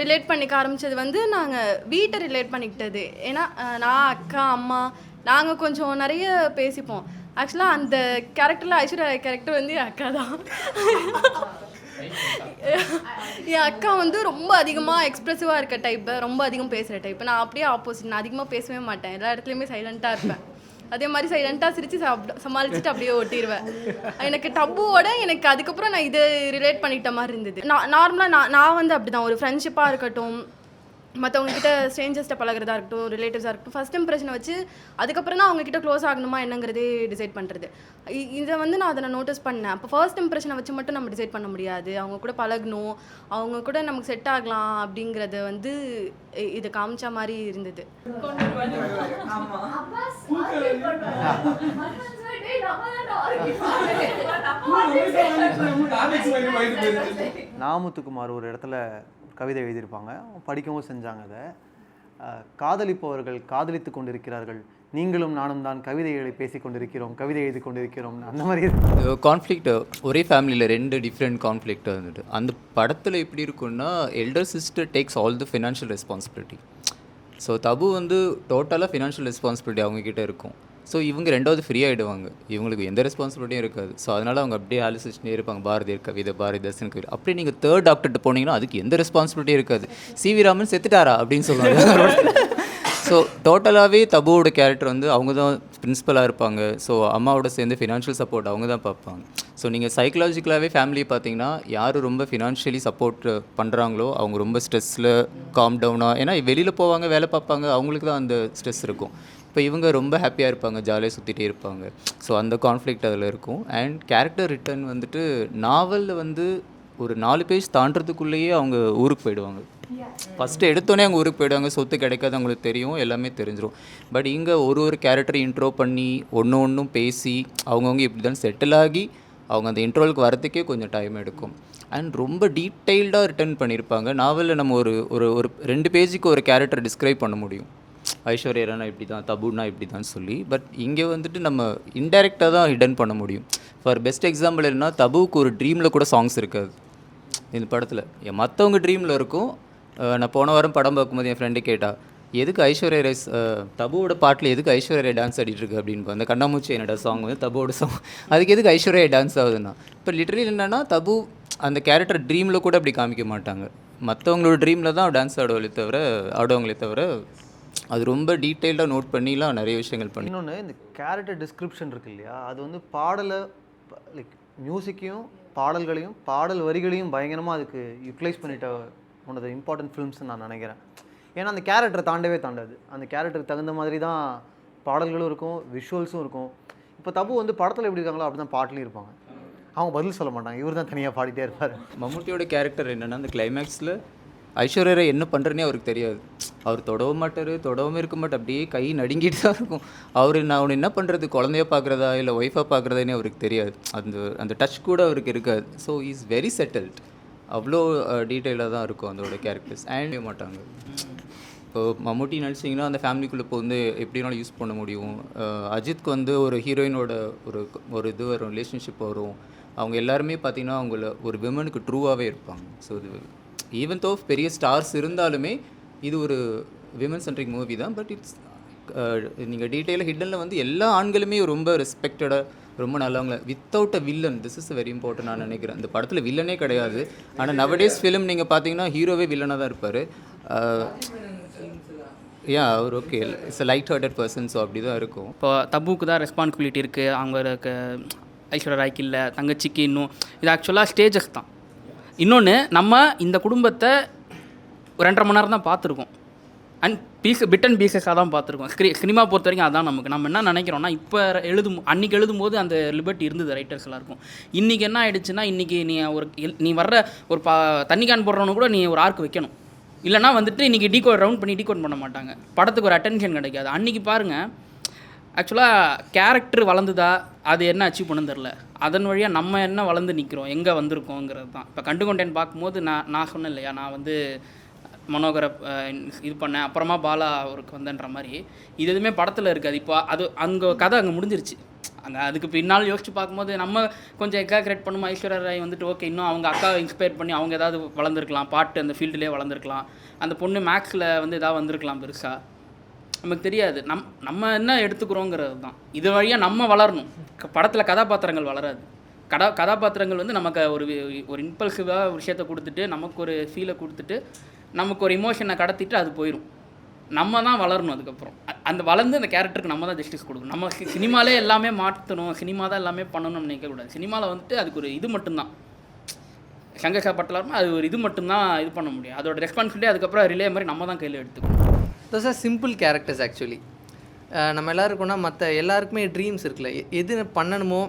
ரிலேட் பண்ணிக்க ஆரம்பித்தது வந்து நாங்கள் வீட்டை ரிலேட் பண்ணிக்கிட்டது. ஏன்னா நான் அக்கா அம்மா நாங்கள் கொஞ்சம் நிறைய பேசிப்போம். ஆக்சுவலாக அந்த கேரக்டரில் ஐஸ்வர்யா கேரக்டர் வந்து என் அக்கா தான். என் அக்கா வந்து ரொம்ப அதிகமாக எக்ஸ்ப்ரெசிவாக இருக்க டைப்பு, ரொம்ப அதிகம் பேசுகிற டைப்பு. நான் அப்படியே ஆப்போசிட். நான் அதிகமாக பேசவே மாட்டேன், எல்லா இடத்துலையுமே சைலண்ட்டாக இருப்பேன். அதே மாதிரி சைலண்ட்டாக சிரித்து சமாளிச்சுட்டு அப்படியே ஓட்டிடுவேன். எனக்கு டப்புவோட எனக்கு அதுக்கப்புறம் நான் இதை ரிலேட் பண்ணிக்கிட்ட மாதிரி இருந்தது. நார்மலாக நான் வந்து அப்படி தான் ஒரு ஃப்ரெண்ட்ஷிப்பாக இருக்கட்டும், மற்றவங்கக்கிட்ட ஸ்ட்ரேஞ்சர்ஸ்ட்டை பழகிறதா இருக்கட்டும், ரிலேட்டிவ்ஸாக இருக்கட்டும், ஃபஸ்ட் இம்ப்ரெஷனை வச்சு அதுக்கப்புறம் தான் அவங்கக்கிட்ட க்ளோஸ் ஆகணுமா என்னங்கிறதே டிசைட் பண்ணுறது. இதை வந்து நான் அதை நோட்டீஸ் பண்ணேன். அப்போ ஃபர்ஸ்ட் இம்ப்ரெஷனை வச்சு மட்டும் நம்ம டிசைட் பண்ண முடியாது. அவங்க கூட பழகணும், அவங்க கூட நமக்கு செட் ஆகலாம் அப்படிங்கிறத வந்து இதை காமிச்ச மாதிரி இருந்தது. நாமுத்துக்குமார் ஒரு இடத்துல கவிதை எழுதியிருப்பாங்க, படிக்கவும் செஞ்சாங்க. அதை காதலிப்பவர்கள் காதலித்து கொண்டிருக்கிறார்கள், நீங்களும் நானும் தான் கவிதைகளை பேசி கொண்டிருக்கிறோம், கவிதை எழுதி கொண்டிருக்கிறோம், அந்த மாதிரி கான்ஃப்ளிக்ட். ஒரே ஃபேமிலியில் 2 டிஃப்ரெண்ட் கான்ஃப்ளிக்ட் வந்துட்டு அந்த படத்தில் எப்படி இருக்குன்னா, elder sister takes all the financial responsibility. So Tabu வந்து டோட்டலாக ஃபினான்ஷியல் ரெஸ்பான்சிபிலிட்டி அவங்கக்கிட்ட இருக்கும். ஸோ இவங்க 2வது ஃப்ரீ ஆகிடுவாங்க, இவங்களுக்கு எந்த ரெஸ்பான்சிபிலிட்டியும் இருக்காது. ஸோ அதனால் அவங்க அப்படியே ஆலோசிச்சுட்டே இருப்பாங்க, பாரதியார் கவிதை, பாரதிதாசன் கவிதை. அப்படியே நீங்கள் 3rd டாக்டர்கிட்ட போனீங்கன்னா அதுக்கு எந்த ரெஸ்பான்சிபிலிட்டியும் இருக்காது. சிவி ராமன் செத்துட்டாரா அப்படின்னு சொல்லுவாங்க. ஸோ டோட்டலாகவே தபுவோட கேரக்டர் வந்து அவங்க தான் பிரின்சிபலாக இருப்பாங்க. ஸோ அம்மாவோட சேர்ந்து ஃபினான்ஷியல் சப்போர்ட் அவங்க தான் பார்ப்பாங்க. ஸோ நீங்கள் சைக்கலாஜிக்கலாகவே ஃபேமிலியை பார்த்தீங்கன்னா யார் ரொம்ப ஃபினான்ஷியலி சப்போர்ட் பண்ணுறாங்களோ அவங்க ரொம்ப ஸ்ட்ரெஸ்ஸில் காம் டவுனாக, ஏன்னா வெளியில் போவாங்க வேலை பார்ப்பாங்க, அவங்களுக்கு தான் அந்த ஸ்ட்ரெஸ் இருக்கும். இப்போ இவங்க ரொம்ப ஹாப்பியாக இருப்பாங்க, ஜாலியாக சுற்றிட்டே இருப்பாங்க. ஸோ அந்த கான்ஃப்ளிக்ட் அதில் இருக்கும். அண்ட் கேரக்டர் ரிட்டர்ன் வந்துட்டு நாவலில் வந்து ஒரு 4 பேஜ் தாண்டறதுக்குள்ளேயே அவங்க ஊருக்கு போயிடுவாங்க. ஃபஸ்ட்டு எடுத்தோடனே அவங்க ஊருக்கு போயிடுவாங்க, சொத்து கிடைக்காது அவங்களுக்கு தெரியும், எல்லாமே தெரிஞ்சிடும். பட் இங்கே ஒரு கேரக்டரை இன்ட்ரோ பண்ணி ஒன்றும் பேசி அவங்கவுங்க இப்படி தான் செட்டில் ஆகி அவங்க அந்த இன்ட்ரோலுக்கு வரதுக்கே கொஞ்சம் டைம் எடுக்கும். அண்ட் ரொம்ப டீட்டெயில்டாக ரிட்டர்ன் பண்ணியிருப்பாங்க. நாவலில் நம்ம ஒரு 2 பேஜுக்கு ஒரு கேரக்டர் டிஸ்கிரைப் பண்ண முடியும், ஐஸ்வர்யா இப்படி தான், தபுனா இப்படி தான் சொல்லி. பட் இங்கே வந்துட்டு நம்ம இன்டெரக்டாக தான் ஹிடன் பண்ண முடியும். ஃபார் பெஸ்ட் எக்ஸாம்பிள் என்னன்னா, தபுவுக்கு ஒரு ட்ரீமில் கூட சாங்ஸ் இருக்காது இந்த படத்தில். மற்றவங்க ட்ரீமில் இருக்கும். நான் போன வாரம் படம் பார்க்கும்போது என் ஃப்ரெண்டு கேட்டா, எதுக்கு ஐஸ்வர்யா ராய் தபுவோட பாட்டில் எதுக்கு ஐஸ்வர்யா ராய் டான்ஸ் ஆடிட்டுருக்கு அப்படின்னு. அந்த கண்ணாமூச்சி என்னோட சாங் வந்து தபுவோட சாங், அதுக்கு எதுக்கு ஐஸ்வர்யா டான்ஸ் ஆகுதுன்னா. இப்போ லிட்டரலி என்னென்னா, தபு அந்த கேரக்டர் ட்ரீமில் கூட அப்படி காமிக்க மாட்டாங்க, மற்றவங்களோட ட்ரீமில் தான் டான்ஸ் ஆடுவாங்களே தவிர அது ரொம்ப டீட்டெயில்டாக நோட் பண்ணிலாம் நிறைய விஷயங்கள் பண்ணி. இன்னொன்று, இந்த கேரக்டர் டிஸ்கிரிப்ஷன் இருக்கு இல்லையா, அது வந்து பாடலை லைக் மியூசிக்கையும் பாடல்களையும் பாடல் வரிகளையும் பயங்கரமாக அதுக்கு யூட்டிலைஸ் பண்ணிட்ட ஒன் ஆஃப் த இம்பார்ட்டன்ட் ஃபிலிம்ஸ்ன்னு நான் நினைக்கிறேன். ஏன்னா அந்த கேரக்டரை தாண்டாது, அந்த கேரக்டருக்கு தகுந்த மாதிரி தான் பாடல்களும் இருக்கும், விஷுவல்ஸும் இருக்கும். இப்போ தபு வந்து படத்தில் எப்படி இருக்காங்களோ அப்படி தான் பாட்டிலையும் இருப்பாங்க. அவங்க பதில் சொல்ல மாட்டாங்க, இவர் தான் தனியாக பாடிட்டே இருப்பார். மம்முட்டியோட கேரக்டர் என்னென்னா, அந்த கிளைமேக்ஸில் ஐஸ்வர்யா ராய் என்ன பண்ணுறேனே அவருக்கு தெரியாது. அவர் தொடவும் மாட்டார், தொடவும் இருக்க மாட்டார், அப்படியே கை நடுங்கிட்டு தான் இருக்கும். நான் அவனை என்ன பண்ணுறது, குழந்தைய பார்க்குறதா இல்லை ஒய்ஃபாக பார்க்குறதானே அவருக்கு தெரியாது. அந்த டச் கூட அவருக்கு இருக்காது. So is very settled. அவ்வளோ டீட்டெயிலாக தான் இருக்கும் அதோட கேரக்டர்ஸ். அண்ட் மாட்டாங்க. இப்போ மம்முட்டி நடிச்சிங்கன்னா அந்த ஃபேமிலிக்குள்ளே இப்போ வந்து எப்படினாலும் யூஸ் பண்ண முடியும். அஜித்க்கு வந்து ஒரு ஹீரோயினோட ஒரு இது வரும், ரிலேஷன்ஷிப் வரும். அவங்க எல்லாருமே பார்த்திங்கன்னா அவங்கள ஒரு விமனுக்கு ட்ரூவாகவே இருப்பாங்க. ஸோ இது ஈவன் தோ பெரிய ஸ்டார்ஸ் இருந்தாலுமே இது ஒரு விமன் சென்ட்ரிக் மூவி தான். பட் இட்ஸ் நீங்கள் டீட்டெயிலாக ஹிடனில் வந்து எல்லா ஆண்களுமே ரொம்ப ரெஸ்பெக்டடாக ரொம்ப நல்லவங்க without a villain. This is very important நான் நினைக்கிறேன். இந்த படத்தில் வில்லனே கிடையாது. ஆனால் நவடேஸ் ஃபிலிம் நீங்கள் பார்த்தீங்கன்னா ஹீரோவே வில்லனாக தான் இருப்பார். அவர் okay it's a light hearted person. So அப்படி தான் இருக்கும். இப்போ தபுக்கு தான் ரெஸ்பான்சிபிலிட்டி இருக்குது, அவங்களுக்கு ஐஸ்வர்யா ராய்க்கு இல்லை, தங்கச்சிக்கு இன்னும். இது ஆக்சுவலாக ஸ்டேஜஸ் தான். இன்னொன்று நம்ம இந்த குடும்பத்தை 2.5 மணி நேரம் தான் பார்த்துருக்கோம். அண்ட் பிட் அண்ட் பீசஸாக தான் பார்த்துருக்கோம். சினிமா பொறுத்த வரைக்கும் அதான் நம்ம என்ன நினைக்கிறோன்னா, இப்போ அன்றைக்கி எழுதும்போது அந்த லிபர்ட்டி இருந்தது ரைட்டர்ஸ் எல்லாருக்கும். இன்றைக்கி என்ன ஆகிடுச்சுன்னா, இன்றைக்கி நீ வர்ற ஒரு தண்ணி கேன் போடுறவனு கூட நீ ஒரு ஆர்க் வைக்கணும். இல்லைனா வந்துட்டு இன்றைக்கி டீகோட் ரவுண்ட் பண்ணி டீகோட் பண்ண மாட்டாங்க. படத்துக்கு ஒரு அட்டென்ஷன் கிடைக்காது. அன்றைக்கி பாருங்கள், ஆக்சுவலாக கேரக்டர் வளர்ந்துதா, அது என்ன அச்சீவ் பண்ணு தெரில. அதன் வழியாக நம்ம என்ன வளர்ந்து நிற்கிறோம், எங்கே வந்திருக்கோங்கிறது தான். இப்போ கண்டுகொண்டேன் பார்க்கும்போது நான் சொன்னேன் இல்லையா, நான் வந்து மனோகரை இது பண்ணேன், அப்புறமா பாலா அவருக்கு வந்தேன்ற மாதிரி. இது எதுவுமே படத்தில் இருக்காது. இப்போ அது அங்கே கதை அங்கே முடிஞ்சிருச்சு. அதுக்கு பின்னால் யோசிச்சு பார்க்கும்போது நம்ம கொஞ்சம் எக்ஸாக்ரேட் பண்ணுமா, ஐஸ்வர்யா ராய் வந்துட்டு ஓகே இன்னும் அவங்க அக்காவை இன்ஸ்பயர் பண்ணி அவங்க ஏதாவது வளர்ந்துருக்கலாம், பாட்டு அந்த ஃபீல்டுலேயே வளர்ந்துருக்கலாம், அந்த பொண்ணு மேக்ஸில் வந்து ஏதாவது வந்திருக்கலாம் பெருசாக, நமக்கு தெரியாது. நம்ம என்ன எடுத்துக்கிறோங்கிறது தான். இது வழியாக நம்ம வளரணும். படத்தில் கதாபாத்திரங்கள் வளராது. கதாபாத்திரங்கள் வந்து நமக்கு ஒரு இம்பல்சிவாக விஷயத்தை கொடுத்துட்டு, நமக்கு ஒரு ஃபீலை கொடுத்துட்டு, நமக்கு ஒரு இமோஷனை கடத்திட்டு அது போயிடும். நம்ம தான் வளரணும். அதுக்கப்புறம் அந்த வளர்ந்து அந்த கேரக்டருக்கு நம்ம தான் ஜஸ்டிஸ் கொடுக்கணும். நம்ம சினிமாலே எல்லாமே மாற்றணும், சினிமா தான் எல்லாமே பண்ணணும்னு நினைக்கக்கூடாது. சினிமாவில் வந்துட்டு அதுக்கு ஒரு இது மட்டும்தான், சங்கர்ஷா பட்டலாருமே அது ஒரு இது மட்டும்தான் இது பண்ண முடியும். அதோட ரெஸ்பான்சிபிலிட்டி அதுக்கப்புறம் ரிலே மாதிரி நம்ம தான் கையில் எடுத்துக்கணும். Those are simple characters actually. நம்ம எல்லாருக்கும்னா மற்ற எல்லாருக்குமே ட்ரீம்ஸ் இருக்குல்ல, எது பண்ணணுமோ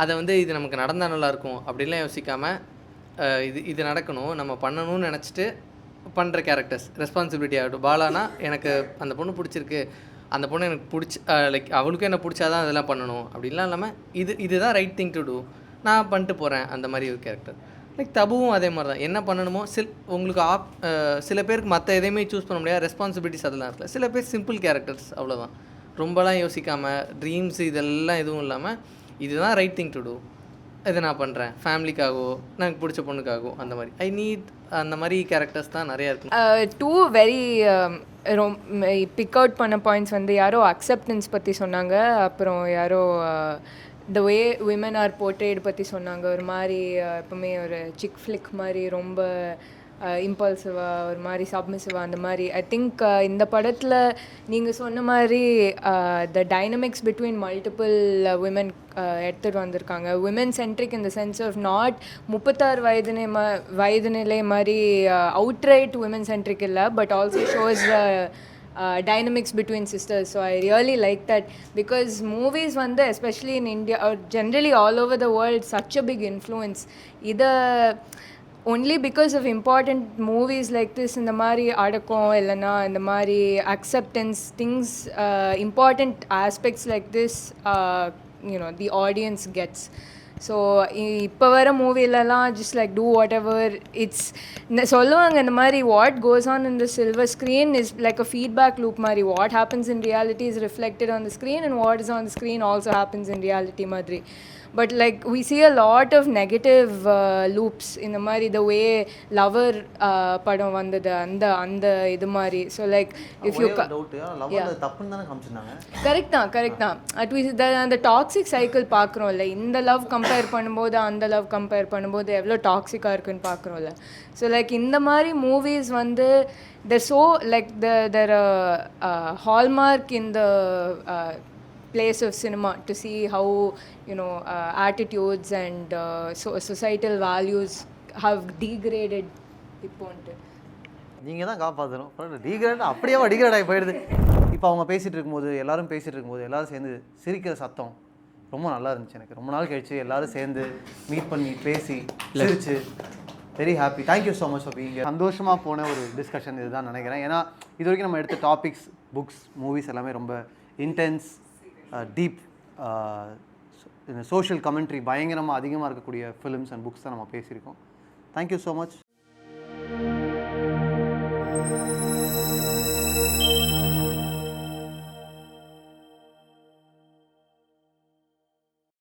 அதை வந்து இது நமக்கு நடந்தால் நல்லாயிருக்கும் அப்படின்லாம் யோசிக்காமல் இது நடக்கணும் நம்ம பண்ணணும்னு நினச்சிட்டு பண்ணுற கேரக்டர்ஸ். ரெஸ்பான்சிபிலிட்டி ஆகட்டும். பாலானா எனக்கு அந்த பொண்ணு பிடிச்சிருக்கு, அந்த பொண்ணு எனக்கு பிடிச்சி லைக் அவளுக்கும் என்ன பிடிச்சாதான் அதெல்லாம் பண்ணணும் அப்படின்லாம் இல்லாமல் இதுதான் ரைட் திங் டு டூ, நான் பண்ணிட்டு போகிறேன் அந்த மாதிரி ஒரு கேரக்டர். லைக் தபுவும் அதே மாதிரி தான். என்ன பண்ணணுமோ உங்களுக்கு சில பேருக்கு மற்ற எதையுமே சூஸ் பண்ண முடியாது, ரெஸ்பான்சிபிலிட்டிஸ் அதெல்லாம் இருக்குல்ல. சில பேர் சிம்பிள் கேரக்டர்ஸ், அவ்வளோதான். ரொம்பலாம் யோசிக்காமல் ட்ரீம்ஸ் இதெல்லாம் எதுவும் இல்லாமல் இதுதான் ரைட் திங் டு டூ, இதை நான் பண்ணுறேன் ஃபேமிலிக்காகவோ எனக்கு பிடிச்ச பொண்ணுக்காகவோ, அந்த மாதிரி ஐ நீட் அந்த மாதிரி கேரக்டர்ஸ் தான் நிறையா இருக்கும். டூ வெரி பிக் அவுட் பண்ண பாயிண்ட்ஸ் வந்து யாரோ அக்செப்டன்ஸ் பற்றி சொன்னாங்க, அப்புறம் யாரோ த வே விமன் ஆர் போர்ட்ரேட் பற்றி சொன்னாங்க. ஒரு மாதிரி எப்பவுமே ஒரு சிக் ஃப்ளிக் மாதிரி ரொம்ப இம்பல்சிவாக ஒரு மாதிரி சப்மிசிவாக அந்த மாதிரி. ஐ திங்க் இந்த படத்தில் நீங்கள் சொன்ன மாதிரி the dynamics between multiple women எடுத்துகிட்டு வந்திருக்காங்க. Women centric in the sense of not 36 வயது நிலை மாதிரி அவுட்ரைட் விமன் சென்ட்ரிக் இல்லை, but also shows dynamics between sisters. So I really like that, because movies vanda especially in India or generally all over the world such a big influence. Either only because of important movies like this, in the mari adakom illana in the mari acceptance things, important aspects like this the audience gets. So இப்போ வர மூவிலலாம் just like to whatever it's சொல்லுவாங்க இந்த மாதிரி what goes on in the silver screen is like a feedback loop மாதிரி. What happens in reality is reflected on the screen and what is on the screen also happens in reality மாதிரி. But like we see a lot of negative loops இந்த மாதிரி the way lower படம் வந்தது அந்த இது மாதிரி. So like if you correct தான் at least அந்த டாக்ஸிக் சைக்கிள் பார்க்குறோம்ல, இந்த லவ் கம்பேர் பண்ணும்போது அந்த லவ் கம்பேர் பண்ணும்போது எவ்வளோ டாக்ஸிக்காக இருக்குன்னு பார்க்குறோம்ல. ஸோ லைக் இந்த மாதிரி மூவிஸ் வந்து they're so like they're a hallmark in the place of cinema to see how attitudes and societal values have degraded இப்போன்ட்டு. நீங்கள் தான் காப்பாற்றணும். டீக்ரேட் அப்படியே டிகிரேட் ஆகி போயிடுது. இப்போ அவங்க பேசிகிட்டு இருக்கும்போது எல்லாரும் சேர்ந்து சிரிக்கிற சத்தம் ரொம்ப நல்லா இருந்துச்சு. எனக்கு ரொம்ப நாள் கழிச்சு எல்லோரும் சேர்ந்து மீட் பண்ணி பேசி சிரிச்சு very happy. Thank you so much for being here. சந்தோஷமாக போன ஒரு டிஸ்கஷன் இதுதான் நினைக்கிறேன். ஏன்னா இது வரைக்கும் நம்ம எடுத்த டாபிக்ஸ், புக்ஸ், மூவிஸ் எல்லாமே ரொம்ப இன்டென்ஸ், டீப், இந்த சோஷியல் கமெண்ட்ரி பயங்கரமாக அதிகமாக இருக்கக்கூடிய ஃபிலிம்ஸ் அண்ட் புக்ஸ் தான் நம்ம பேசியிருக்கோம். Thank you so much.